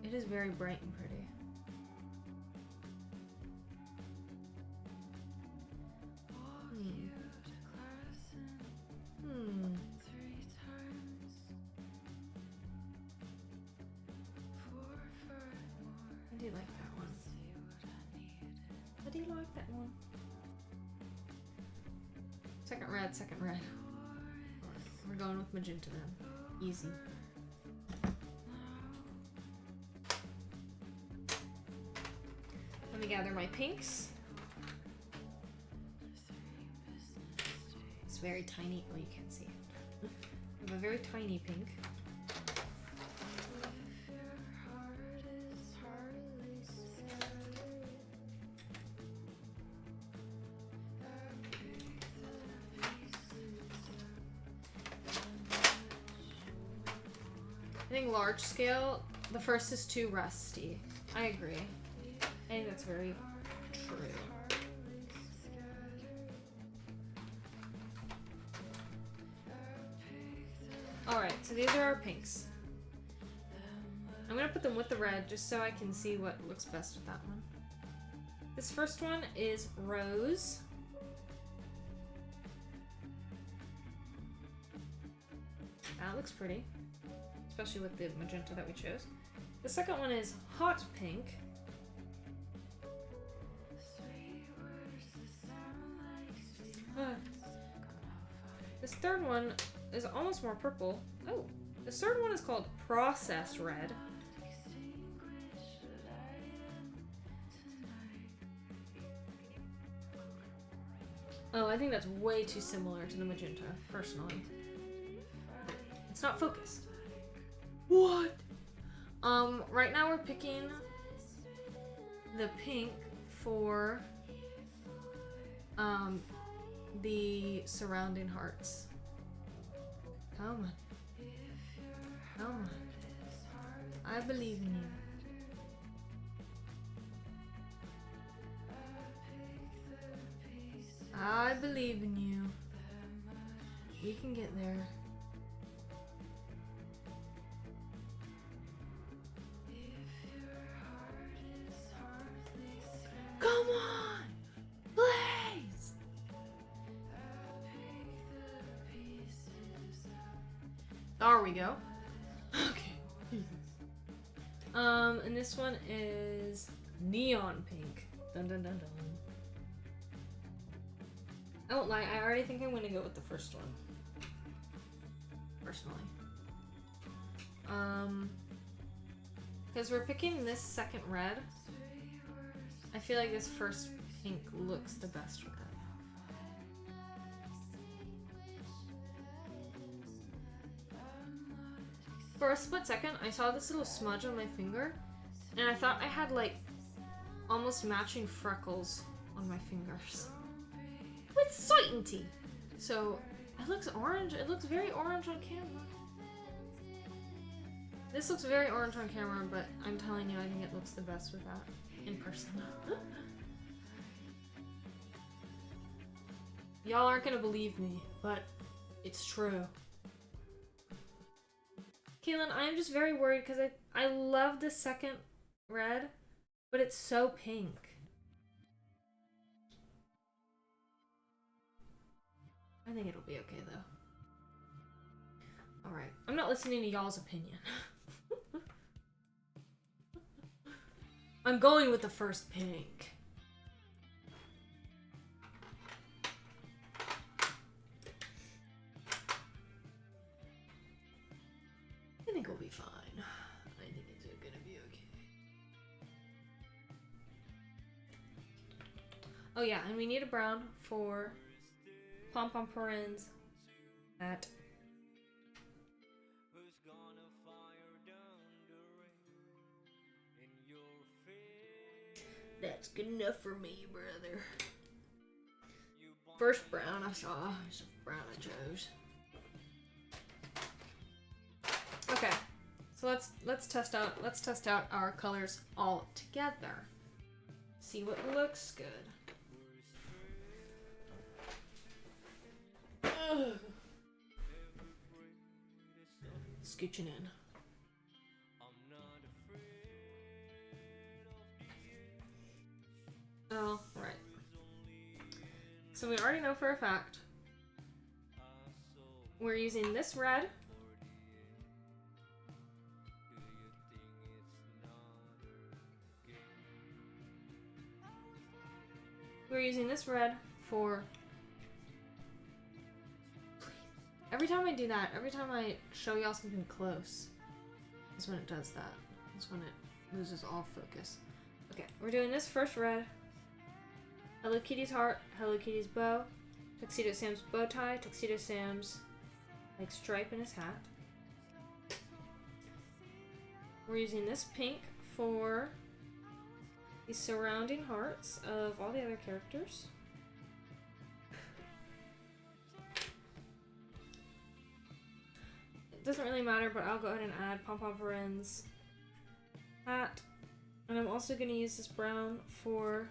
It is very bright and pretty. I do like that one. I do like that one. Second red, second red. We're going with magenta then. Easy. Let me gather my pinks. It's very tiny. Oh, you can't see it. I have a very tiny pink. I think large scale, the first is too rusty. I agree. I think that's very true. Alright, so these are our pinks. I'm gonna put them with the red just so I can see what looks best with that one. This first one is rose. That looks pretty, especially with the magenta that we chose. The second one is hot pink. This third one is almost more purple. Oh, this third one is called process red. Oh, I think that's way too similar to the magenta, personally. It's not focused. What? Right now we're picking the pink for the surrounding hearts. Come on. Come on. I believe in you. I believe in you. We can get there. Come on! Please! There we go. Okay. And this one is neon pink. Dun dun dun dun. I won't lie, I already think I'm gonna go with the first one. Personally. Because we're picking this second red. I feel like this first pink looks the best with it. For a split second, I saw this little smudge on my finger, and I thought I had like almost matching freckles on my fingers. With certainty! So, it looks orange. It looks very orange on camera. This looks very orange on camera, but I'm telling you, I think it looks the best with that in person. Y'all aren't gonna believe me, but it's true. Kaylin, I'm just very worried because I love the second red, but it's so pink. I think it'll be okay though. Alright, I'm not listening to y'all's opinion. I'm going with the first pink. Oh yeah, and we need a brown for Pom Pom Purin's hat. That's good enough for me, brother. First brown I saw, it's the brown I chose. Okay, so let's test out our colors all together. See what looks good. Ugh. Scooching in. Oh, right. So we already know for a fact we're using this red. We're using this red for... Every time I do that, every time I show y'all something close, is when it does that. Is when it loses all focus. Okay, we're doing this first red. Hello Kitty's heart, Hello Kitty's bow, Tuxedo Sam's bow tie, Tuxedo Sam's like stripe in his hat. We're using this pink for the surrounding hearts of all the other characters. It doesn't really matter, but I'll go ahead and add Pom Pom Purin's hat. And I'm also going to use this brown for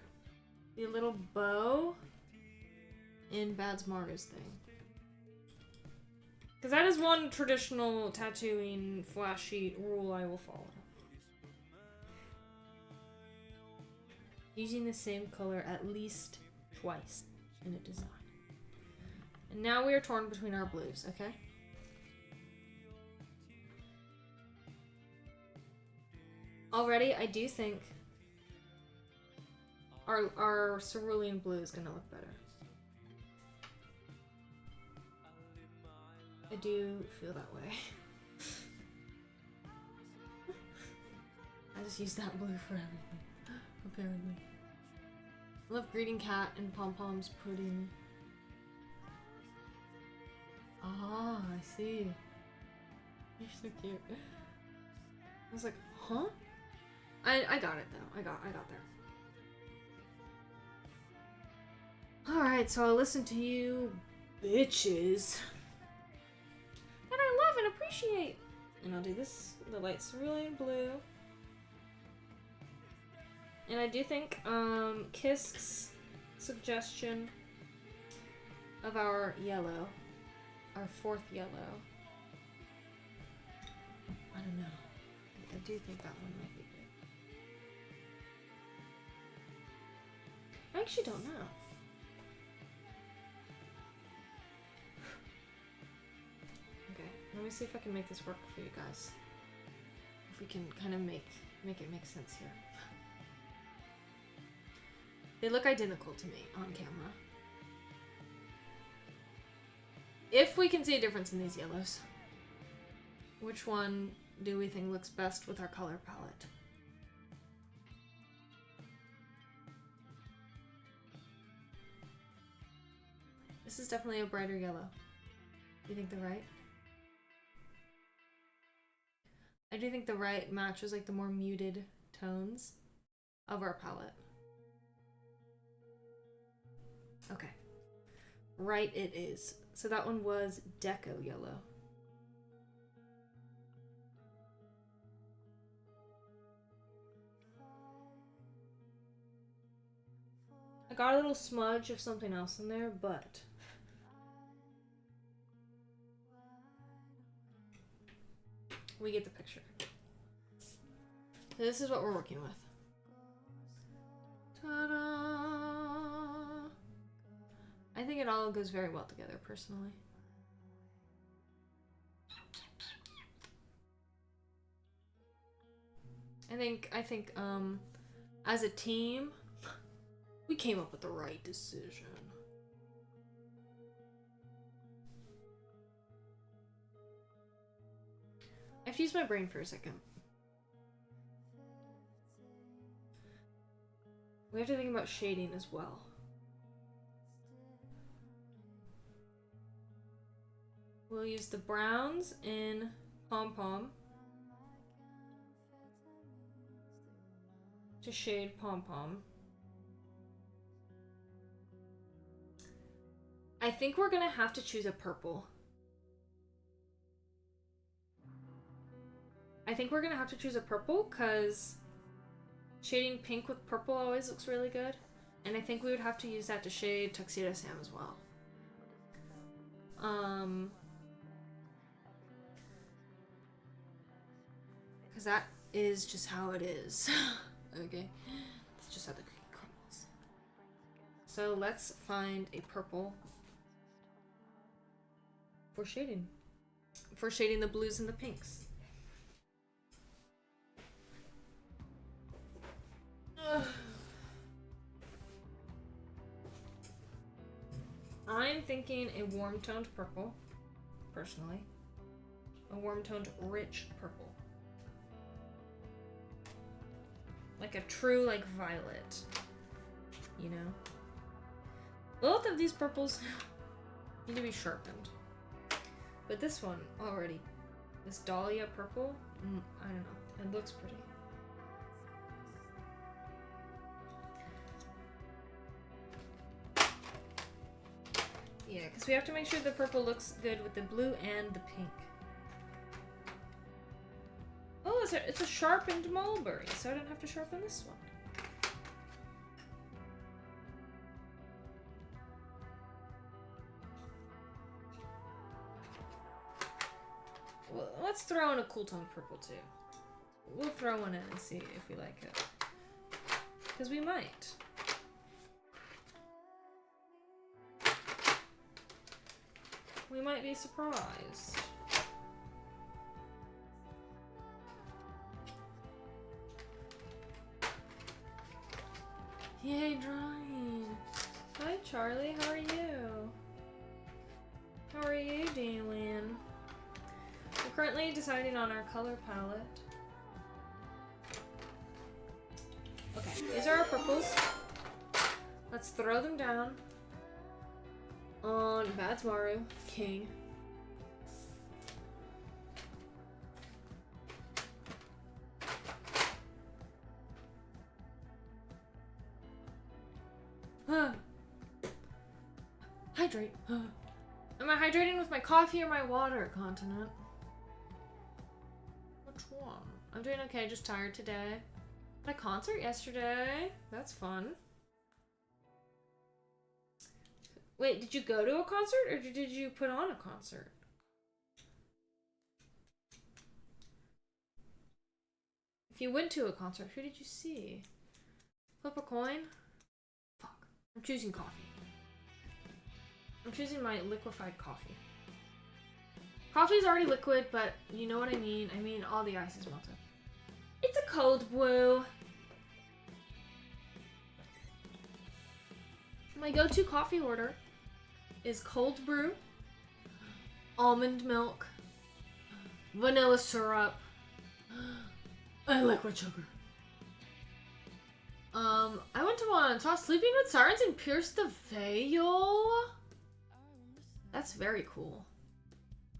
the little bow in Bad's Marga's thing. Because that is one traditional tattooing flash sheet rule I will follow. Using the same color at least twice in a design. And now we are torn between our blues, okay? Already, I do think our cerulean blue is gonna look better. I do feel that way. I just use that blue for everything, apparently. I love Greeting Cat and Pom Pom's pudding. Ah, I see. You're so cute. I was like, huh? I got it though. I got there. Alright, so I'll listen to you bitches that I love and appreciate. And I'll do this, the light cerulean blue. And I do think Kisk's suggestion of our yellow, our fourth yellow, I don't know. I do think that one might be good. I actually don't know. Okay, let me see if I can make this work for you guys. If we can kind of make it make sense here. They look identical to me on camera. If we can see a difference in these yellows, which one do we think looks best with our color palette? This is definitely a brighter yellow. Do you think the right? I do think the right matches like the more muted tones of our palette. Okay. Right it is. So that one was Deco Yellow. I got a little smudge of something else in there, but we get the picture. So this is what we're working with. Ta-da! I think it all goes very well together, personally. I think, as a team, we came up with the right decision. I have to use my brain for a second. We have to think about shading as well. We'll use the browns in Pom Pom to shade Pom Pom. I think we're gonna have to choose a purple. Because shading pink with purple always looks really good. And I think we would have to use that to shade Tuxedo Sam as well. Because that is just how it is. Okay? That's just how the cookie crumbles. So let's find a purple for shading. For shading the blues and the pinks. I'm thinking a warm-toned purple, personally. A warm-toned, rich purple. Like a true, like, violet. You know? Both of these purples need to be sharpened. But this one, already. This Dahlia purple, I don't know. It looks pretty. Yeah, because we have to make sure the purple looks good with the blue and the pink. Oh, it's a sharpened mulberry, so I don't have to sharpen this one. Well, let's throw in a cool tone purple too. We'll throw one in and see if we like it. Because we might. We might be surprised. Yay, drawing! Hi, Charlie. How are you? How are you doing? We're currently deciding on our color palette. Okay, these are our purples. Let's throw them down on Badmaru King. Hydrate. Am I hydrating with my coffee or my water, Continent? Which one? I'm doing okay, just tired today. Had a concert yesterday. That's fun. Wait, did you go to a concert or did you put on a concert? If you went to a concert, who did you see? Flip a coin? Fuck. I'm choosing coffee. I'm choosing my liquefied coffee. Coffee's already liquid, but you know what I mean. I mean, all the ice is melted. It's a cold brew. My go-to coffee order is cold brew, almond milk, vanilla syrup, and liquid sugar. I went to one and saw Sleeping with Sirens and Pierce the Veil. That's very cool.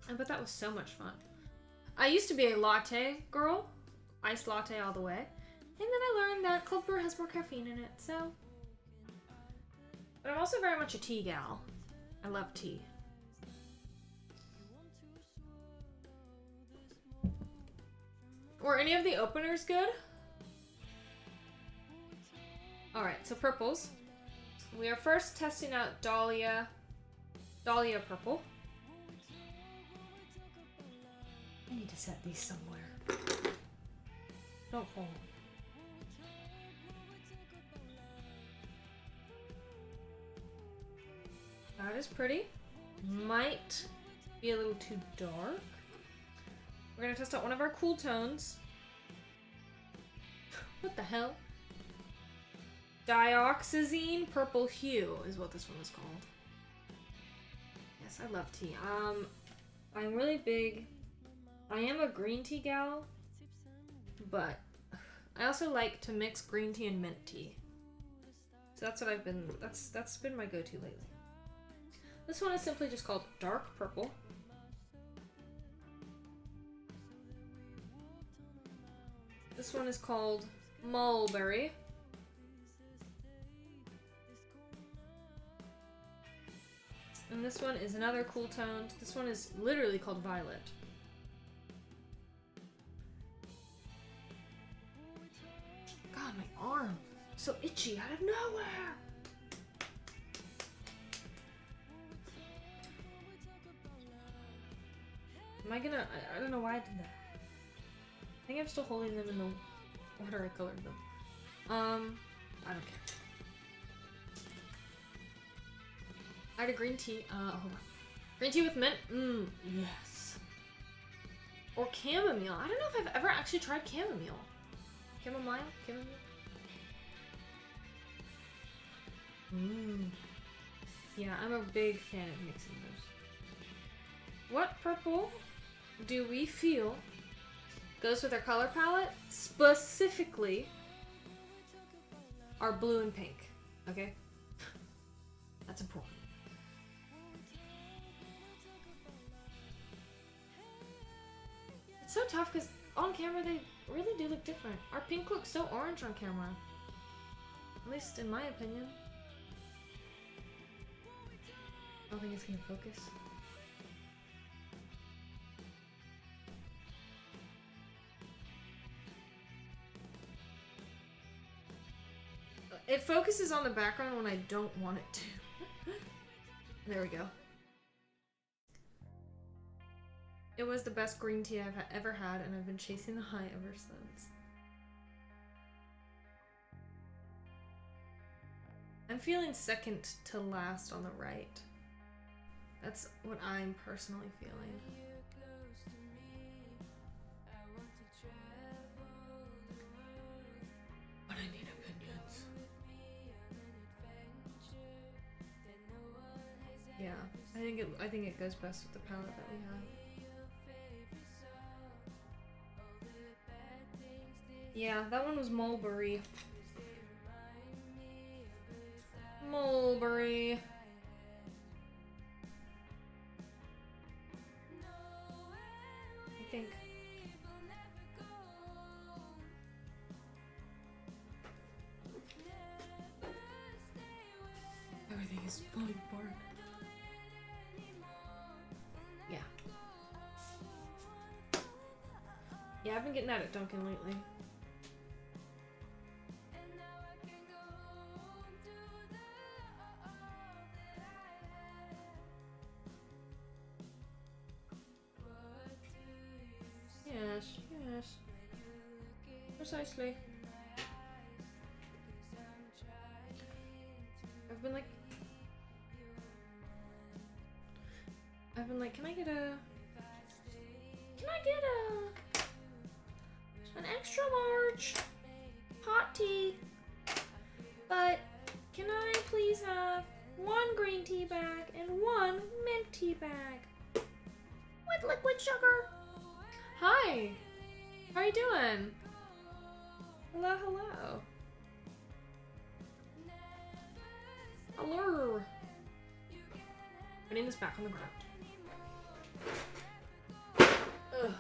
I bet that was so much fun. I used to be a latte girl, iced latte all the way, and then I learned that cold brew has more caffeine in it, so. But I'm also very much a tea gal. I love tea. Were any of the openers good? Alright, so purples. We are first testing out Dahlia purple. I need to set these somewhere. Don't fall. That is pretty. Might be a little too dark. We're gonna test out one of our cool tones. What the hell? Dioxazine Purple Hue is what this one was called. Yes, I love tea. I'm really big. I am a green tea gal, but I also like to mix green tea and mint tea. So that's what I've been. That's been my go-to lately. This one is simply just called Dark Purple. This one is called Mulberry. And this one is another cool toned. This one is literally called Violet. God, my arm. So itchy out of nowhere. Am I gonna... I don't know why I did that. I think I'm still holding them in the order I colored them. I don't care. I had a green tea. Hold on. Green tea with mint? Yes. Or chamomile. I don't know if I've ever actually tried chamomile. Chamomile? Yeah, I'm a big fan of mixing those. What purple do we feel goes with our color palette? Specifically, our blue and pink. Okay? That's important. It's so tough because on camera they really do look different. Our pink looks so orange on camera. At least in my opinion. I don't think it's gonna focus. It focuses on the background when I don't want it to. There we go. It was the best green tea I've ever had, and I've been chasing the high ever since. I'm feeling second to last on the right. That's what I'm personally feeling. But I need opinions. Yeah, I think it goes best with the palette that we have. Yeah, that one was Mulberry. Mulberry. I think. Everything is falling apart. Yeah. Yeah, I've been getting that at Dunkin' lately. Yes. Precisely. I've been like, can I get an extra large hot tea? But can I please have one green tea bag and one mint tea bag with liquid sugar? Hi! How are you doing? Hello, hello. Hello. Putting this back on the ground. Ugh.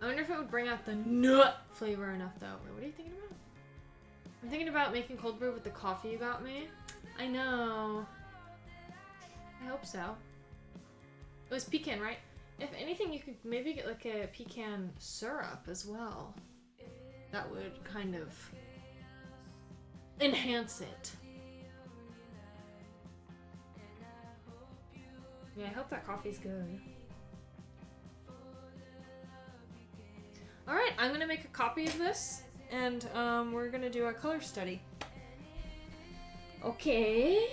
I wonder if it would bring out the nut flavor enough though. Wait, what are you thinking about? I'm thinking about making cold brew with the coffee you got me. I know. I hope so. It was pecan, right? If anything, you could maybe get like a pecan syrup as well. That would kind of enhance it. Yeah, I hope that coffee's good. Alright, I'm gonna make a copy of this, and we're gonna do a color study. Okay.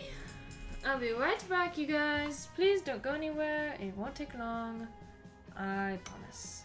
I'll be right back, you guys. Please don't go anywhere. It won't take long. I promise.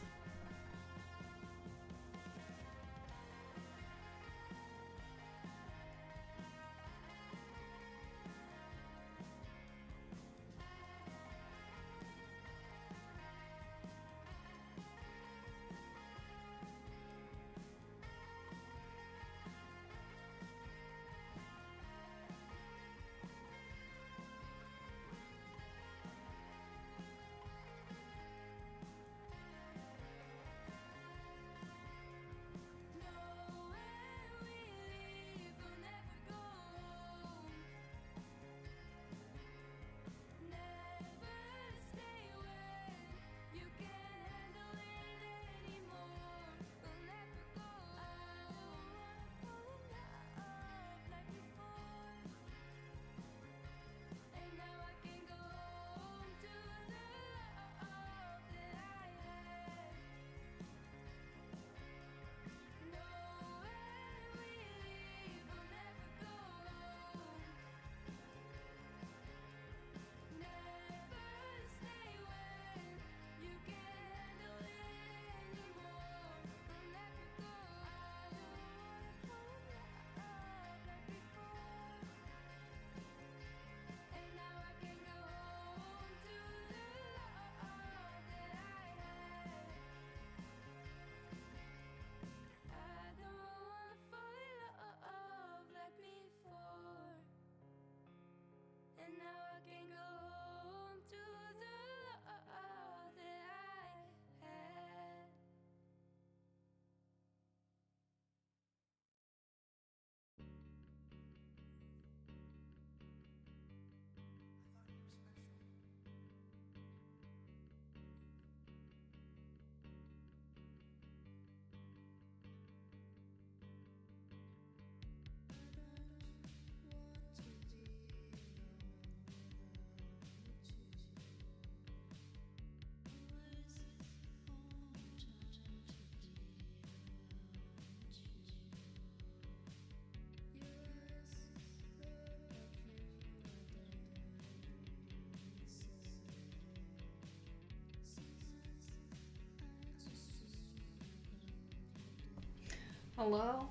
Hello?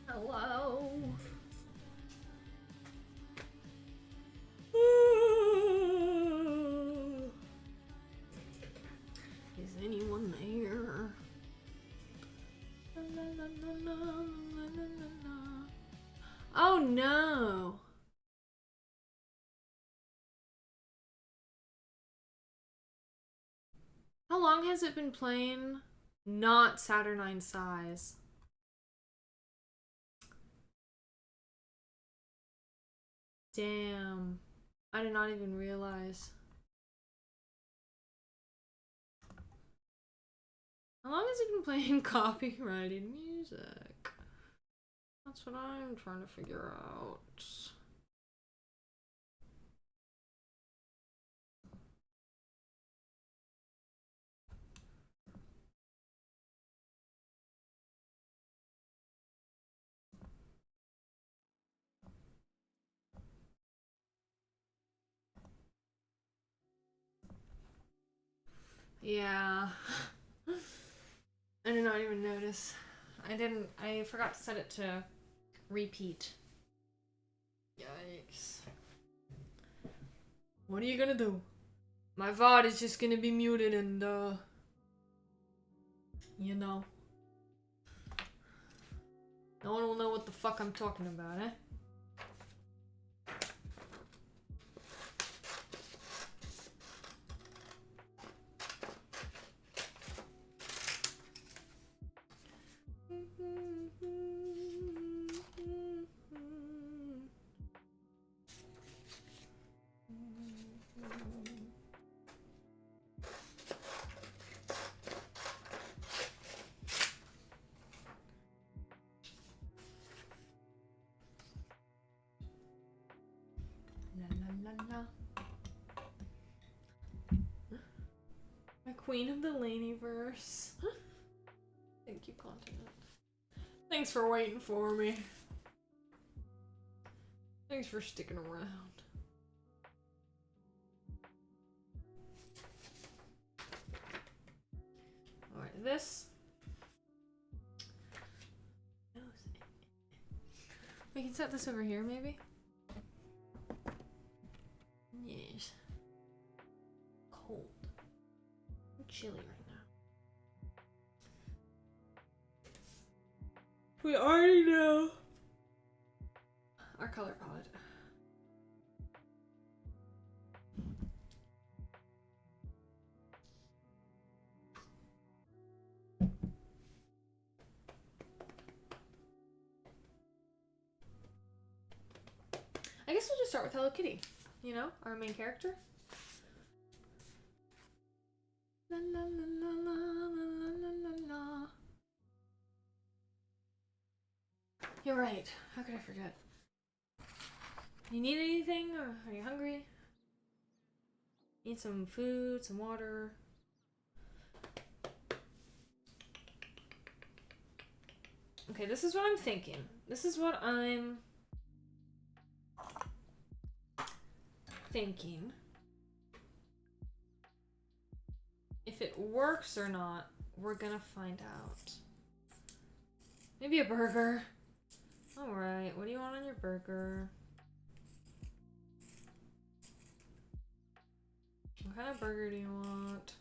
Hello? Is anyone there? Oh no! How long has it been playing? Not Saturnine size. Damn. I did not even realize. How long has it been playing copyrighted music? That's what I'm trying to figure out. Yeah. I did not even notice. I forgot to set it to repeat. Yikes. What are you gonna do? My VOD is just gonna be muted and, you know. No one will know what the fuck I'm talking about, eh? My queen of the Laneyverse. Thank you, Continent. Thanks for waiting for me. Thanks for sticking around. Alright, this. We can set this over here, maybe? Yes. Cold. I'm chilly right now. We already know our color palette. I guess we'll just start with Hello Kitty. You know, our main character. La la la la la la la la la. You're right. How could I forget? You need anything? Or are you hungry? Need some food, some water. Okay, this is what I'm thinking. This is what I'm thinking. If it works or not, we're gonna find out. Maybe a burger. Alright, what do you want on your burger? What kind of burger do you want?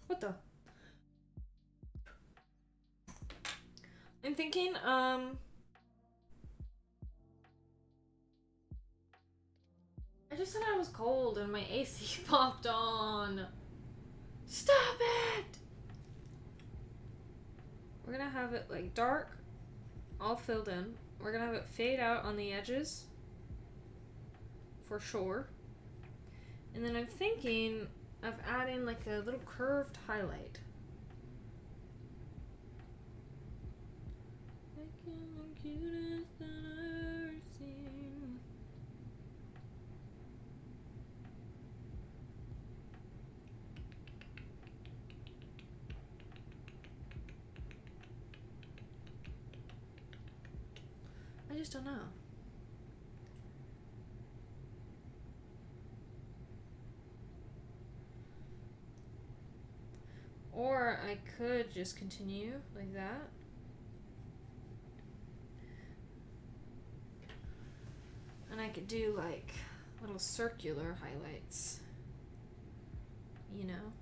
What the? I'm thinking, I just said I was cold and my AC popped on. Stop it! We're gonna have it like dark, all filled in. We're gonna have it fade out on the edges, for sure. And then I'm thinking of adding like a little curved highlight. The cutest that I've ever seen. I just don't know. could just continue like that. And I could do like little circular highlights, you know?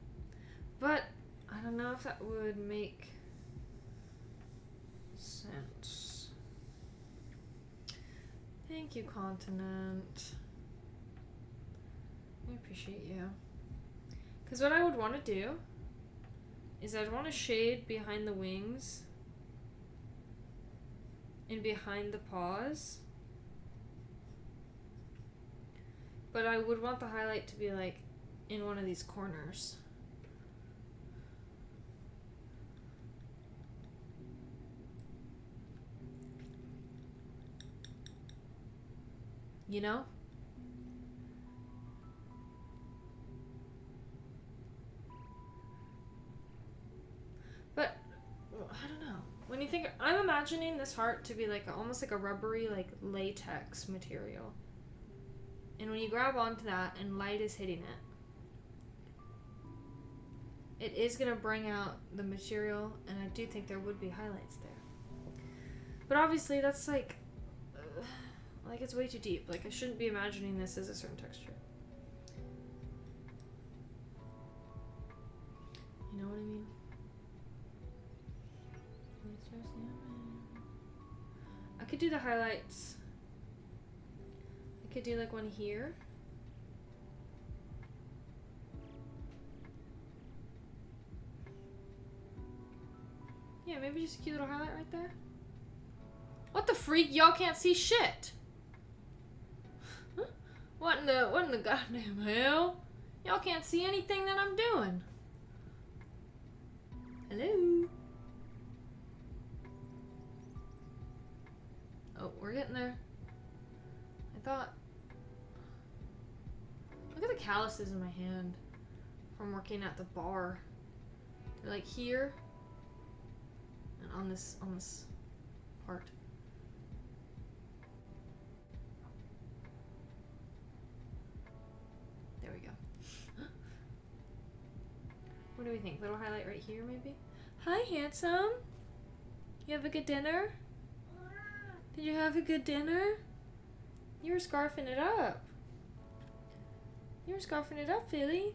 But I don't know if that would make sense. Thank you, Continent. I appreciate you. Because what I would want to do is I'd want to shade behind the wings and behind the paws. But I would want the highlight to be like in one of these corners. You know? But I don't know. When you think, I'm imagining this heart to be like almost like a rubbery, like latex material. And when you grab onto that and light is hitting it, it is gonna bring out the material, and I do think there would be highlights there. But obviously, that's like it's way too deep. Like, I shouldn't be imagining this as a certain texture. You know what I mean? I could do the highlights. I could do like one here. Yeah, maybe just a cute little highlight right there. What the freak? Y'all can't see shit. What in the goddamn hell? Y'all can't see anything that I'm doing. Hello? Oh, we're getting there. I thought... Look at the calluses in my hand from working at the bar. They're like here and on this part. There we go. What do we think? Little highlight right here, maybe? Hi, handsome. You have a good dinner? Did you have a good dinner? You were scarfing it up. You were scarfing it up, Philly.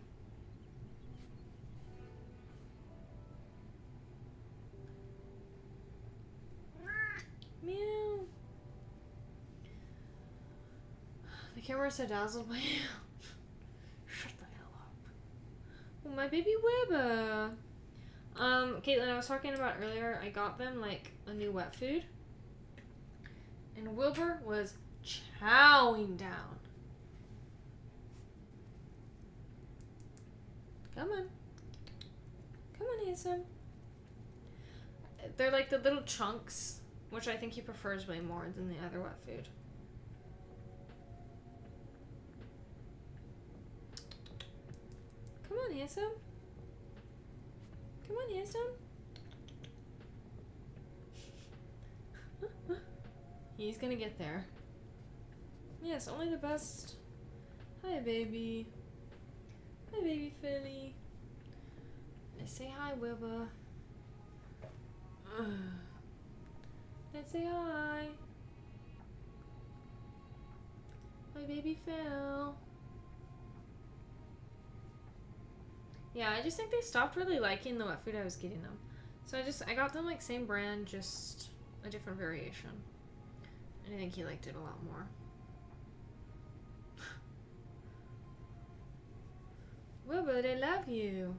Meow. The camera's so dazzled by you. Shut the hell up. Oh, my baby Wibba. Caitlin, I was talking about earlier, I got them, like, a new wet food. And Wilbur was chowing down. Come on. Come on, handsome. They're like the little chunks, which I think he prefers way more than the other wet food. Come on, handsome. Come on, handsome. He's gonna get there. Yes, only the best. Hi, baby. Hi, baby Philly. Let's say hi, Wilbur. Let's say hi. My baby Phil. Yeah, I just think they stopped really liking the wet food I was getting them. So I got them like same brand, just a different variation. And I think he liked it a lot more. Wilbur, they love you.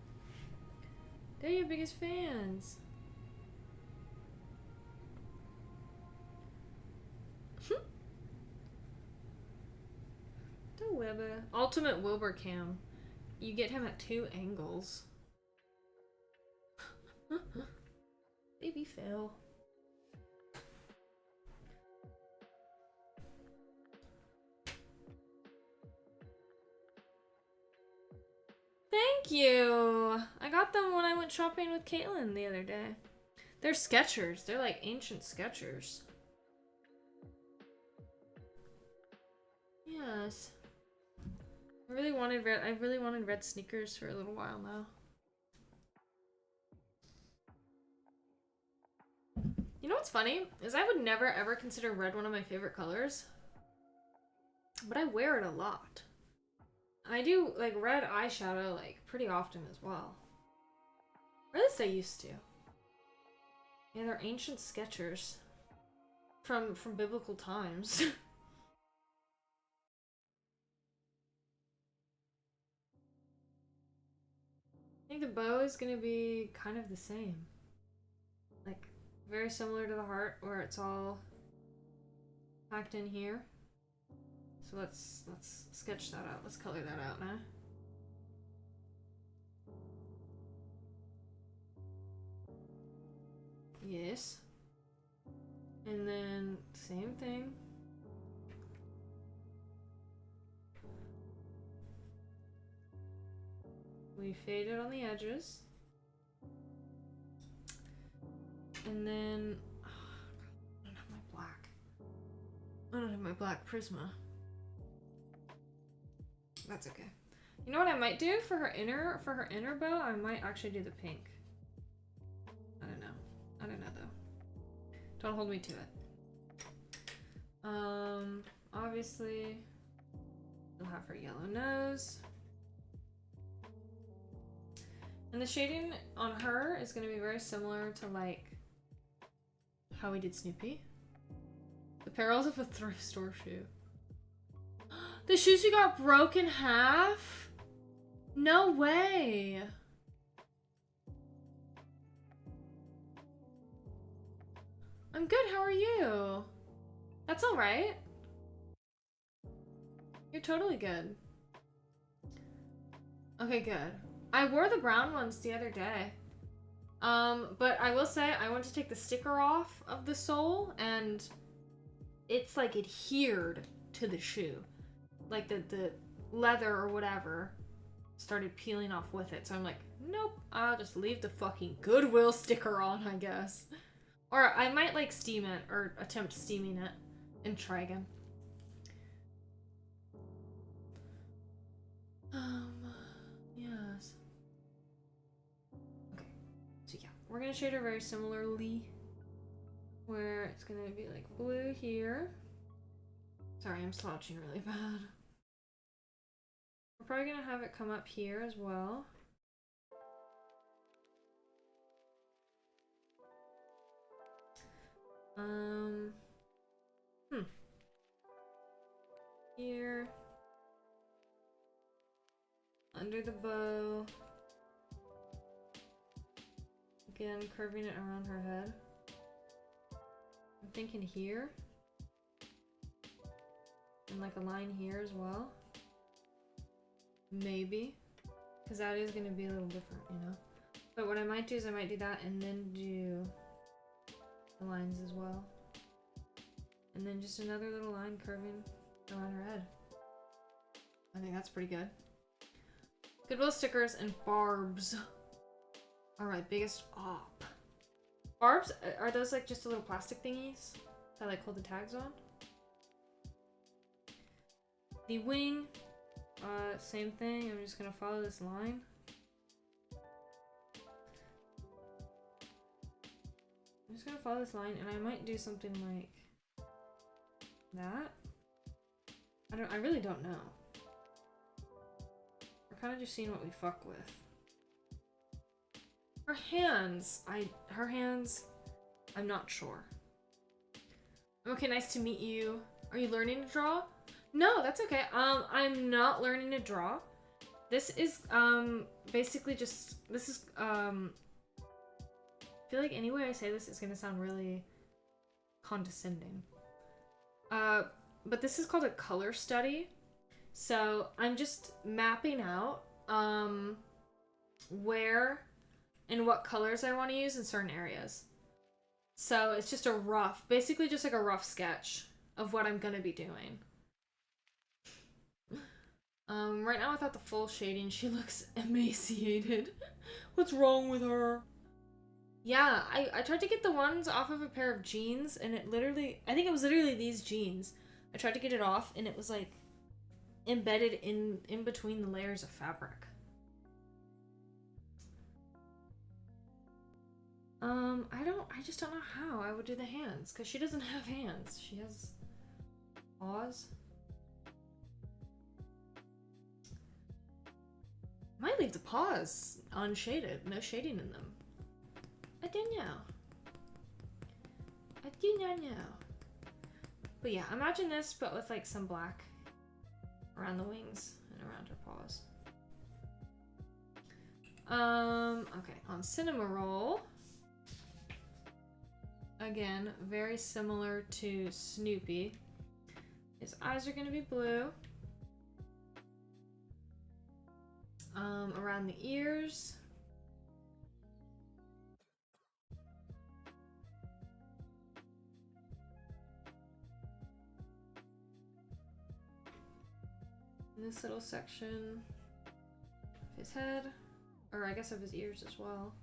They're your biggest fans. The Wilbur. Ultimate Wilbur cam. You get him at 2 angles. Baby Phil. Thank you! I got them when I went shopping with Caitlin the other day. They're Skechers. They're like ancient Skechers. Yes. I really wanted red sneakers for a little while now. know what's funny? Is I would never ever consider red one of my favorite colors. But I wear it a lot. I do, like, red eyeshadow, like, pretty often as well. Or at least I used to. Yeah, they're ancient Skechers. From biblical times. I think the bow is gonna be kind of the same. Like, very similar to the heart, where it's all packed in here. So let's sketch that out. Let's color that out now. Yes. And then same thing. We fade it on the edges. And then I don't have my black. I don't have my black Prisma. That's okay. You know what I might do for her inner bow? I might actually do the pink. I don't know though. Don't hold me to it. Obviously we'll have her yellow nose. And the shading on her is going to be very similar to like how we did Snoopy. The perils of a thrift store shoe. The shoes you got broke in half? No way. I'm good, how are you? That's alright. You're totally good. Okay, good. I wore the brown ones the other day. But I will say I went to take the sticker off of the sole and it's like adhered to the shoe. Like the leather or whatever started peeling off with it. So I'm like, nope, I'll just leave the fucking Goodwill sticker on, I guess. Or I might like steam it or attempt steaming it and try again. Yes. Okay, so yeah, we're gonna shade her very similarly. Where it's gonna be like blue here. Sorry, I'm slouching really bad. We're probably gonna have it come up here as well. Here. Under the bow. Again, curving it around her head. I'm thinking here. And like a line here as well. Maybe. Because that is going to be a little different, you know? But what I might do is I might do that and then do the lines as well. And then just another little line curving around her head. I think that's pretty good. Goodwill stickers and barbs are my biggest op. Barbs, are those like just a little plastic thingies that like hold the tags on? The wing, same thing. I'm just gonna follow this line. I'm just gonna follow this line and I might do something like that. I really don't know. We're kind of just seeing what we fuck with. Her hands, I'm not sure. Okay, nice to meet you. Are you learning to draw? No, that's okay. I'm not learning to draw. This is, basically just, I feel like any way I say this is gonna sound really condescending. But this is called a color study. So I'm just mapping out, where and what colors I want to use in certain areas. So it's just basically just like a rough sketch of what I'm gonna be doing. Right now without the full shading, she looks emaciated. What's wrong with her? Yeah, I tried to get the ones off of a pair of jeans and I think it was literally these jeans. I tried to get it off and it was like embedded in between the layers of fabric. I just don't know how I would do the hands, because she doesn't have hands. She has paws. Might leave the paws unshaded, no shading in them. I don't know. I do not know. But yeah, imagine this, but with like some black around the wings and around her paws. Okay, on Cinnamoroll. Again, very similar to Snoopy. His eyes are gonna be blue. Around the ears. In this little section of his head, or I guess of his ears as well.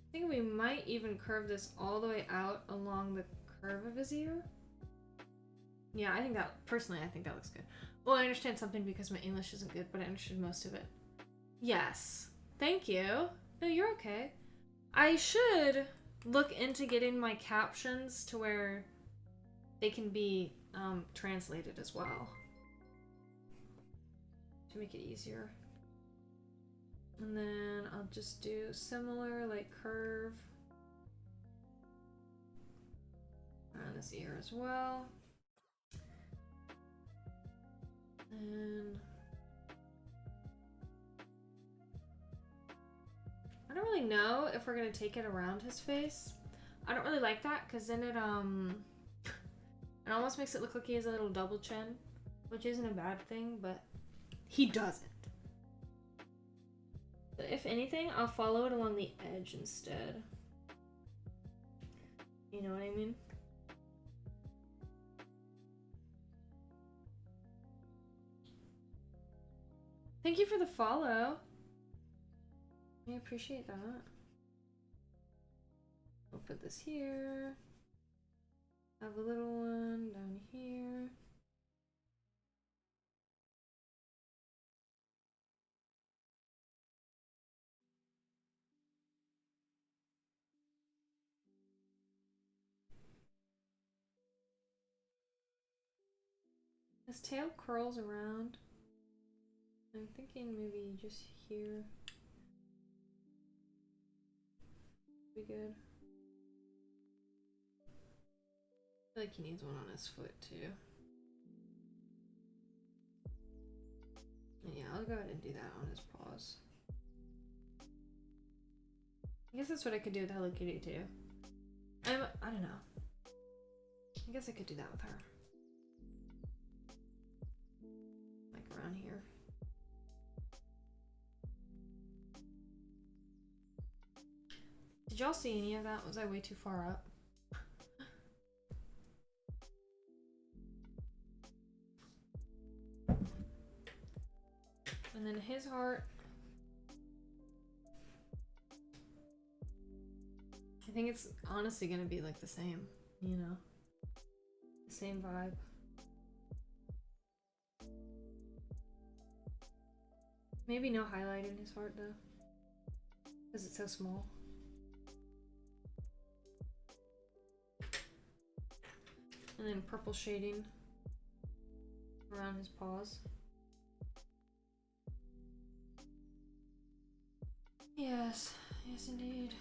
I think we might even curve this all the way out along the curve of his ear. Yeah, I think that, personally, I think that looks good. Well, I understand something because my English isn't good, but I understood most of it. Yes. Thank you. No, you're okay. I should look into getting my captions to where they can be translated as well. To make it easier. And then I'll just do similar, like, curve around this ear as well. And I don't really know if we're gonna take it around his face. I don't really like that because then it almost makes it look like he has a little double chin, which isn't a bad thing, but he doesn't. But if anything, I'll follow it along the edge instead. You know what I mean? Thank you for the follow. I appreciate that. I'll put this here. Have a little one down here. His tail curls around. I'm thinking maybe just here. Be good. I feel like he needs one on his foot too. Yeah, I'll go ahead and do that on his paws. I guess that's what I could do with Hello Kitty too. I don't know. I guess I could do that with her. Like around here. Did y'all see any of that? Was I way too far up? And then his heart. I think it's honestly gonna be like the same, you know? The same vibe. Maybe no highlight in his heart though. Because it's so small. And then purple shading around his paws. Yes, yes indeed.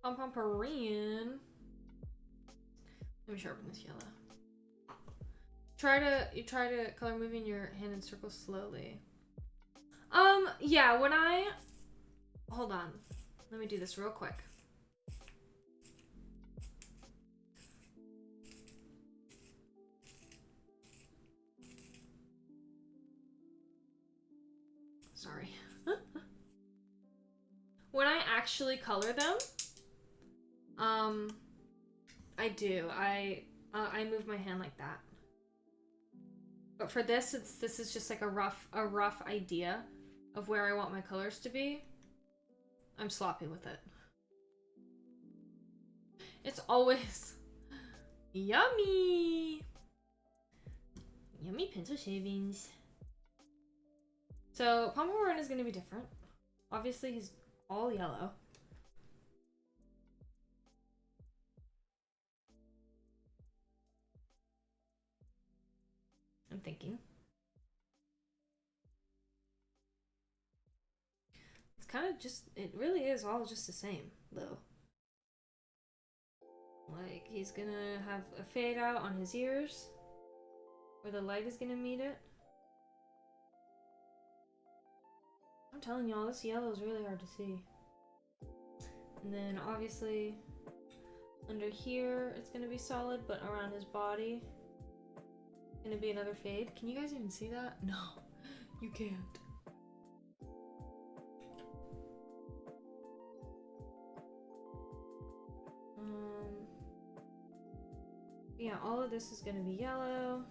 Pom-pom-perin. Let me sharpen this yellow. You try to color moving your hand in circles slowly. Yeah, when I hold on. Let me do this real quick. Sorry. When I actually color them, I do. I move my hand like that. But for this, this is just like a rough idea of where I want my colors to be. I'm sloppy with it. It's always yummy. Yummy pencil shavings. So Pompamoran is going to be different. Obviously, he's all yellow. I'm thinking. It's kind of just, it really is all just the same, though. Like, he's gonna have a fade out on his ears, where the light is gonna meet it. I'm telling y'all, this yellow is really hard to see. And then, obviously, under here, it's gonna be solid, but around his body, gonna be another fade. Can you guys even see that? No, you can't. Yeah, all of this is gonna be yellow.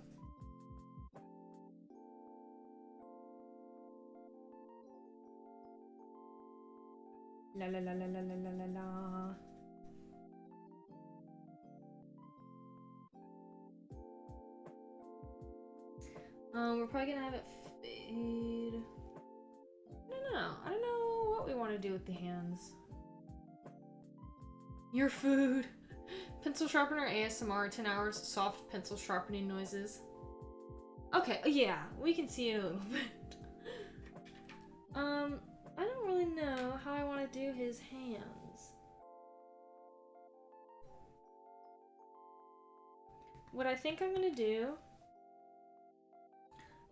La la la la la la la la la. We're probably gonna have it fade. I don't know what we want to do with the hands. Your food. Pencil sharpener ASMR, 10 hours, soft pencil sharpening noises. Okay, yeah, we can see it a little bit. I don't really know how I want to do his hands. What I think I'm gonna do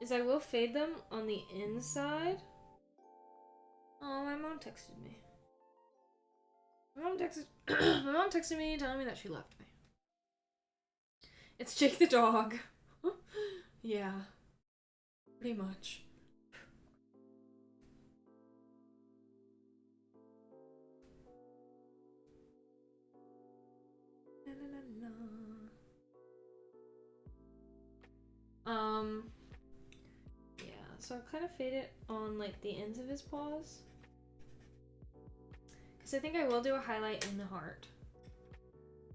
is I will fade them on the inside. Oh, my mom texted me. My mom texted me telling me that she left me. It's Jake the dog. Yeah. Pretty much. La, la, la, la. Yeah, so I'll kind of fade it on like the ends of his paws. Because I think I will do a highlight in the heart.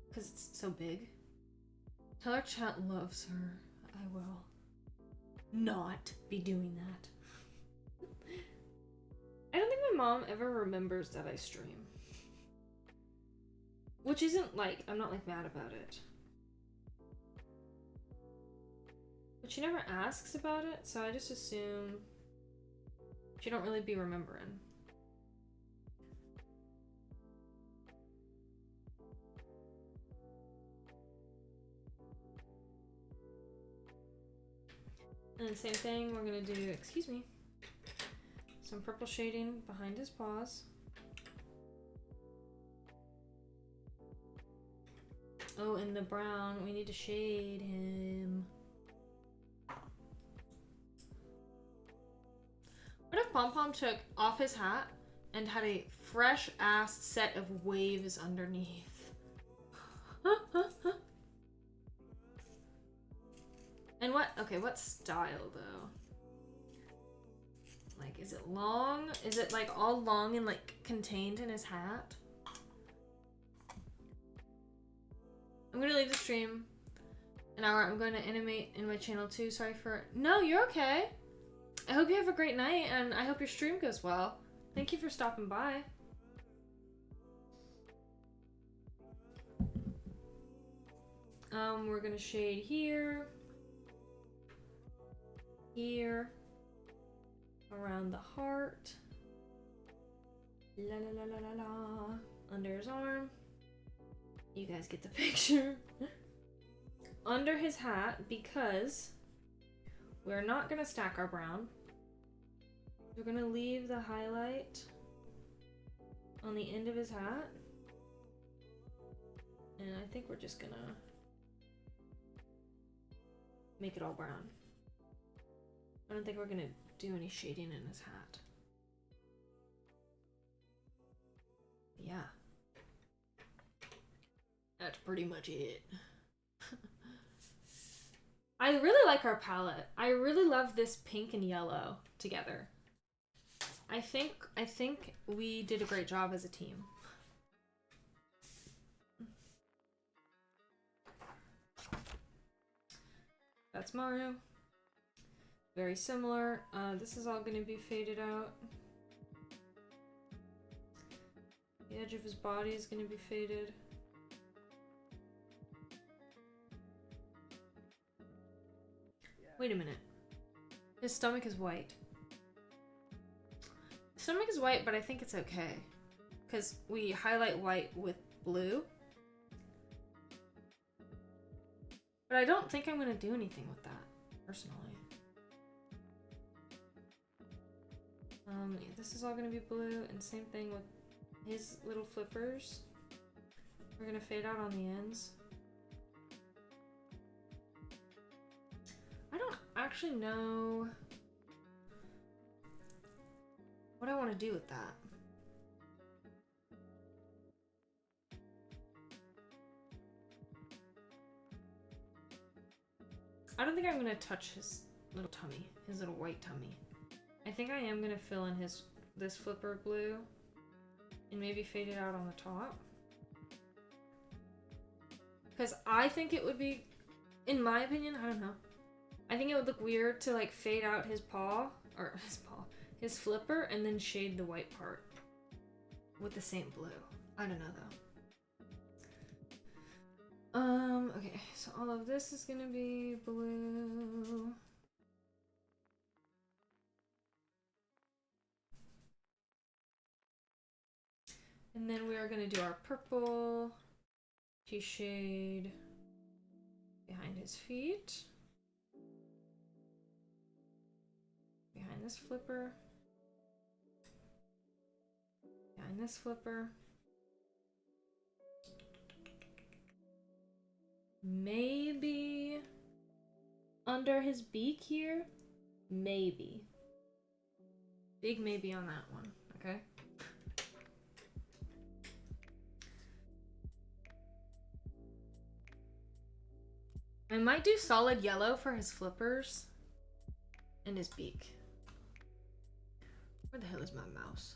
Because it's so big. Tell our chat loves her. I will not be doing that. I don't think my mom ever remembers that I stream. Which isn't like, I'm not like mad about it. But she never asks about it, so I just assume she don't really be remembering. And same thing, we're gonna do, excuse me, some purple shading behind his paws. Oh, and the brown, we need to shade him. What if Pom Pom took off his hat and had a fresh ass set of waves underneath? And what style though? Like, is it long? Is it like all long and like contained in his hat? I'm gonna leave the stream an hour. I'm going to animate in my channel too. Sorry for... No, you're okay. I hope you have a great night and I hope your stream goes well. Thank you for stopping by. We're gonna shade here. Here. Around the heart. La la la la la la. Under his arm. You guys get the picture. Under his hat, because we're not gonna stack our brown. We're gonna leave the highlight on the end of his hat. And I think we're just gonna make it all brown. I don't think we're gonna do any shading in his hat. Yeah. That's pretty much it. I really like our palette. I really love this pink and yellow together. I think we did a great job as a team. That's Mario. Very similar. This is all going to be faded out. The edge of his body is going to be faded. Wait a minute. His stomach is white. His stomach is white, but I think it's okay. Because we highlight white with blue. But I don't think I'm going to do anything with that, personally. This is all going to be blue, and same thing with his little flippers. We're going to fade out on the ends. I don't actually know what I want to do with that. I don't think I'm going to touch his little tummy, his little white tummy. I think I am going to fill in this flipper blue and maybe fade it out on the top. Because I think it would be, in my opinion, I don't know. I think it would look weird to like fade out his flipper and then shade the white part with the same blue. I don't know though. Okay, so all of this is gonna be blue. And then we are gonna do our purple to shade behind his feet. Behind this flipper. Behind this flipper. Maybe under his beak here? Maybe. Big maybe on that one, okay? I might do solid yellow for his flippers and his beak. Where the hell is my mouse?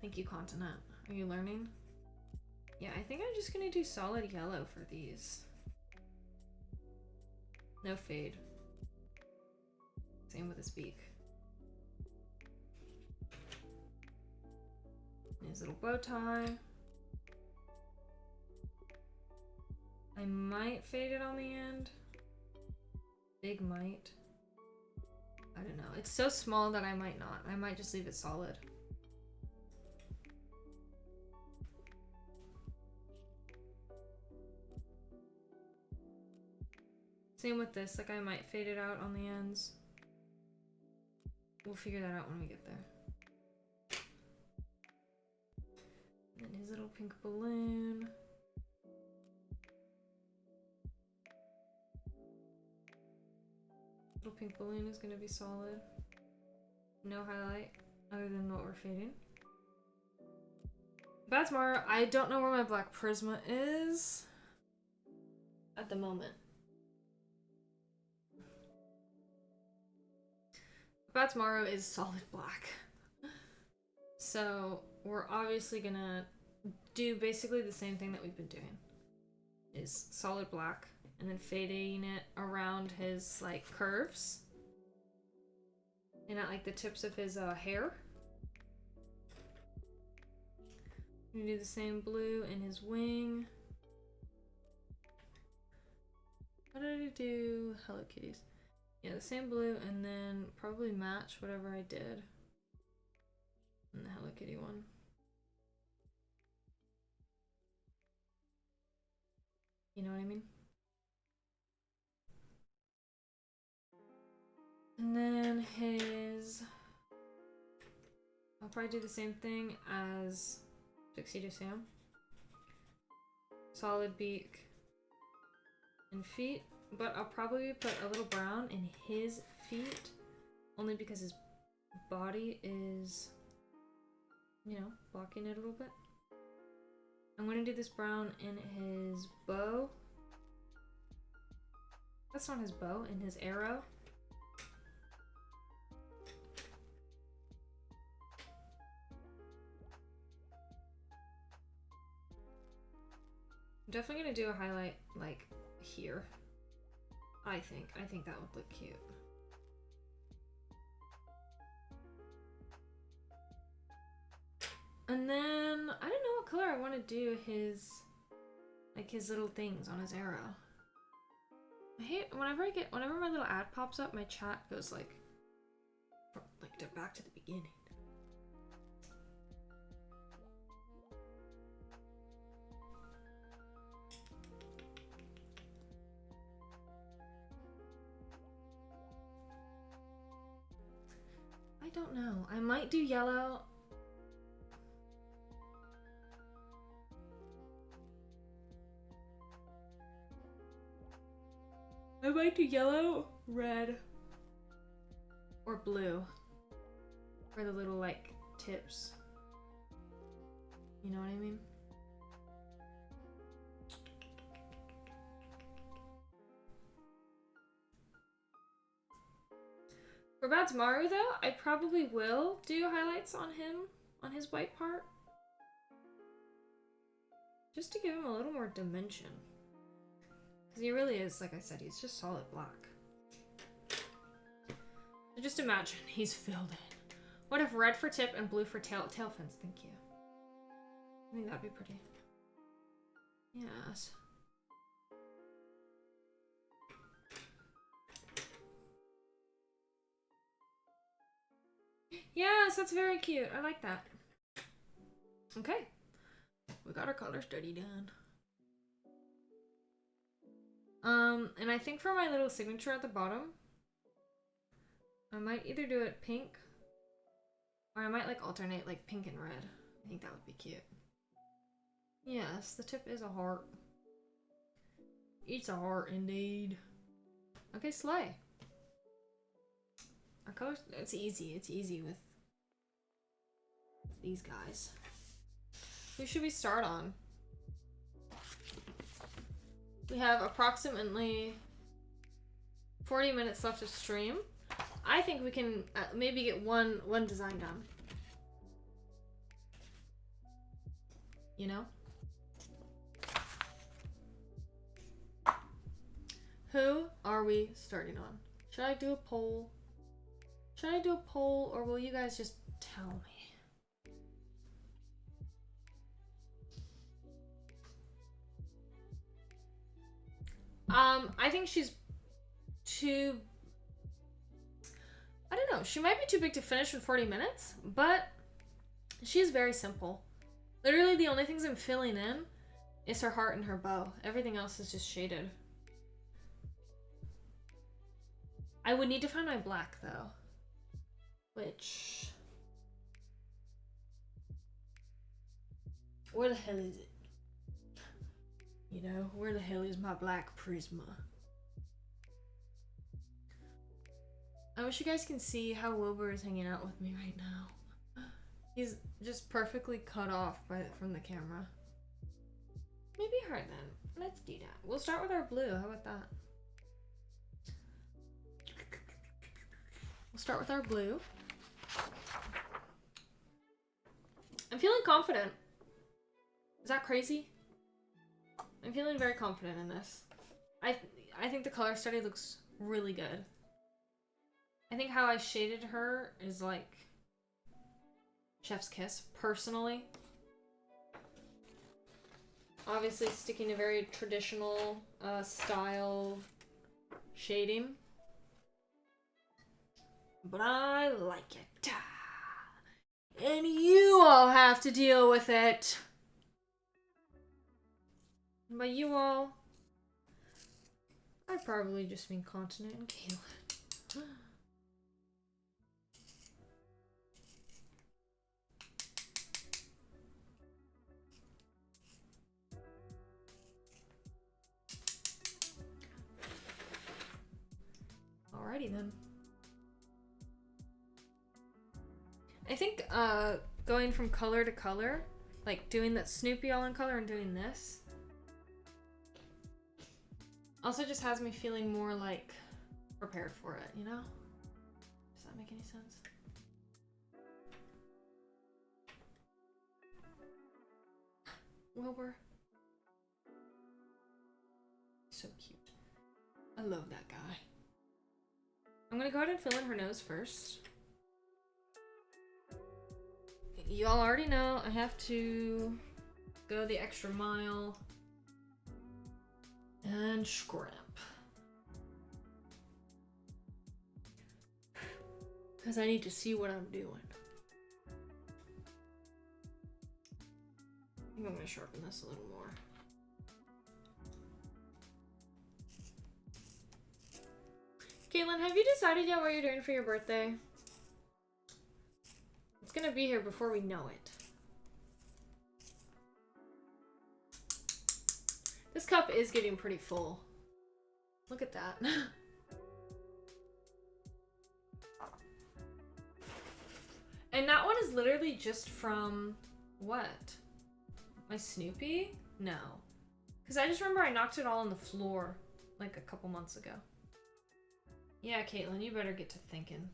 Thank you, Continent. Are you learning? Yeah, I think I'm just gonna do solid yellow for these. No fade. Same with his beak. And his little bow tie. I might fade it on the end. Big might. I don't know. It's so small that I might not. I might just leave it solid. Same with this. Like I might fade it out on the ends. We'll figure that out when we get there. And then his little pink balloon. Little pink balloon is going to be solid. No highlight other than what we're fading. Batsmara, I don't know where my black Prisma is at the moment. Batsmara is solid black. So we're obviously gonna do basically the same thing that we've been doing. Is solid black and then fading it around his like curves and at like the tips of his hair. I'm gonna do the same blue in his wing. How did I do Hello Kitties? Yeah, the same blue and then probably match whatever I did in the Hello Kitty one. You know what I mean? And then his... I'll probably do the same thing as Tuxedo Sam. Solid beak and feet. But I'll probably put a little brown in his feet. Only because his body is, you know, blocking it a little bit. I'm going to do this brown in his bow. That's not his bow, in his arrow. I'm definitely going to do a highlight, like, here. I think that would look cute. And then I don't know what color I want to do his, like his little things on his arrow. I hate whenever my little ad pops up, my chat goes like back to the beginning. I don't know. I might do yellow. I might do yellow, red, or blue for the little like tips. You know what I mean? For Bad's Maru though, I probably will do highlights on him, on his white part. Just to give him a little more dimension. Because he really is, like I said, he's just solid black. So just imagine, he's filled in. What if red for tip and blue for tail fins? Thank you. I think that'd be pretty. Yes. Yes, that's very cute. I like that. Okay. We got our color study done. And I think for my little signature at the bottom, I might either do it pink, or I might like alternate like pink and red. I think that would be cute. Yes, the tip is a heart. Eats a heart indeed. Okay, slay. Our colors, it's easy with these guys. Who should we start on? We have approximately 40 minutes left of stream. I think we can maybe get one design done. You know? Who are we starting on? Should I do a poll? Should I do a poll, or will you guys just tell me? I think she's too... I don't know. She might be too big to finish in 40 minutes, but she's very simple. Literally, the only things I'm filling in is her heart and her bow. Everything else is just shaded. I would need to find my black, though. Which... where the hell is it? You know, where the hell is my black Prisma? I wish you guys can see how Wilbur is hanging out with me right now. He's just perfectly cut off from the camera. Maybe her then. Let's do that. We'll start with our blue. How about that? We'll start with our blue. I'm feeling confident. Is that crazy? I'm feeling very confident in this. I think the color study looks really good. I think how I shaded her is like chef's kiss, personally. Obviously sticking to very traditional style shading. But I like it. And you all have to deal with it. By you all, I probably just mean Continent and Kaylin. Alrighty then. I think going from color to color, like doing that Snoopy all in color and doing this, also just has me feeling more like prepared for it, you know? Does that make any sense? Wilbur. So cute. I love that guy. I'm gonna go ahead and fill in her nose first. Y'all already know I have to go the extra mile and scrimp. Because I need to see what I'm doing. I think I'm going to sharpen this a little more. Caitlin, have you decided yet what you're doing for your birthday? It's going to be here before we know it. This cup is getting pretty full. Look at that. And that one is literally just from what? My Snoopy? No. Because I just remember I knocked it all on the floor like a couple months ago. Yeah, Caitlin, you better get to thinking.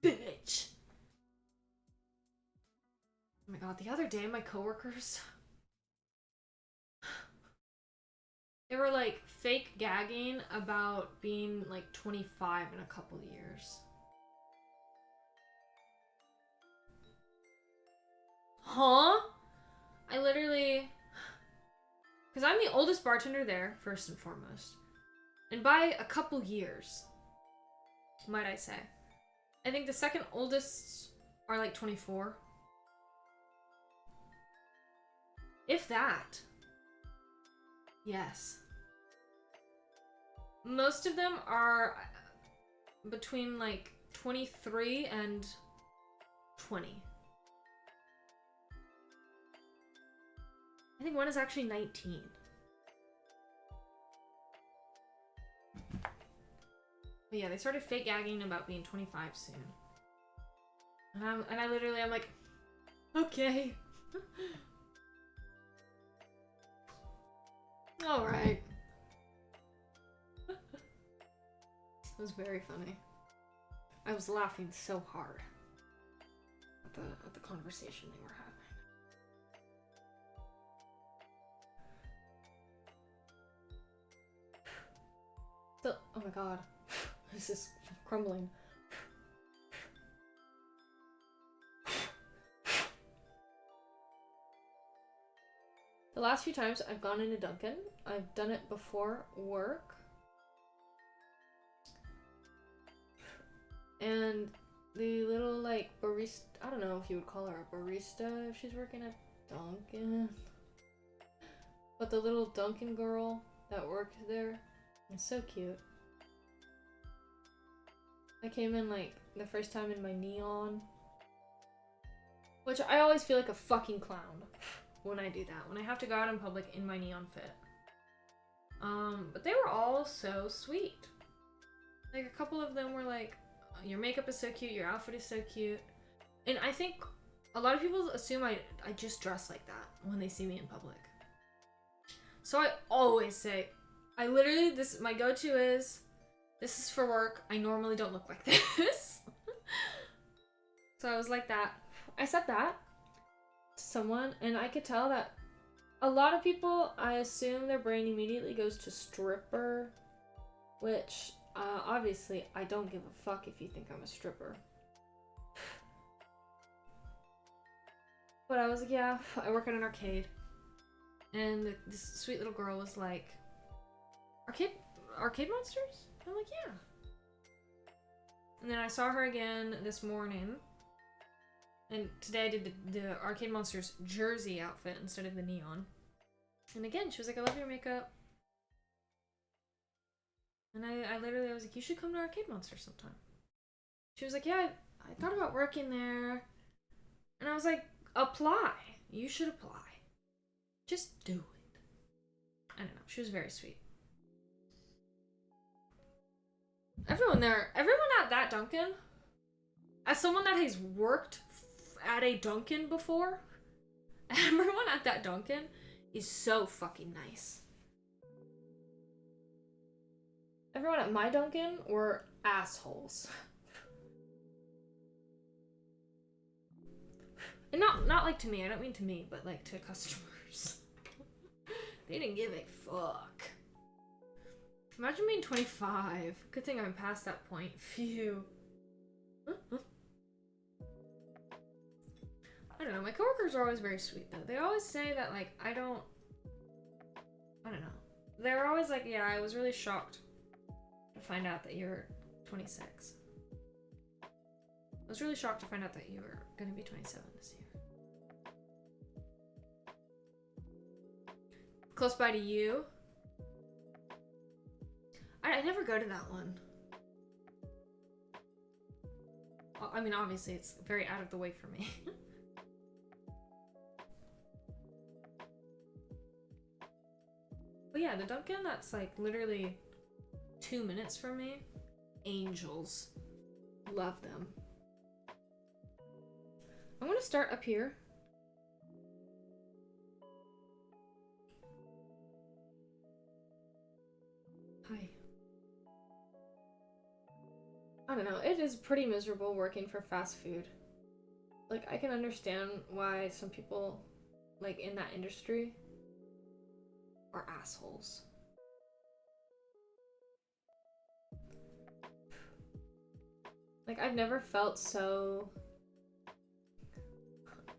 Bitch! Oh my god, the other day my coworkers... They were like fake gagging about being like 25 in a couple years. Huh? I literally... Because I'm the oldest bartender there, first and foremost. And by a couple years, might I say. I think the second oldest are like 24. If that. Yes. Most of them are between like 23 and 20. I think one is actually 19. But yeah, they started fake gagging about being 25 soon. And I literally, I'm like, okay. All right. It was very funny. I was laughing so hard at the conversation they were having. So, oh my god, this is crumbling. The last few times I've gone into Dunkin', I've done it before work. And the little, like, barista, I don't know if you would call her a barista if she's working at Dunkin'. But the little Dunkin' girl that worked there is so cute. I came in, like, the first time in my neon. Which I always feel like a fucking clown when I do that. When I have to go out in public in my neon fit. But they were all so sweet. Like, a couple of them were like, your makeup is so cute, your outfit is so cute. And I think a lot of people assume I just dress like that when they see me in public. So I always say, I literally, my go-to is, this is for work. I normally don't look like this. So I was like that. I said that to someone, and I could tell that a lot of people, I assume their brain immediately goes to stripper, which, obviously, I don't give a fuck if you think I'm a stripper. But I was like, yeah, I work at an arcade. And this sweet little girl was like, Arcade Monsters? I'm like, yeah. And then I saw her again this morning. And today I did the Arcade Monsters jersey outfit instead of the neon. And again, she was like, I love your makeup. And I literally was like, you should come to Arcade Monsters sometime. She was like, yeah, I thought about working there. And I was like, apply. You should apply. Just do it. I don't know. She was very sweet. Everyone at that Dunkin', as someone that has worked at a Dunkin' before, everyone at that Dunkin' is so fucking nice. Everyone at my Dunkin' were assholes. And not like to me, I don't mean to me, but like to customers. They didn't give a fuck. Imagine being 25. Good thing I'm past that point. Phew. I don't know. My coworkers are always very sweet, though. They always say that, like, I don't know. They're always like, yeah, I was really shocked to find out that you're 26. I was really shocked to find out that you were going to be 27 this year. Close by to you? I never go to that one. I mean, obviously, it's very out of the way for me. But yeah, the Dunkin' that's like literally 2 minutes from me. Angels. Love them. I'm gonna start up here. Hi. I don't know, it is pretty miserable working for fast food. Like, I can understand why some people, like, in that industry are assholes. Like, I've never felt so...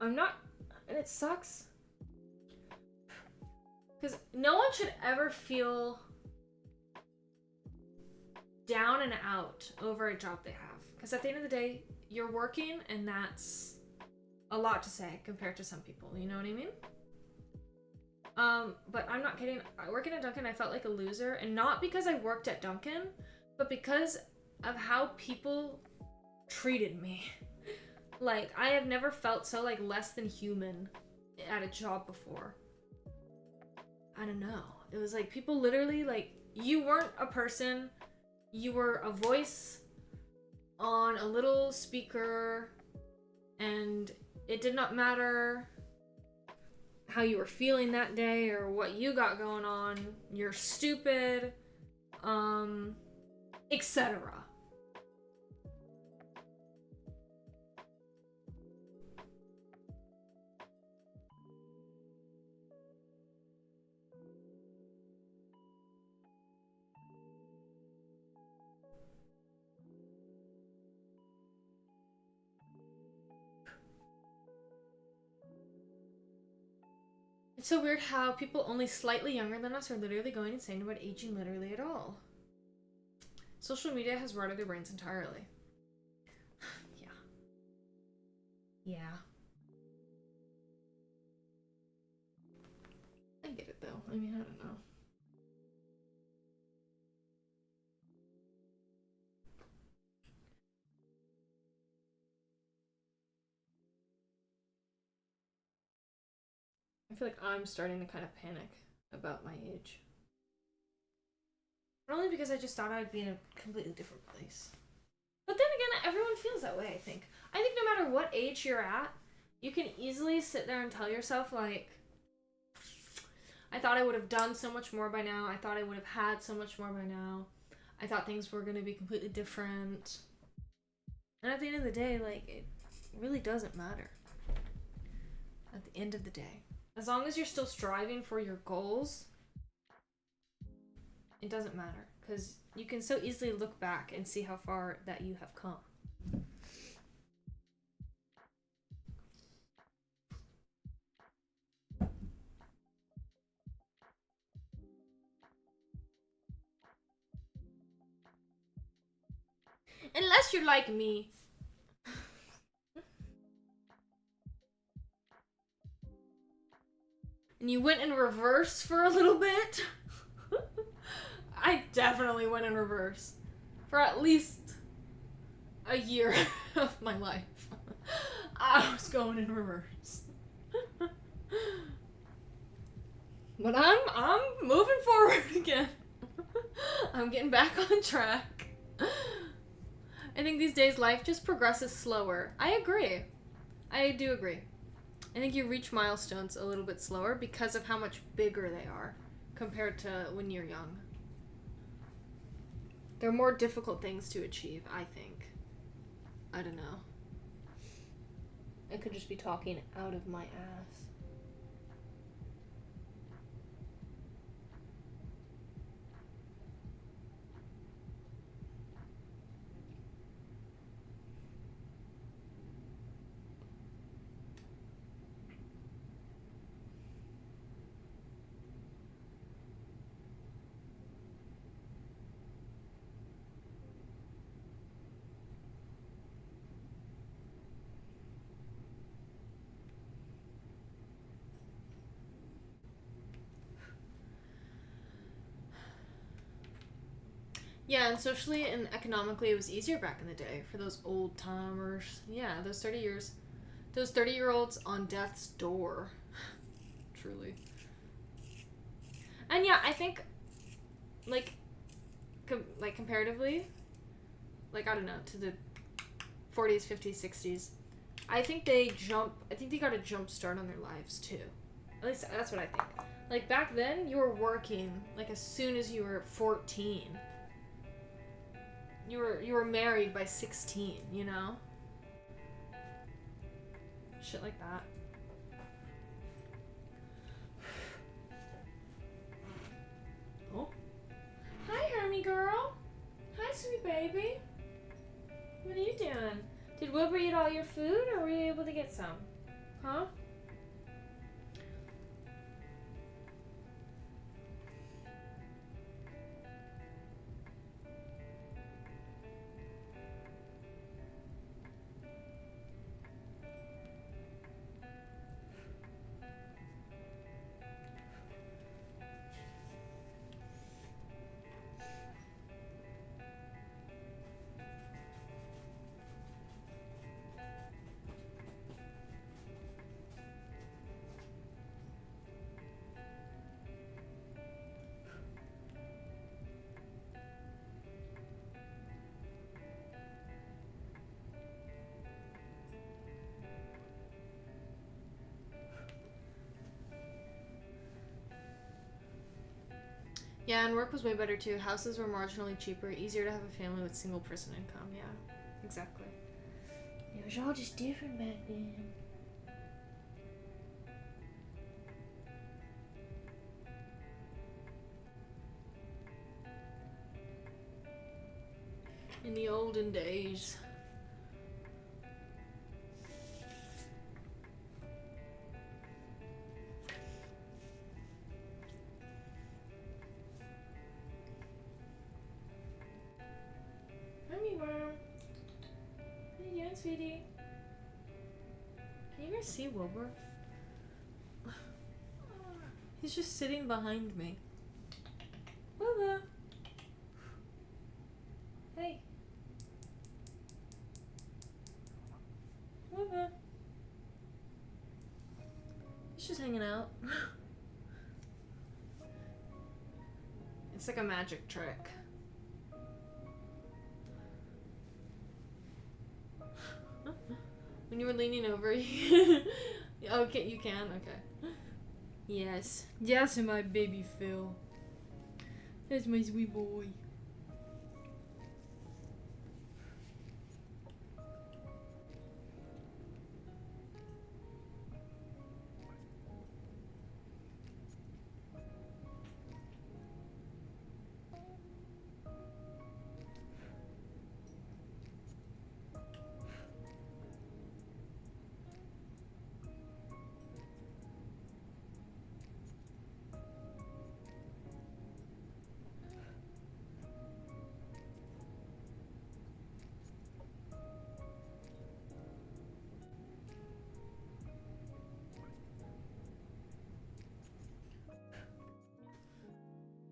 and it sucks. Because no one should ever feel down and out over a job they have. Because at the end of the day, you're working, and that's a lot to say compared to some people, you know what I mean? But I'm not kidding. Working at Dunkin', I felt like a loser, and not because I worked at Dunkin', but because of how people treated me. Like, I have never felt so, like, less than human at a job before. I don't know. It was like, people literally, like, you weren't a person, you were a voice on a little speaker, and it did not matter how you were feeling that day or what you got going on. You're stupid, etc. It's so weird how people only slightly younger than us are literally going insane about aging literally at all. Social media has rotted their brains entirely. Yeah. Yeah. I get it though. I mean, I don't know. I feel like I'm starting to kind of panic about my age. Not only because I just thought I'd be in a completely different place. But then again, everyone feels that way, I think. I think no matter what age you're at, you can easily sit there and tell yourself, like, I thought I would have done so much more by now. I thought I would have had so much more by now. I thought things were going to be completely different. And at the end of the day, like, it really doesn't matter. At the end of the day. As long as you're still striving for your goals, it doesn't matter. Because you can so easily look back and see how far that you have come. Unless you're like me. And you went in reverse for a little bit. I definitely went in reverse. For at least a year of my life. I was going in reverse. But I'm moving forward again. I'm getting back on track. I think these days life just progresses slower. I agree. I do agree. I think you reach milestones a little bit slower because of how much bigger they are compared to when you're young. They're more difficult things to achieve, I think. I don't know. I could just be talking out of my ass. Yeah, and socially and economically it was easier back in the day for those old timers. Yeah, those 30 years. Those 30-year-olds on death's door. Truly. And yeah, I think, like, comparatively, like, I don't know, to the 40s, 50s, 60s, I think they got a jump start on their lives, too. At least, that's what I think. Like, back then, you were working, like, as soon as you were 14. You were married by 16, you know? Shit like that. Oh. Hi, Hermie girl. Hi, sweet baby. What are you doing? Did Wilbur eat all your food, or were you able to get some? Huh? Yeah, and work was way better too. Houses were marginally cheaper, easier to have a family with single person income. Yeah, exactly. It was all just different back then. In the olden days. Honey worm. What are you doing, sweetie? Can you guys see Wilbur? He's just sitting behind me. Wilbur. Hey. Wilbur. He's just hanging out. It's like a magic trick. When you were leaning over, okay, you can? Okay. Yes. Yes, my baby Phil. That's my sweet boy.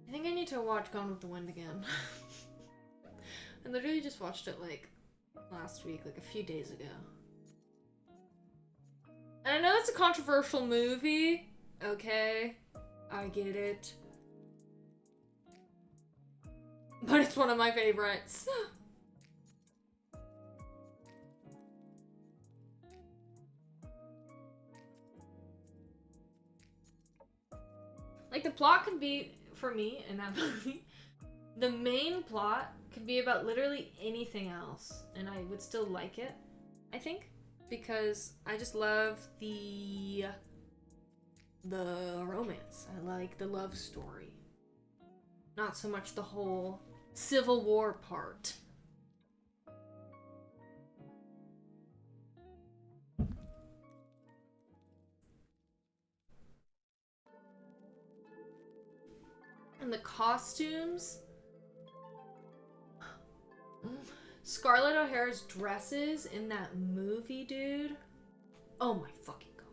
I think I need to watch Gone with the Wind again. I literally just watched it like last week, like a few days ago. And I know it's a controversial movie. Okay, I get it. But it's one of my favorites. Like, the plot could be, for me, in that movie, the main plot could be about literally anything else, and I would still like it, I think, because I just love the romance. I like the love story. Not so much the whole Civil War part. And the costumes. Scarlett O'Hara's dresses in that movie, dude. Oh my fucking god.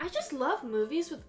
I just love movies with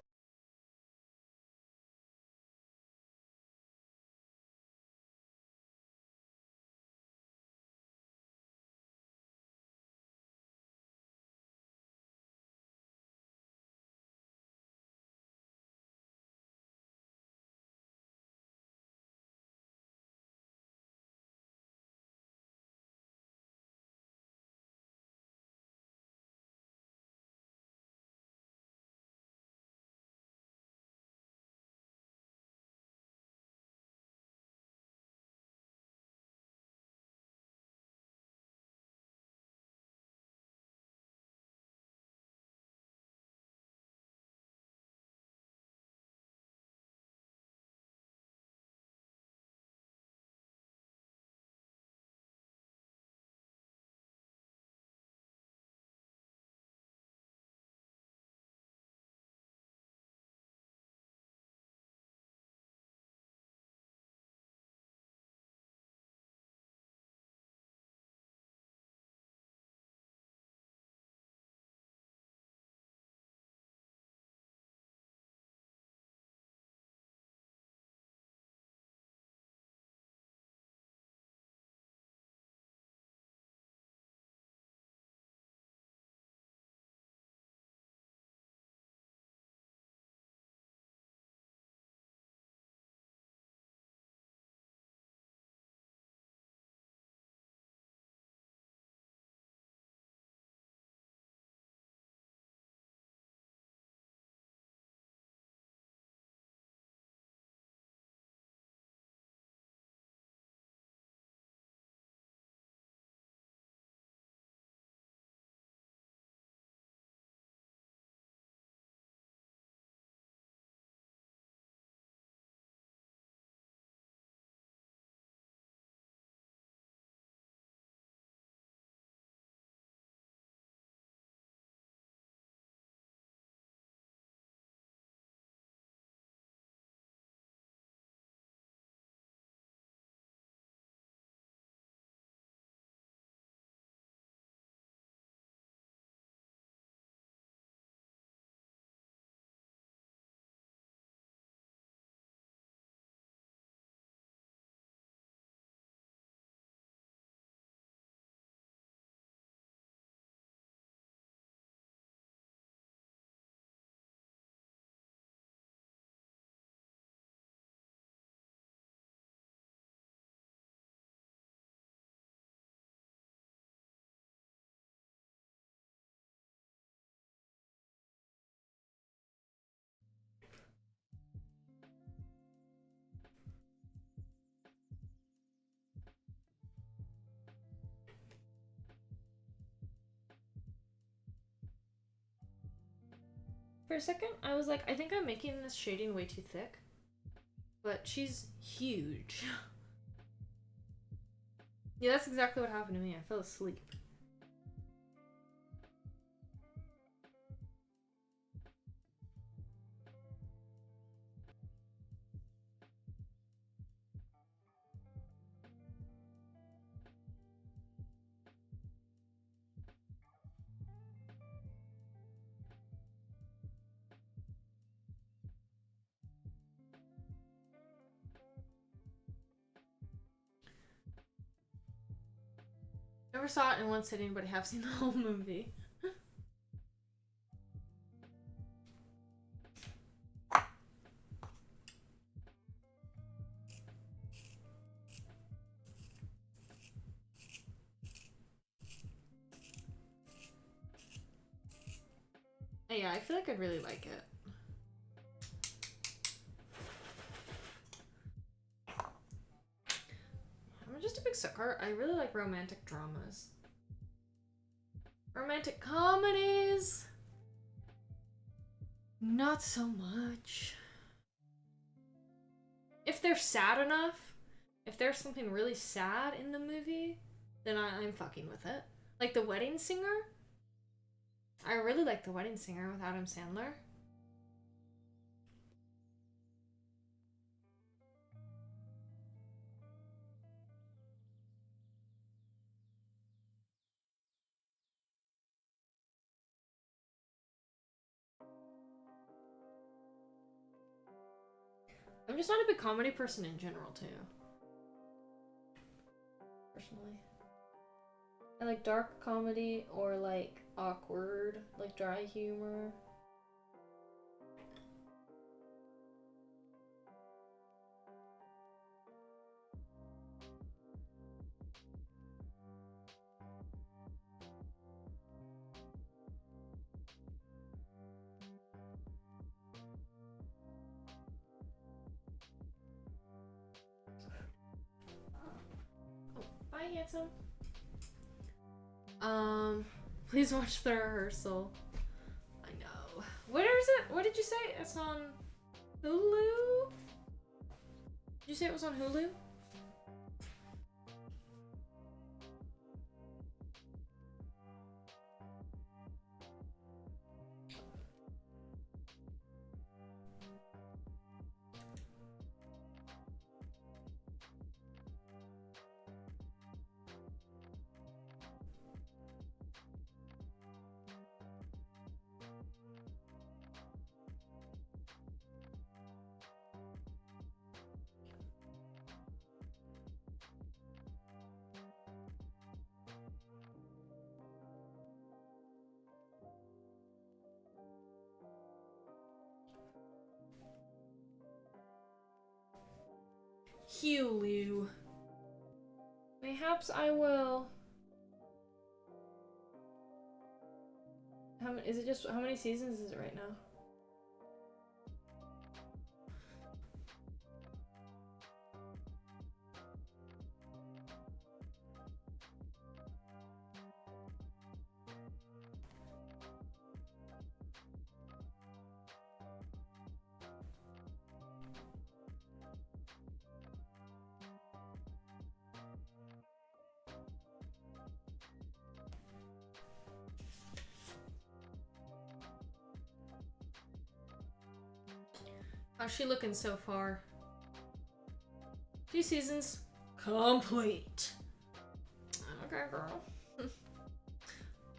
for a second, I was like, I think I'm making this shading way too thick. But she's huge. Yeah, that's exactly what happened to me. I fell asleep. Never saw it in one sitting, but I have seen the whole movie. Yeah, I feel like I'd really like it. I'm just a big sucker. I really like romantic dramas. Romantic comedies, not so much. If they're sad enough, if there's something really sad in the movie, then I'm fucking with it. Like The Wedding Singer. I really like The Wedding Singer with Adam Sandler. I'm just not a big comedy person in general, too. Personally. I like dark comedy or like awkward, like dry humor. Bye, handsome. Please watch the rehearsal. I know. Where is it? What did you say? It's on Hulu? Did you say it was on Hulu? Hulu. Mayhaps I will. How many seasons is it right now? How's she looking so far? 2 seasons. Complete. Okay, girl.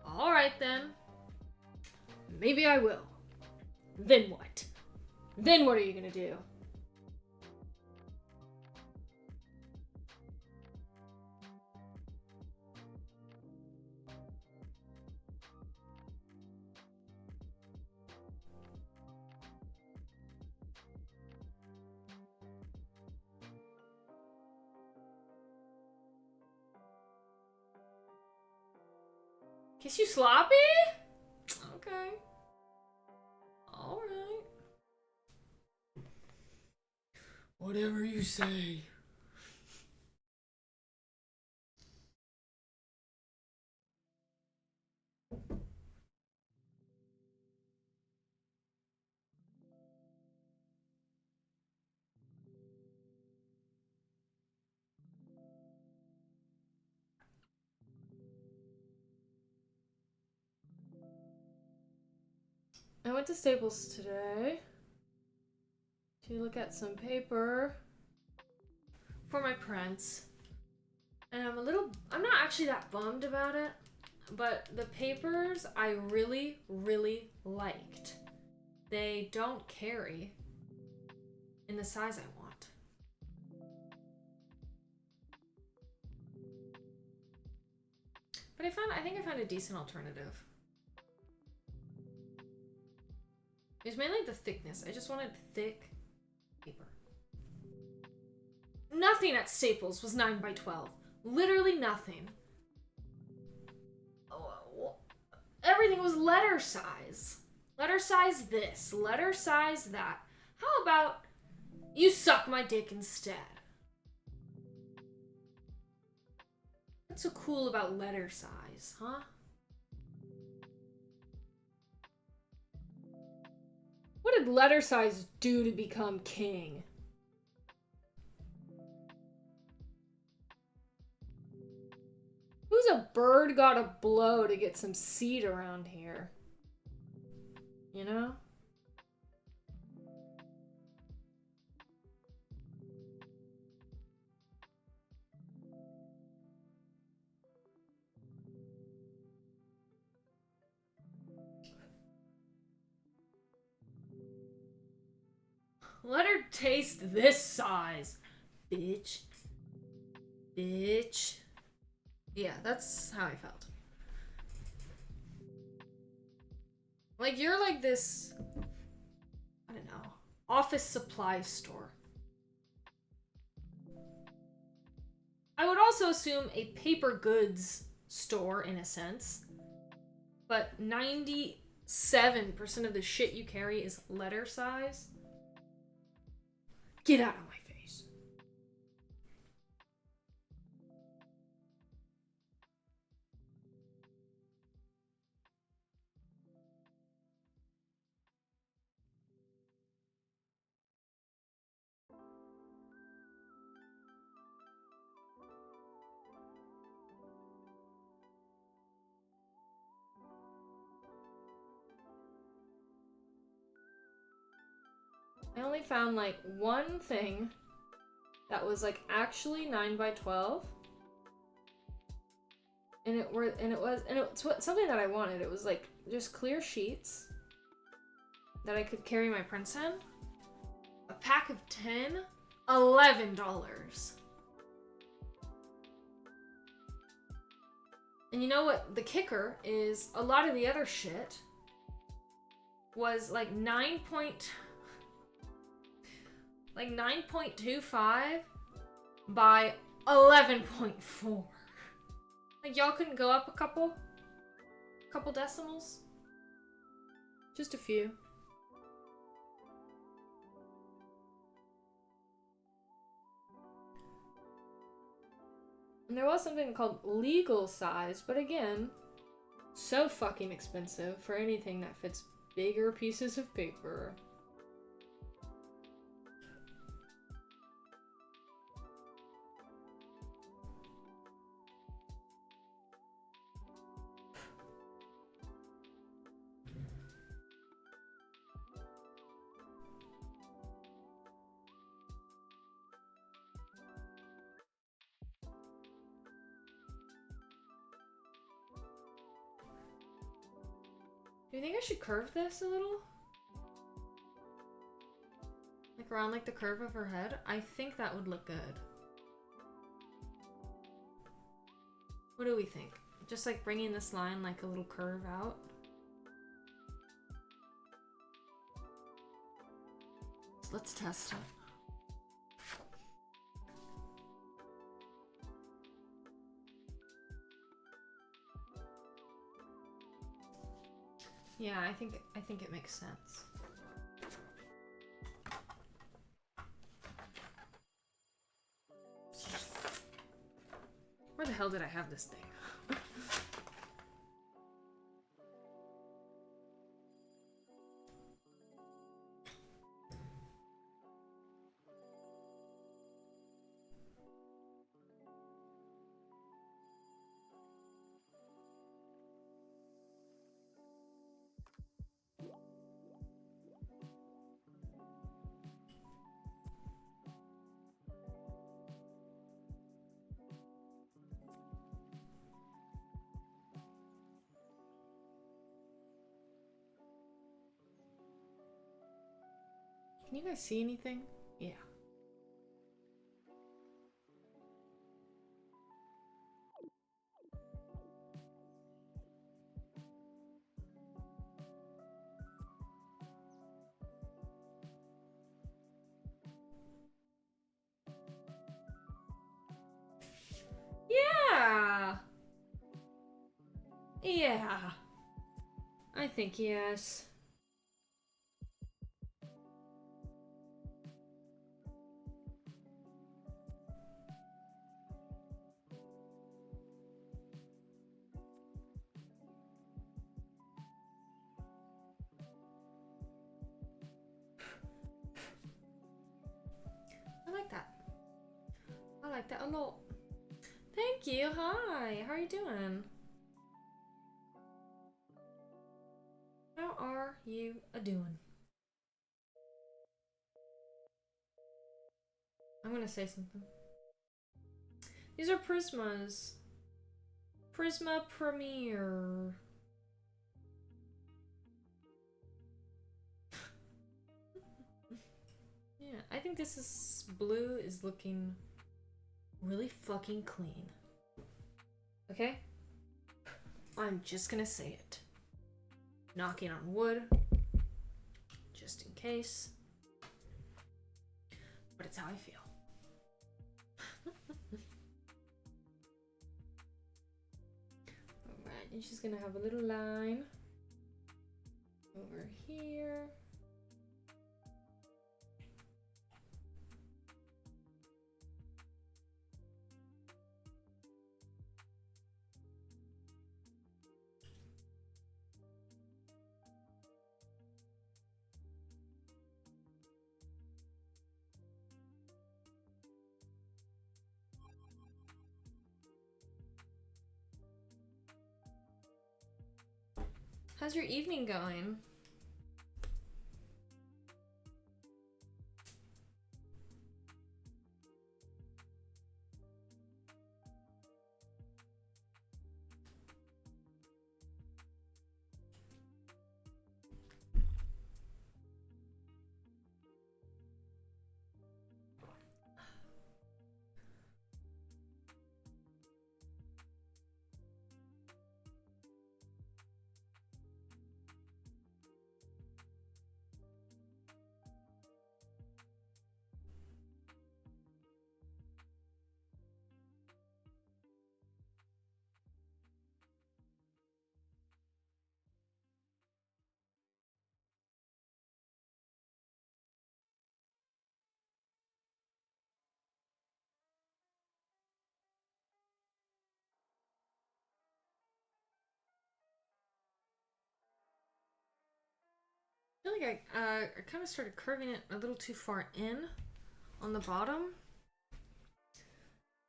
Alright then. Maybe I will. Then what? Then what are you gonna do? Kiss you sloppy? Okay. Alright. Whatever you say. I went to Staples today to look at some paper for my prints. And I'm not actually that bummed about it, but the papers I really, really liked. They don't carry in the size I want. But I think I found a decent alternative. It was mainly the thickness. I just wanted thick paper. Nothing at Staples was 9 by 12. Literally nothing. Everything was letter size. Letter size this. Letter size that. How about you suck my dick instead? What's so cool about letter size, huh? What did letter size do to become king? Who's a bird gotta blow to get some seed around here? You know? Let her taste this size. Bitch. Bitch. Yeah, that's how I felt. Like, you're like this, I don't know, office supply store. I would also assume a paper goods store, in a sense. But 97% of the shit you carry is letter size. Get out of my face. I only found like one thing that was like actually 9 by 12. And it was something that I wanted. It was like just clear sheets that I could carry my prints in. A pack of 10, $11. And you know what the kicker is? A lot of the other shit was like 9.25 by 11.4. Like, y'all couldn't go up a couple decimals? Just a few. And there was something called legal size, but again, so fucking expensive for anything that fits bigger pieces of paper. Do you think I should curve this a little? Like around like the curve of her head? I think that would look good. What do we think? Just like bringing this line like a little curve out? Let's test it. Yeah, I think it makes sense. Where the hell did I have this thing? Can you guys see anything? Yeah. Yeah. Yeah. I think yes. I like that. I like that a lot. Thank you. Hi. How are you doing? How are you doing? I'm gonna say something. These are Prismas. Prisma Premier. Yeah, I think this is blue is looking really fucking clean. Okay? I'm just gonna say it. Knocking on wood. Just in case. But it's how I feel. Alright, and she's gonna have a little line over here. How's your evening going? I feel like I kind of started curving it a little too far in on the bottom,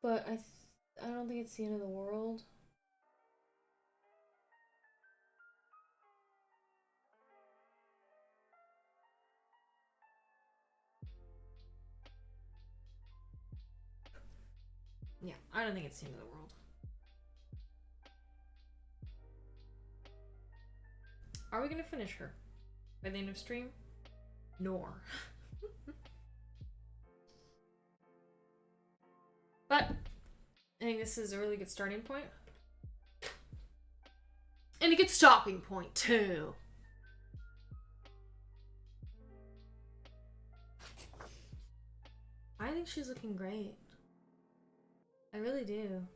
but I don't think it's the end of the world. Yeah, I don't think it's the end of the world. Are we gonna finish her by the end of stream? Nor. But I think this is a really good starting point. And a good stopping point too. I think she's looking great. I really do.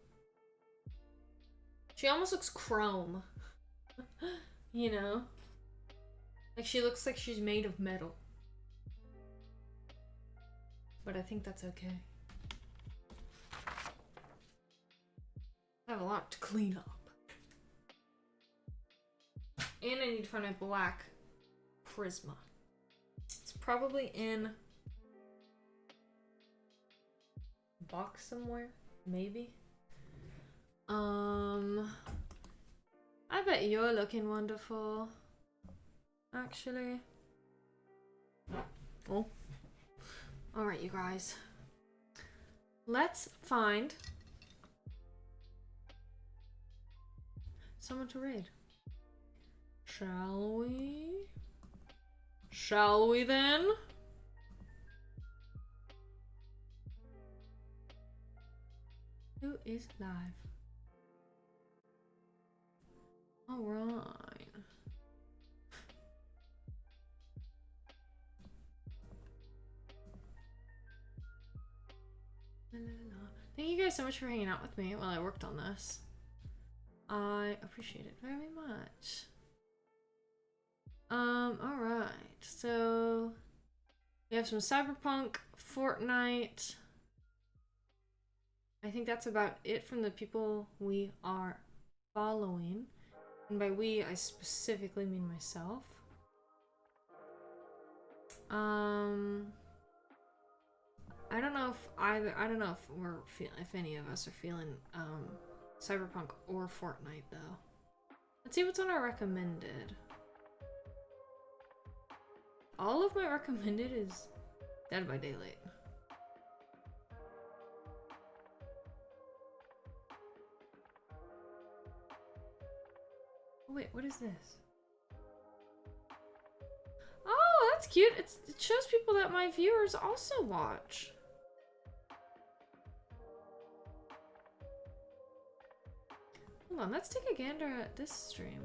She almost looks chrome. You know? Like she looks like she's made of metal. But I think that's okay. I have a lot to clean up. And I need to find my black Prisma. It's probably in a box somewhere, maybe. I bet you're looking wonderful. Actually. Oh. Alright, you guys. Let's find someone to raid. Shall we? Shall we then? Who is live? Alright. Thank you guys so much for hanging out with me while I worked on this. I appreciate it very much. Alright. So we have some Cyberpunk, Fortnite. I think that's about it from the people we are following. And by we, I specifically mean myself. I don't know if any of us are feeling Cyberpunk or Fortnite though. Let's see what's on our recommended. All of my recommended is Dead by Daylight. Oh wait, what is this? Oh, that's cute. It shows people that my viewers also watch. Hold on, let's take a gander at this stream.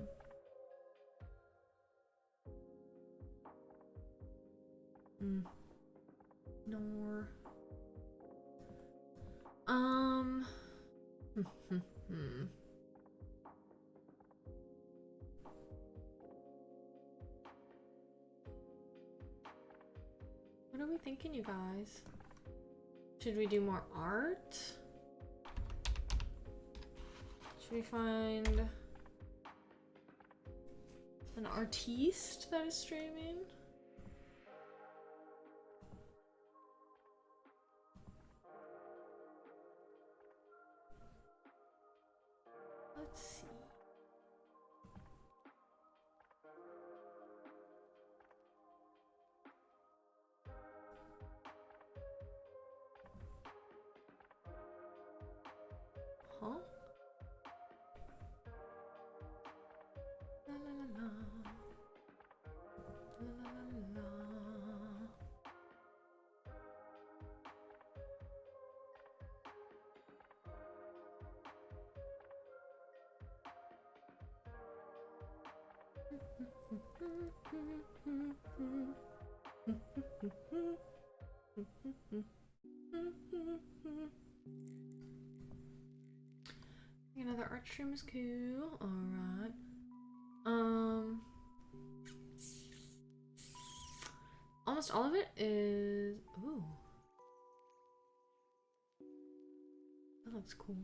Nor. What are we thinking, you guys? Should we do more art? Should we find an artiste that is streaming? Let's see. Huh? La la la la. La la la la. Another art stream is cool. Alright. Almost all of it is. Ooh. That looks cool.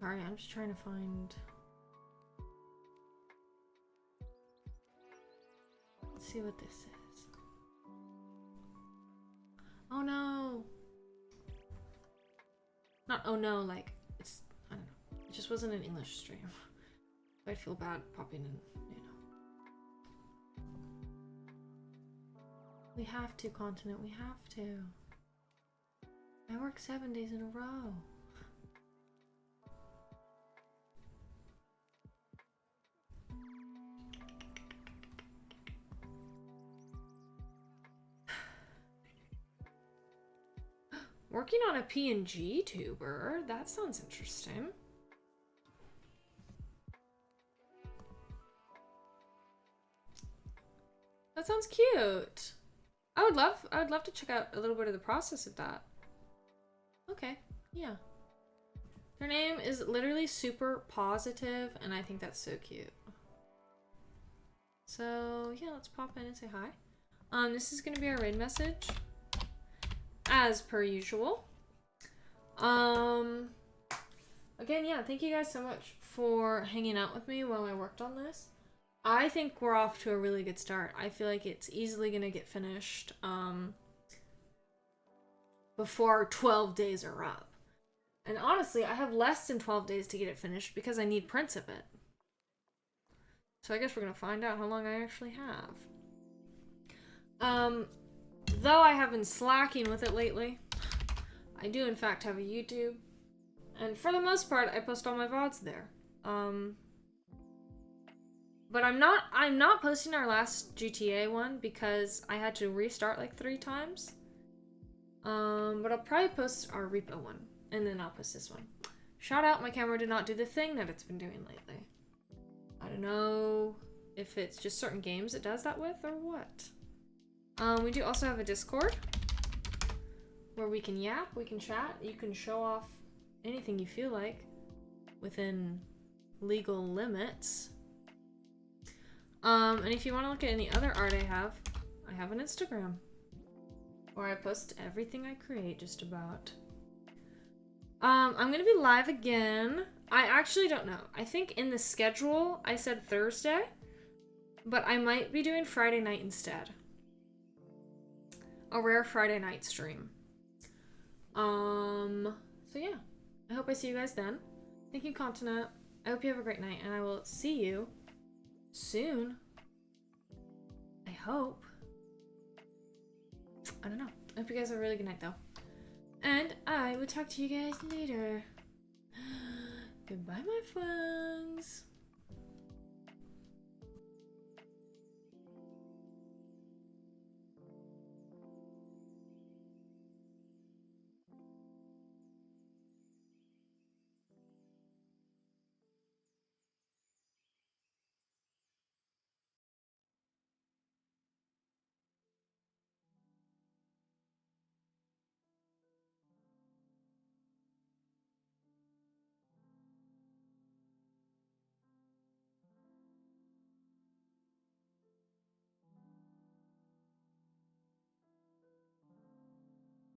Sorry, I'm just trying to find. Let's see what this is. Oh no! Not oh no, like it's I don't know. It just wasn't an English stream. I'd feel bad popping in, you know. We have to, continent. We have to. I work 7 days in a row. Working on a PNG tuber? That sounds interesting. That sounds cute. I would love to check out a little bit of the process of that. Okay, yeah. Their name is literally super positive, and I think that's so cute. So yeah, let's pop in and say hi. This is gonna be our raid message, as per usual. Again, yeah, thank you guys so much for hanging out with me while I worked on this. I think we're off to a really good start. I feel like it's easily gonna get finished before 12 days are up. And honestly, I have less than 12 days to get it finished because I need prints of it. So I guess we're gonna find out how long I actually have. Though I have been slacking with it lately, I do in fact have a YouTube. And for the most part, I post all my VODs there. But I'm not posting our last GTA one because I had to restart like 3 times. But I'll probably post our repo one, and then I'll post this one. Shout out, my camera did not do the thing that it's been doing lately. I don't know if it's just certain games it does that with or what. We do also have a Discord where we can yap, we can chat, you can show off anything you feel like within legal limits. And if you want to look at any other art I have an Instagram where I post everything I create just about. I'm gonna be live again. I actually don't know. I think in the schedule I said Thursday, but I might be doing Friday night instead. A rare Friday night stream. So yeah, I hope I see you guys then. Thank you, Continent. I hope you have a great night, and I will see you soon. I hope. I don't know. I hope you guys have a really good night, though. And I will talk to you guys later. Goodbye, my friends.